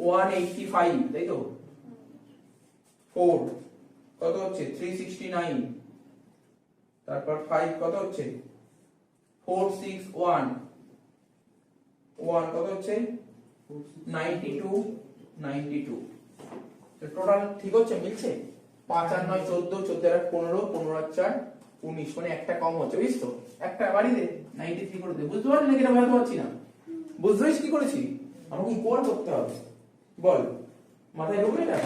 185, তাই তো? 4 কত হচ্ছে? 369। তারপর 5 কত হচ্ছে? 461। 1 কত হচ্ছে? 92 92। টোটাল ঠিক হচ্ছে, মিলছে? 5 আর 9 14, 14 আর 15, 15 আর 4 19, মানে একটা কম হচ্ছে। বুঝিস তো? একটা বাড়ি দে, 93 করে দে। বুঝতে পারলি নাকি? এটা ভাবতে পারছি না। বুঝতে পারছিস কি করেছি? আমাকে ইকুয়াল করতে হবে। বল, মাথায় ঢুকবে না?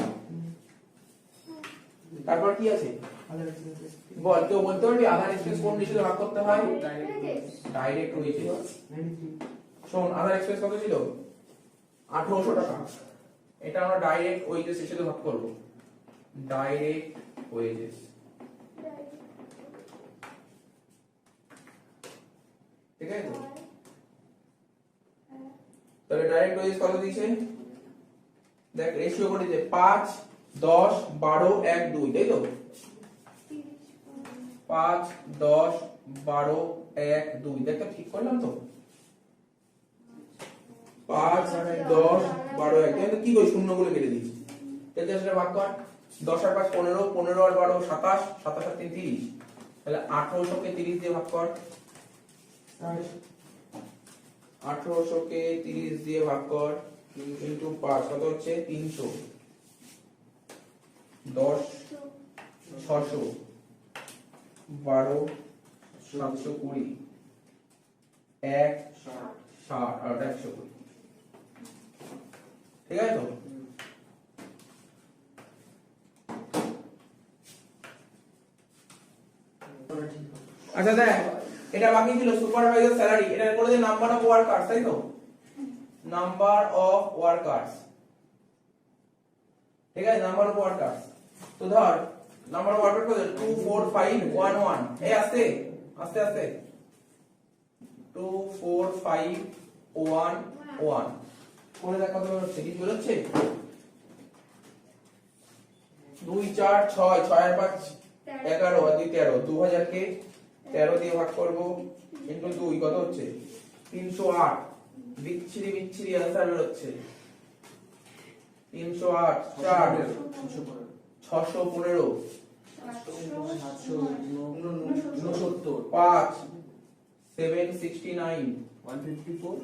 তারপর কি আছে বল? কেউ বলতে পারবি আধার এক্সপেন্স কোন রেশিওতে ভাগ করতে হয়? Direct wages. শোন, আধার এক্সপেন্স কত ছিল? 1800 টাকা। এটা আমরা ডাইরেক্ট ওয়েজেস এর সাথে ভাগ করব। Direct wages. ঠিক আছে তো? তাহলে ডাইরেক্ট ওয়েজেস কত দিয়েছে? দেখ রেশিও করে দিয়েছে 5 10 12 1 2, তাই তো? 5 10 12 1 2। দেখ তো ঠিক করলাম তো? 5 10 12 1। তাহলে কি করি? শূন্য গুলো কেটে দিয়েছি। তাহলে সেটা ভাগ কর। 10 আর 5 15, 15 আর 12 27, 27 আর 3 30। তাহলে 1800 কে 30 দিয়ে ভাগ কর। 1800 কে 30 দিয়ে ভাগ কর ইনটু 5 কত হচ্ছে 300 10 600 12 720 1 60 আর 120 ঠিক আছে তো আচ্ছা দেখ এটা বাকি ছিল সুপারভাইজার স্যালারি এটা করে দে নাম্বার অফ ওয়ার্কার্স তাই তো নাম্বার অফ ওয়ার্কার্স ঠিক আছে নাম্বার অফ ওয়ার্কার্স তো ধর নাম্বার অফ ওয়ার্কার কত 24511 এই আস্তে আস্তে আস্তে 24511 করে দেখ কত হচ্ছে কি বলছে 2 4 6 6 আর 5 11 আর 2 13 2000 কে 13 দিয়ে ভাগ করব ইনটু 2 কত হচ্ছে 308 বিচ্ছিরি आंसर বের হচ্ছে 308 4 615 5 769 154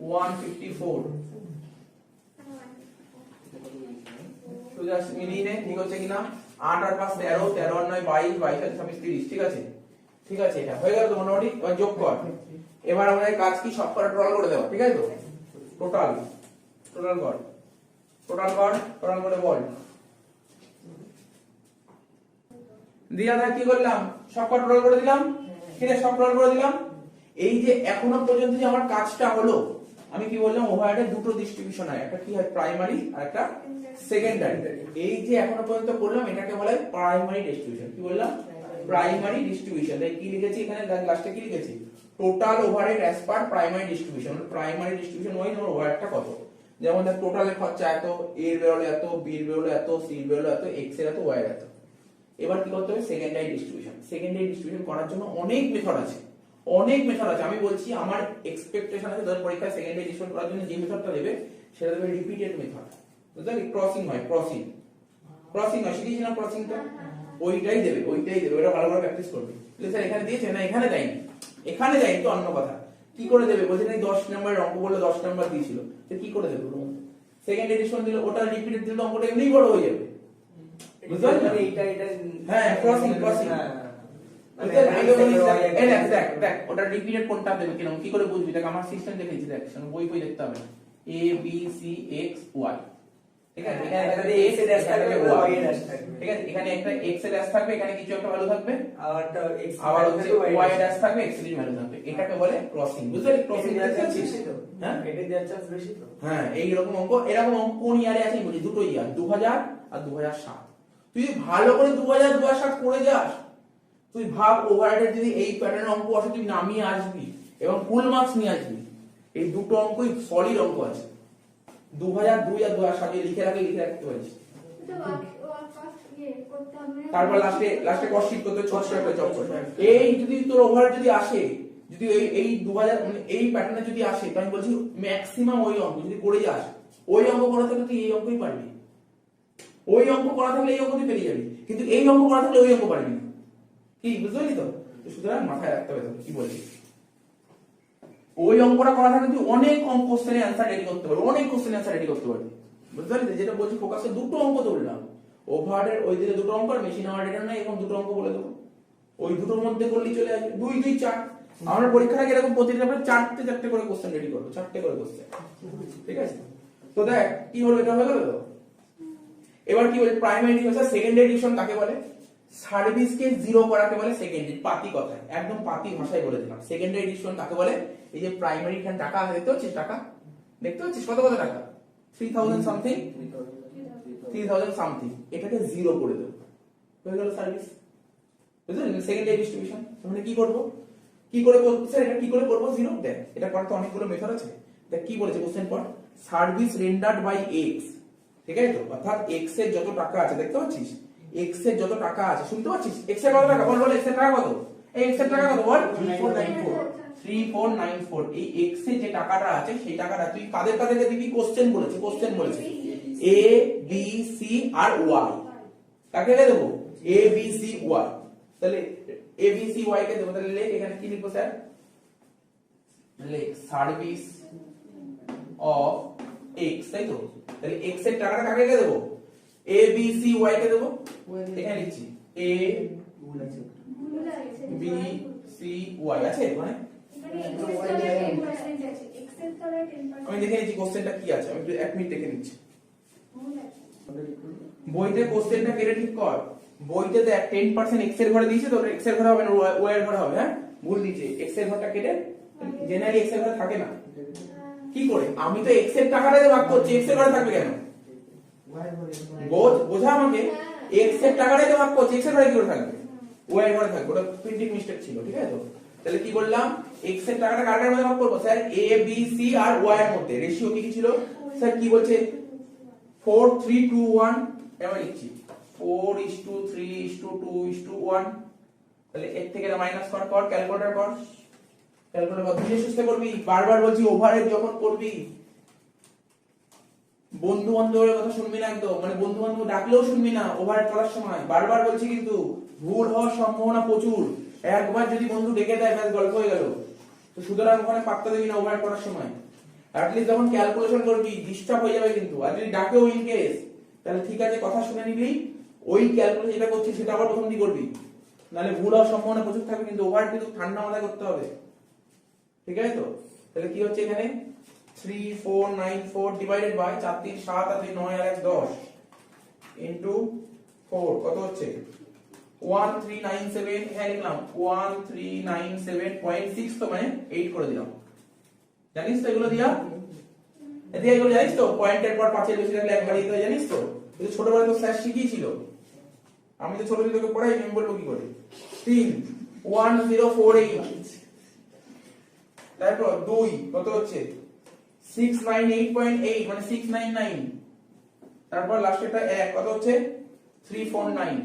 154 তো জাস্ট মিলিয়ে নে ঠিক হচ্ছে কিনা 8 আর 5 13 13 আর 9 22 22 আর 26 30 ঠিক আছে এটা হয়ে গেল তো মোটামুটি এবার যোগ কর এবার আমাদের কাজ কি সব করা টোটাল করে দেওয়া ঠিক আছে তো টোটাল করে বল দিয়া দা কি করলাম সব করা টোটাল করে দিলাম ঠিক আছে সব টোটাল করে দিলাম এই যে এখনো পর্যন্ত যে আমার কাজটা হলো আমি কি বললাম ওভারহেডের দুটো ডিস্ট্রিবিউশন হয় একটা কি হয় প্রাইমারি আর একটা সেকেন্ডারি এই যে এখনো পর্যন্ত করলাম এটাকে বলা হয় প্রাইমারি ডিস্ট্রিবিউশন কি বললাম প্রাইমারি ডিস্ট্রিবিউশন তাই কি লিখেছি এখানে লাস্টে কি লিখেছি total overhead as per primary distribution primary distribution wise আমার ওভারহেডটা কত যেমন ধর টোটালের খরচা এত এ এর বেরোলো এত বি এর বেরোলো এত সি এর বেরোলো এত এক্স এর এত ওয়াই এর এত এবার কি করতে হবে সেকেন্ডারি ডিস্ট্রিবিউশন করার জন্য অনেক মেথড আছে আমি বলছি আমার এক্সপেকটেশন আছে ধর পরীক্ষায় সেকেন্ডারি ডিস্ট্রিবিউশন করার জন্য যে মেথডটা দেবে সেটা দেবে রিপিটেড মেথড বুঝলি ক্রসিং হয় শিখিয়েছি না ক্রসিংটা ওইটাই দেবে ওটা ভালো করে প্র্যাকটিস করবে স্যার এখানে দিয়েছে না এখানে দেয়নি তো অন্য কথা কি করে দেবে বলছে না 10 নম্বরের অঙ্ক বললে 10 নাম্বার দিয়েছিল তো কি করে দেবে সেকেন্ড এডিশন দিলে ওটা রিপিটেড দিলে অঙ্কটা এমনিই বড় হয়ে যাবে বুঝতে পারছো এটা হ্যাঁ ক্রসিং দেখ ওটা রিপিটেড কোনটা দেবে কিরকম কি করে বুঝবি দেখ আমার সিস্টেম দেখেছি দেখ বই দেখতে হবে a b c x y ঠিক আছে এখানে একটা x এর ড্যাশ থাকবে y এর ড্যাশ থাকবে ঠিক আছে এখানে একটা x এর ড্যাশ থাকবে এখানে কিছু একটা ভ্যালু থাকবে আবার হচ্ছে y এর ড্যাশ থাকবে x এর ভ্যালু থাকবে এটাকে বলে ক্রসিং বুঝলি ক্রসিং বেশি তো হ্যাঁ এটা দেওয়ার চান্স বেশি তো হ্যাঁ এই রকম অঙ্ক কোন ইয়ারে আছে বলি দুটো ইয়ার 2000 আর 2007 তুই ভালো করে 2000 2007 করে যাস তুই ভাব ওভারহেডের যদি এই প্যাটার্নের অঙ্ক আসে তুই নামিয়ে আসবি এবং ফুল মার্কস নিয়ে আসবি এই দুটো অঙ্কই সলিড অঙ্ক আছে 2002 আর 2007 লিখে রাখতে পারিস তারপর লাস্টে কস্ট করতে ছোট একটা জব করবে এই যদি তোর ওভারহেড যদি আসে যদি এই 2000 মানে এই প্যাটার্নে যদি আসে তো আমি বলছি ম্যাক্সিমাম ওই অঙ্ক যদি করে যাস ওই অঙ্ক করা থাকলে তুই এই অঙ্কই পারবি ওই অঙ্ক করা থাকলে এই অঙ্ক তুই পেরিয়ে যাবি কিন্তু এই অঙ্ক করা থাকলে ওই অঙ্ক পারবি না কি বুঝলি তো সুতরাং মাথায় রাখতে হবে কি বলছি ওই অঙ্কটা করা থাকলে তুই অনেক কোশ্চেনের অ্যানসার রেডি করতে পারবি বুঝলি তো যেটা বলছি ফোকাসে দুটো অঙ্ক ধরলাম ওভারহেড ওই দিকে দুটো অঙ্ক আর মেশিন আওয়ার ডেটা নাই এখন দুটো অঙ্ক বলে দেবো ওই দুটোর মধ্যে করলেই চলে আসবে 2 2 4 আমরা পরীক্ষার আগে এরকম প্রতিদিন আমরা চারটে করে কোশ্চেন রেডি করব চারটে করে কোশ্চেন ঠিক আছে তো দেখ কি হলো এটা হয়ে গেল তো এবার কি বলে প্রাইমারি ডিভিশন সেকেন্ডারি ডিভিশন কাকে বলে সার্ভিসকে জিরো করাকে বলে সেকেন্ডারি পাতি কথায় একদম পাতি ভাষায় বলে দিলাম সেকেন্ডারি ডিভিশন কাকে বলে এই যে প্রাইমারি খান টাকা আছে দেখতে পাচ্ছিস কত টাকা 3000 সামথিং 3000 সামথিং এটাকে জিরো করে দেব হয়ে গেল সার্ভিস বুঝলেন সেকেন্ডারি ডিস্ট্রিবিউশন মানে কি করব স্যার এটা কি করে করব জিরো দেখ এটা করতে অনেকগুলো মেথড আছে দেখ কি বলেছে কোশ্চেন পড় সার্ভিস রেন্ডার্ড বাই x ঠিক আছে তো অর্থাৎ x এর যত টাকা আছে দেখতে পাচ্ছিস x এর যত টাকা আছে শুনতে পাচ্ছিস x এর কত টাকা বল x এর টাকা কত এই x এর টাকা কত বল 3494 এই x এর যে টাকাটা আছে সেই টাকাটা তুই কাদেরকে দিবি কোশ্চেন বলেছে a b c R y কাকে দেবো এ বি সি ওয়াই, তাহলে এ বি সি ওয়াই কে দেবো, তাহলে লেখ এখানে কি লিখবো স্যার, লেখ সার্ভিস অফ এক্স, তাই তো? তাহলে এক্স এর টাকাটা কাকে দেবো, এ বি সি ওয়াই কে দেবো, এখানে লিখছি এ বি সি ওয়াই আছে মানে আমি দেখে নিচ্ছি কোশ্চেনটা কি আছে, আমি এক মিনিট দেখে নিচ্ছি। বইতে কোশ্চেনটা কেটে ঠিক কর, বইতে দেখ 10% এক্স এর ঘরে দিয়েছে তো, এক্স এর ঘরে হবে না ওয়াই এর ঘরে হবে, হ্যাঁ ভুল দিয়েছে, এক্স এর ঘরটা কেটে, জেনারেলি এক্স এর ঘরে থাকে না, কি করে আমি তো এক্স এর টাকাটা দিয়ে ভাগ করছি, এক্স এর ঘরে থাকবে কেন, বোঝা আমাকে, এক্স এর টাকাটাই তো ভাগ করছি, এক্স এর ঘরে কি করে থাকবে, ওয়াই এর ঘরে থাকবে, ওটা প্রিন্টিং মিস্টেক ছিল, ঠিক আছে তো? তাহলে কি বললাম, এক্স এর টাকাটা কার কার মধ্যে ভাগ করব স্যার, এ বি সি আর ওয়াই এর মধ্যে, রেশিও কি কি ছিল স্যার, কি বলছে 4:3:2:1, এবার লিখছি 4:3:2:1, তাহলে এর থেকে মাইনাস কর ক্যালকুলেটর কর, ক্যালকুলেটর কর, ধীরে সুস্থে করবি, বারবার বলছি ওভারহেড যখন করবি বন্ধু বান্ধবের কথা শুনবি না একদম, মানে বন্ধু বান্ধব ডাকলেও শুনবি না ওভারহেড করার সময়, বারবার বলছি কিন্তু ভুল হওয়ার সম্ভাবনা প্রচুর, একবার যদি বন্ধু ডেকে দেয় ব্যাস গল্প হয়ে গেল, তো সুতরাং ওখানে পাত্তা দিবি না ওভারহেড করার সময়, অ্যাটলিস্ট যখন ক্যালকুলেশন করবি ডিস্টার্ব হয়ে যাবে কিন্তু, আর যদি ডাকেও ইন কেস তাহলে ঠিক আছে কথা শুনে নিবি, ওই ক্যালকুলেশন যেটা করছিস সেটা আবার প্রথম দিয়ে করবি, নাহলে ভুল হওয়ার সম্ভাবনা প্রচুর থাকবে, কিন্তু ওভারহেড কিন্তু ঠান্ডা মাথায় করতে হবে, ঠিক আছে তো? তাহলে কি হচ্ছে এখানে 3494 ডিভাইডেড বাই 4 3 7 আর 2 9 আর 1 10 ইনটু 4 কত হচ্ছে 1397, এখানে লিখলাম 1397.6, তো মানে 8 করে দিলাম, জানিস তো এগুলো দিয়া, এগুলো জানিস তো, পয়েন্টের পর 5 এর বেশি রাখলে একবারই তো, জানিস তো? কিন্তু ছোটবেলায় তো স্যার শিখিয়েছিল, আমি তো ছোট থেকে তোকে পড়াই, আমি বলবো কি করে, 31048, তারপর 2 কত হচ্ছে 698.8 মানে 699, তারপর লাস্টেরটা 1 কত হচ্ছে 349,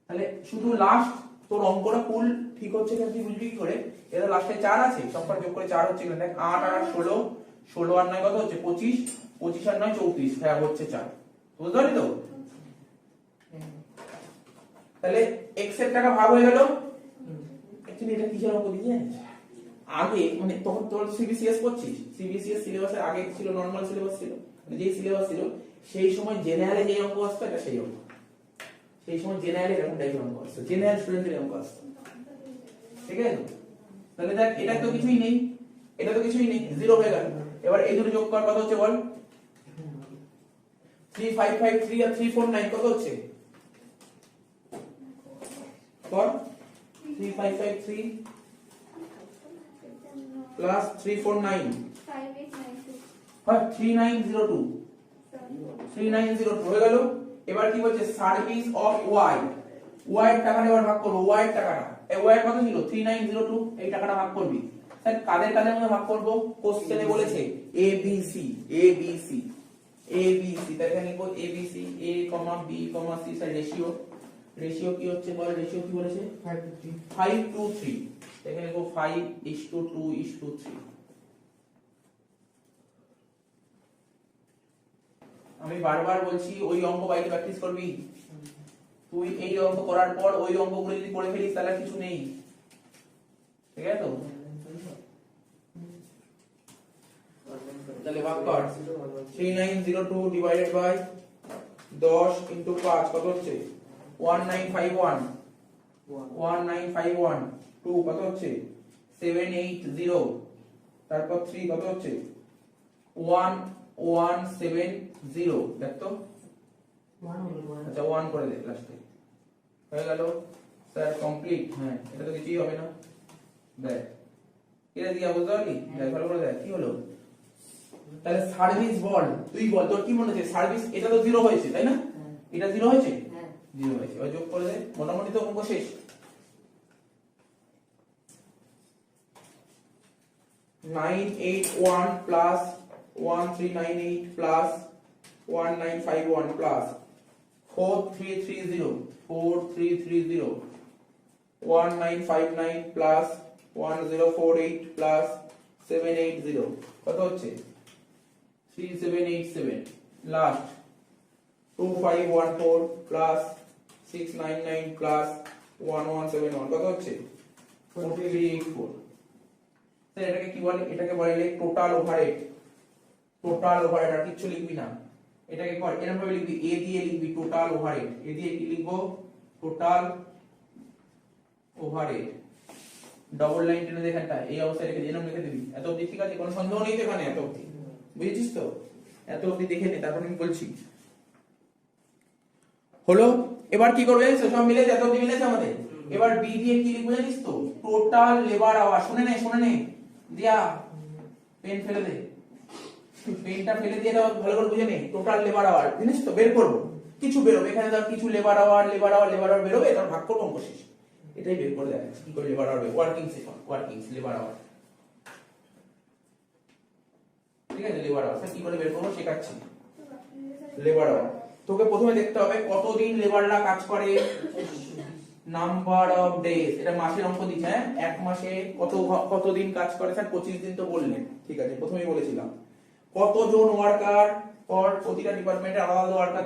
তাহলে শুধু লাস্ট তোর অঙ্কটা ফুল ঠিক হচ্ছে কিনা তুই বুঝবি কি করে, এর লাস্টে 4 আছে, সবকটা যোগ করে 4 হচ্ছে কিনা দেখ, 8 আর 16, 16 আর 9 কত হচ্ছে 25, 25 আর 9 34, হ্যাঁ হচ্ছে 4, বুঝতে পারলি তো? তাহলে x এর টাকা ভাগ হয়ে গেল, অ্যাকচুয়ালি এটা কিসের অঙ্ক দিয়েছে জানিস, আগে মানে তখন তোর সিবিসিএস করছিস, সিবিসিএস সিলেবাসের আগে ছিল নরমাল সিলেবাস ছিল, মানে যে সিলেবাস ছিল সেই সময় জেনারেলে যে অঙ্ক আসতো এটা সেই অঙ্ক, সেই সময় জেনারেলে এরকম টাইপের অঙ্ক আসতো, জেনারেল স্টুডেন্টের অঙ্ক আসতো, ঠিক আছে? তাহলে দেখ এটা তো কিছুই নেই, এটা তো কিছুই নেই, জিরো হয়ে গেল, এবার এই দুটো যোগ কর কত হচ্ছে বল, 3553 আর 349 কত হচ্ছে, কর 3553 plus 349 3902 হয়ে গেল। এবার কি বলছে সার্ভিস অফ ওয়াই, ওয়াই এর টাকাটা এবার ভাগ করব, ওয়াই এর টাকাটা, এই ওয়াই কত ছিল 3902, এই টাকাটা ভাগ করবি, স্যার কাদের কাদের মধ্যে ভাগ করব, কোশ্চেনে বলেছে এ বি সি, এ বি সি, এ বি সি, তাহলে এখানে লিখব এ বি সি, এ কমা B comma C, sir ratio, ratio কি হচ্ছে বল, রেশিও কি বলেছে 5:3, এখানে লিখব 5:2:3। আমি বারবার বলছি ওই অঙ্ক বাড়িতে প্র্যাকটিস করবি, তুই এই অঙ্ক করার পর ওই অঙ্কগুলো যদি করে ফেলিস তাহলে কিছু নেই, ঠিক আছে তো? তাহলে ভাগ কর 3902 ডিভাইডেড বাই 10 ইনটু 5 কত হচ্ছে 1951, 1951 2 কত হচ্ছে 780, তারপর 3 কত হচ্ছে 1170, দেখ তো আচ্ছা 1 করে দে লাস্টে, হয়ে গেল স্যার কমপ্লিট। হ্যাঁ এটা তো কিছুই হবে না, দেখ এটা দিয়া বুঝতে পারলি, দেখ ভালো করে দেখ কি হলো, তাহলে সার্ভিস বল, তুই বল তোর কি মনে হচ্ছে সার্ভিস, এটা তো 0 হয়েছে তাই না, এটা 0 হয়েছে, 0 হয়েছে, এবার যোগ করে দে, মোটামুটি তো অঙ্ক শেষ। 981 plus 1398 plus 1951 plus 4330, 1959 plus 1048 plus 780 কত হচ্ছে 3787, লাস্ট 2514 প্লাস 699 প্লাস 1171 কত হচ্ছে 4384। স্যার এটাকে কি বলে? এটাকে বলে টোটাল ওভারহেড। টোটাল ওভারহেড আর কিছু লিখবি না, এটাকে কর এরকম ভাবে লিখবি, এ দিয়ে লিখবি টোটাল ওভারহেড, এ দিয়ে কি লিখবো টোটাল ওভারহেড, ডবল লাইন টেনে দেখাটা এই অবস্থায় রেখে এরকম লিখে দিবি। এত অবধি ঠিক আছে? কোনো সন্দেহ নেই তো এখানে? এত অবধি বুঝেছিস তো? এত অবধি দেখে নে, তারপর আমি বলছি। হলো? এবার কি করবে? সব মিলেছে? এত অবধি মিলেছে আমাদের? এবার বি দিয়ে কি লিখবো জানিস তো? Total labour hour. শুনে নে দিয়া পেন ফেলে দে, পেনটা ফেলে দিয়ে দাও, ভালো করে বুঝে নে। টোটাল লেবার আওয়ার জানিস তো? বের করবো, কিছু বেরোবে এখানে, ধর কিছু লেবার আওয়ার বেরোবে, তার ভাগ করবো অঙ্ক শেষ। এটাই বের করে দেখাচ্ছি কি করে labour hour, working second, workings labour hour. ঠিক আছে? লেবার আওয়ার কি করে বের করবো শেখাচ্ছি। লেবার আওয়ার তোকে প্রথমে দেখতে হবে কতদিন লেবাররা কাজ করে, নাম্বার অফ ডেজ। এটা মাসের অঙ্ক দিচ্ছে। হ্যাঁ, এক মাসে কতদিন কাজ করে? স্যার 25 দিন তো বললেন, ঠিক আছে, প্রথমেই বলেছিলাম। কতজন ওয়ার্কার? ফর প্রতিটা ডিপার্টমেন্টে আলাদা আলাদা ওয়ার্কার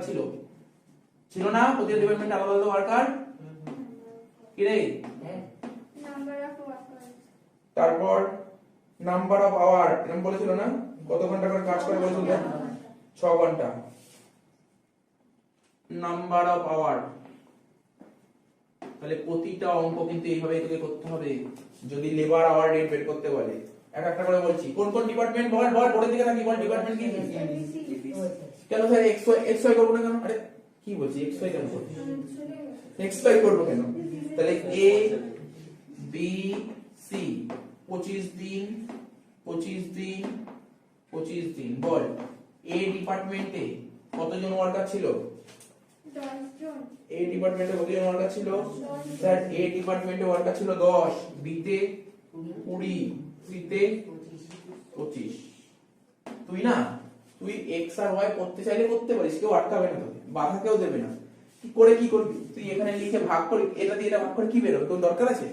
ছিল না? প্রতিটা ডিপার্টমেন্টে আলাদা আলাদা ওয়ার্কার কি রে? Number of worker. তারপর নাম্বার অফ আওয়ার, এরকম বলেছিল না? কত ঘন্টা করে কাজ করে বলেছিল? 6 ঘন্টা। নাম্বার অফ আওয়ার, তাহলে প্রতিটা অঙ্ক কিন্তু এইভাবে তোকে করতে হবে যদি লেবার আওয়ার রেট বের করতে বলে। এক একটা করে বলছি। কোন কোন ডিপার্টমেন্ট? বল বোর্ডের দিকে থাকি, বল ডিপার্টমেন্ট কি? কেন স্যার এক্সওয়াই করব না কেন? আরে কি বলছি, এক্সওয়াই কেন করব? এক্সওয়াই করব কেন? তাহলে এ বি সি 25 দিন 25 দিন। বল এ ডিপার্টমেন্টে কতজন ওয়ার্কার ছিল? 10 জন। এ ডিপার্টমেন্টে কতজন ওয়ার্কার ছিল? স্যার এ ডিপার্টমেন্টে ওয়ার্কার ছিল 10, বি তে 20, সি তে 25। তুই এক্স আর ওয়াই করতে চাইলে করতে পারিস, কেউ আটকাবে না তোকে, বাধা কেউ দেবে না। কি করবি? তুই এখানে লিখে ভাগ করে, এটা দিয়ে এটা ভাগ করে কি বেরোবে? তোর দরকার আছে?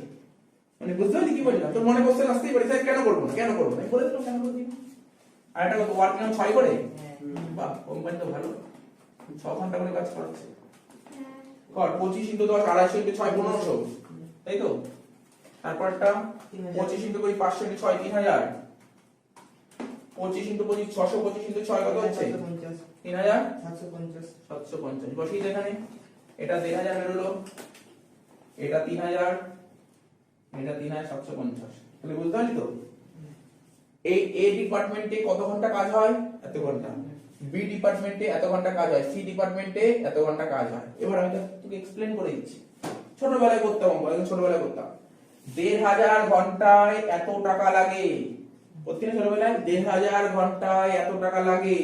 মানে বুঝতে পারলি কি বললাম? তোর মনে কোশ্চেন আসতেই পারে, স্যার কেন করবো না? আমি বলে দিলাম কেন করবি না। আর এটা কত ওয়ার্কিং 6 করে? বাহ, কোম্পানি তো ভালো, 6 ঘন্টা করে কাজ করাচ্ছে। কর 25 × 10 250 × 6 1500, তাই তো? তারপরটা 25 × 500 × 6 3000, 25 × 25 625 × 6 কত হচ্ছে? 3750 বসিয়ে এখানে। এটা 3000 বেরোলো, এটা 3000, এটা 3750। তাহলে বুঝতে পারলি তো? এই এ ডিপার্টমেন্টে কত ঘন্টা কাজ হয়? এত ঘন্টা। বি ডিপার্টমেন্টে এত ঘন্টা কাজ হয়, সি ডিপার্টমেন্টে এত ঘন্টা কাজ হয়। এবার আমি তোকে এক্সপ্লেন করে দিচ্ছি। ছোটবেলায় করতাম, একদম ছোটবেলায় করতাম। 1500 ঘন্টায় এত টাকা লাগে। প্রত্যেকটা ছোটবেলায় 1500 ঘন্টায় এত টাকা লাগে।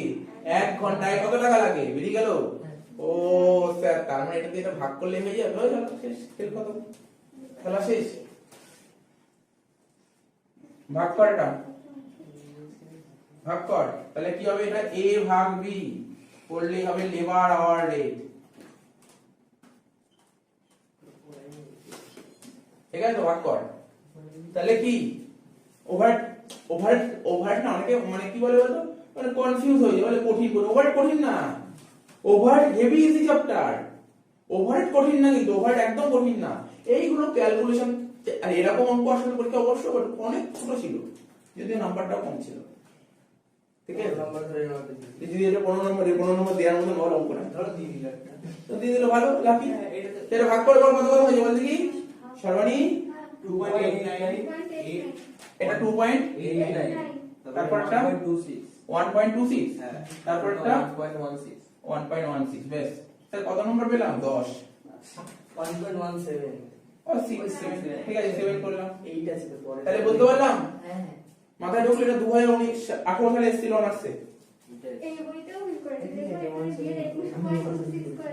1 ঘন্টায় কত টাকা লাগে? বেরিয়ে গেল? ও স্যার, তার মানে এটা দিয়ে এটা ভাগ করলে হয়ে যাবে। হয়ে গেল, শেষ, খেল খতম, খেলা শেষ। ভাগ কর এটা, ভাগ কর। তাহলে কি হবে? এটা a ভাগ b করলেই হবে লেবার আওয়ার রেট। ঠিক আছে তো? ভাগ কর। তাহলে কি ওভারহেড না, অনেকে মানে কি বলে বলতো, মানে কনফিউজ হয়ে যায়, বলে কঠিন। ওভারহেড কঠিন না, overhead heavy easy chapter. Overhead কঠিন না, কিন্তু ওভারহেড একদম কঠিন না। এইগুলো ক্যালকুলেশন, আর এরকম অঙ্ক আসলে পরীক্ষা অবশ্যই অনেক ছোট ছিল, যদিও নাম্বারটাও কম ছিল। ঠিক আছে? নাম্বার ধরে নাও, যদি এটা 15 নম্বর দেওয়ার মতো ভালো অঙ্ক না, ধরো দিয়ে দিলাম। তো দিয়ে দিলে ভালো, লাকি। এটা ভাগ করে বল কত হয়ে যাবে দেখি। সর্বাণী 2.89, এটা 2.89, তারপরটা 1.26, হ্যাঁ, তারপরটা 1.16, 1.16। বেশ, স্যার কত নম্বর পেলাম? 10। 1.17। ও 6, ঠিক আছে, 7 করলাম। এইটা ছিল পরে। তাহলে বলতে পারলাম হ্যাঁ, মাথায় ঢুকলো এটা 2018 সালে এসেছিল অনার্সে। এটাই। এই বইটাও ভুল করেছে, দেখো এখানে দিয়ে 21.6 করে